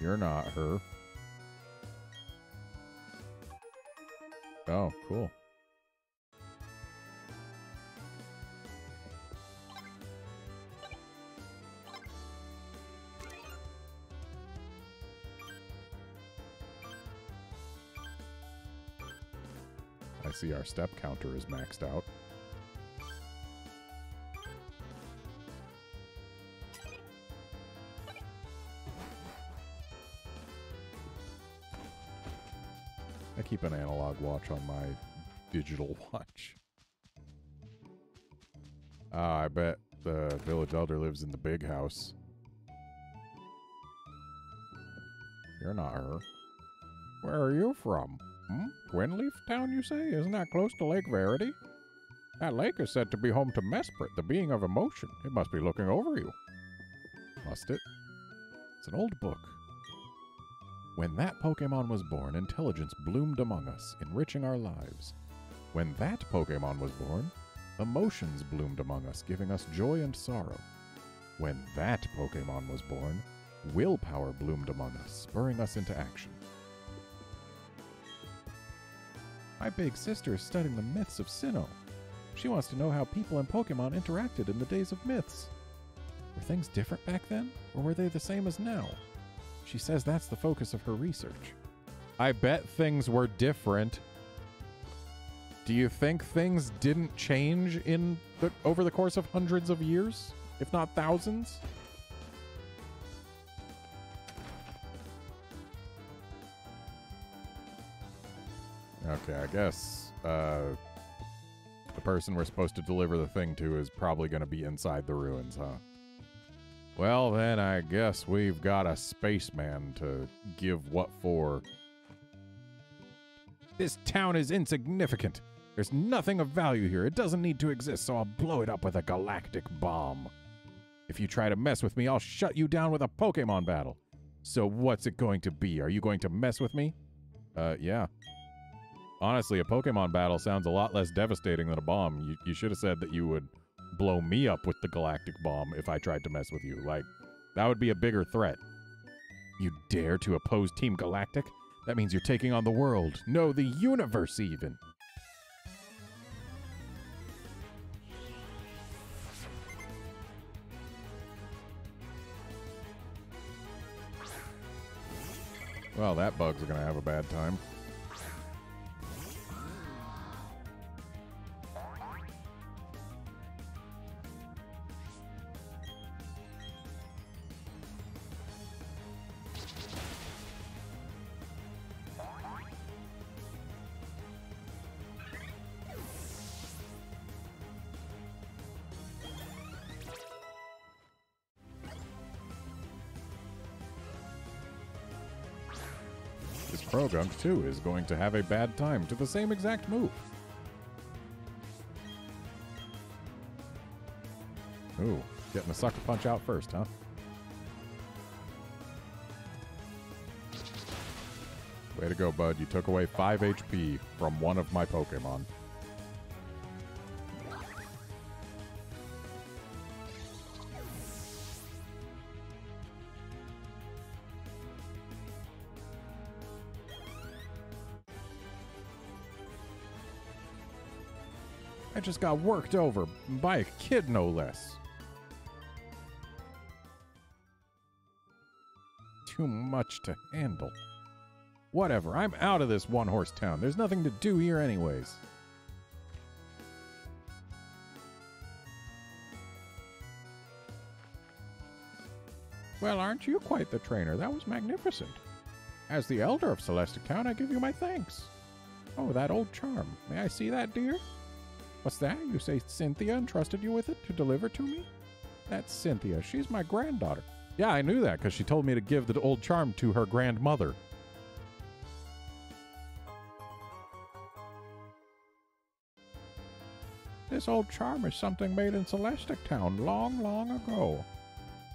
You're not her. Oh, cool. I see our step counter is maxed out. I keep an analog watch on my digital watch. I bet the village elder lives in the big house. You're not her. Where are you from? Twinleaf Town, you say? Isn't that close to Lake Verity? That lake is said to be home to Mesprit, the being of emotion. It must be looking over you. Must it? It's an old book. When that Pokemon was born, intelligence bloomed among us, enriching our lives. When that Pokemon was born, emotions bloomed among us, giving us joy and sorrow. When that Pokemon was born, willpower bloomed among us, spurring us into action. My big sister is studying the myths of Sinnoh. She wants to know how people and Pokemon interacted in the days of myths. Were things different back then, or were they the same as now? She says that's the focus of her research. I bet things were different. Do you think things didn't change over the course of hundreds of years, if not thousands? Okay, I guess the person we're supposed to deliver the thing to is probably going to be inside the ruins, huh? Well, then I guess we've got a spaceman to give what for. This town is insignificant. There's nothing of value here. It doesn't need to exist, so I'll blow it up with a galactic bomb. If you try to mess with me, I'll shut you down with a Pokemon battle. So what's it going to be? Are you going to mess with me? Yeah. Honestly, a Pokemon battle sounds a lot less devastating than a bomb. You should have said that you would blow me up with the galactic bomb if I tried to mess with you. Like, that would be a bigger threat. You dare to oppose Team Galactic? That means you're taking on the world. No, the universe even. Well, that bug's gonna have a bad time. Progunk, too, is going to have a bad time to the same exact move. Ooh, getting the sucker punch out first, huh? Way to go, bud. You took away 5 HP from one of my Pokemon. I just got worked over by a kid, no less. Too much to handle. Whatever, I'm out of this one-horse town. There's nothing to do here anyways. Well, aren't you quite the trainer? That was magnificent. As the elder of Celestic Town, I give you my thanks. Oh, that old charm. May I see that, dear? What's that? You say Cynthia entrusted you with it to deliver to me? That's Cynthia. She's my granddaughter. Yeah, I knew that because she told me to give the old charm to her grandmother. This old charm is something made in Celestic Town long, long ago.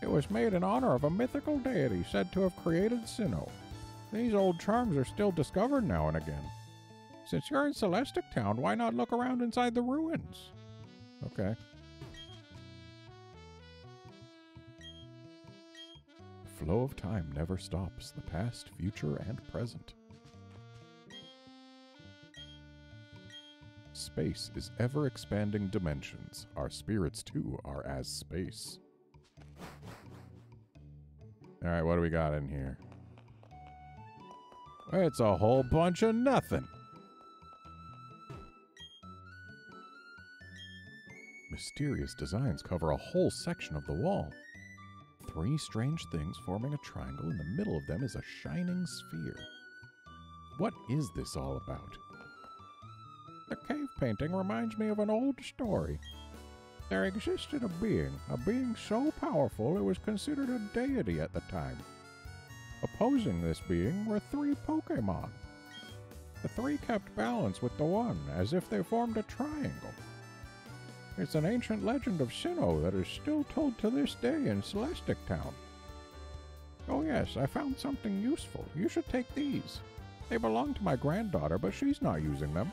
It was made in honor of a mythical deity said to have created Sinnoh. These old charms are still discovered now and again. Since you're in Celestic Town, why not look around inside the ruins? Okay. The flow of time never stops. The past, future, and present. Space is ever-expanding dimensions. Our spirits, too, are as space. Alright, what do we got in here? It's a whole bunch of nothing. Mysterious designs cover a whole section of the wall. 3 strange things forming a triangle. In the middle of them is a shining sphere. What is this all about? The cave painting reminds me of an old story. There existed a being so powerful it was considered a deity at the time. Opposing this being were 3 Pokemon. The 3 kept balance with the one, as if they formed a triangle. It's an ancient legend of Sinnoh that is still told to this day in Celestic Town. Oh yes, I found something useful. You should take these. They belong to my granddaughter, but she's not using them.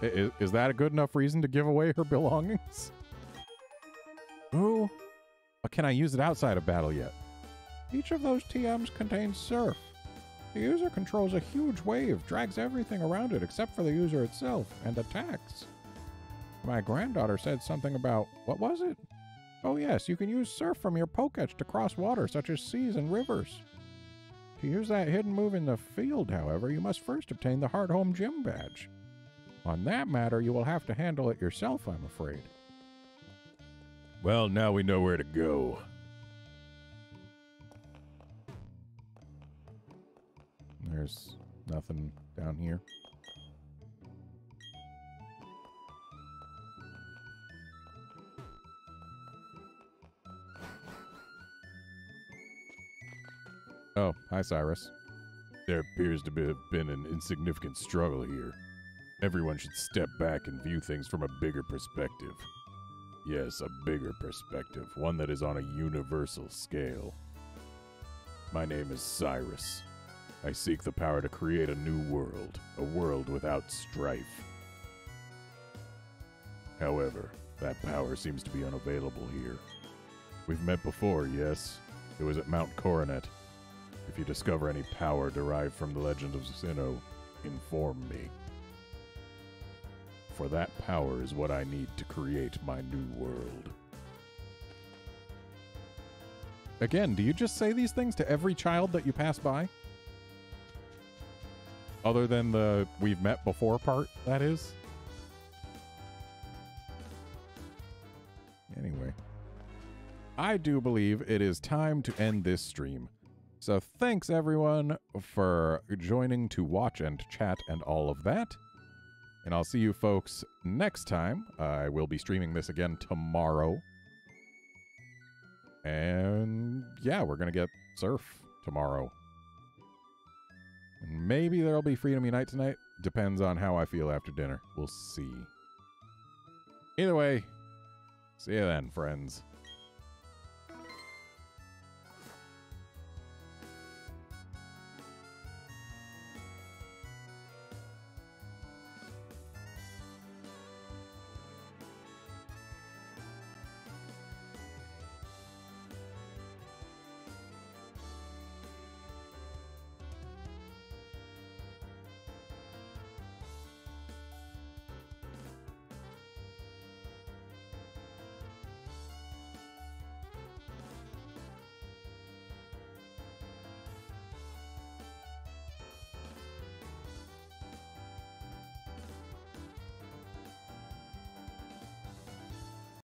Is that a good enough reason to give away her belongings? Ooh. But can I use it outside of battle yet? Each of those TMs contains surf. The user controls a huge wave, drags everything around it except for the user itself, and attacks. My granddaughter said something about, what was it? Oh yes, you can use surf from your Pokedex to cross water, such as seas and rivers. To use that hidden move in the field, however, you must first obtain the Heart Home Gym badge. On that matter, you will have to handle it yourself, I'm afraid. Well, now we know where to go. There's nothing down here. Oh, hi, Cyrus. There appears to have been an insignificant struggle here. Everyone should step back and view things from a bigger perspective. Yes, a bigger perspective, one that is on a universal scale. My name is Cyrus. I seek the power to create a new world, a world without strife. However, that power seems to be unavailable here. We've met before, yes? It was at Mount Coronet. If you discover any power derived from the legend of Sinnoh, inform me. For that power is what I need to create my new world. Again, do you just say these things to every child that you pass by? Other than the we've met before part, that is? Anyway. I do believe it is time to end this stream. So thanks everyone for joining to watch and chat and all of that. And I'll see you folks next time. I will be streaming this again tomorrow. And yeah, we're going to get Surf tomorrow. And maybe there'll be Freedom Unite tonight. Depends on how I feel after dinner. We'll see. Either way, see you then, friends.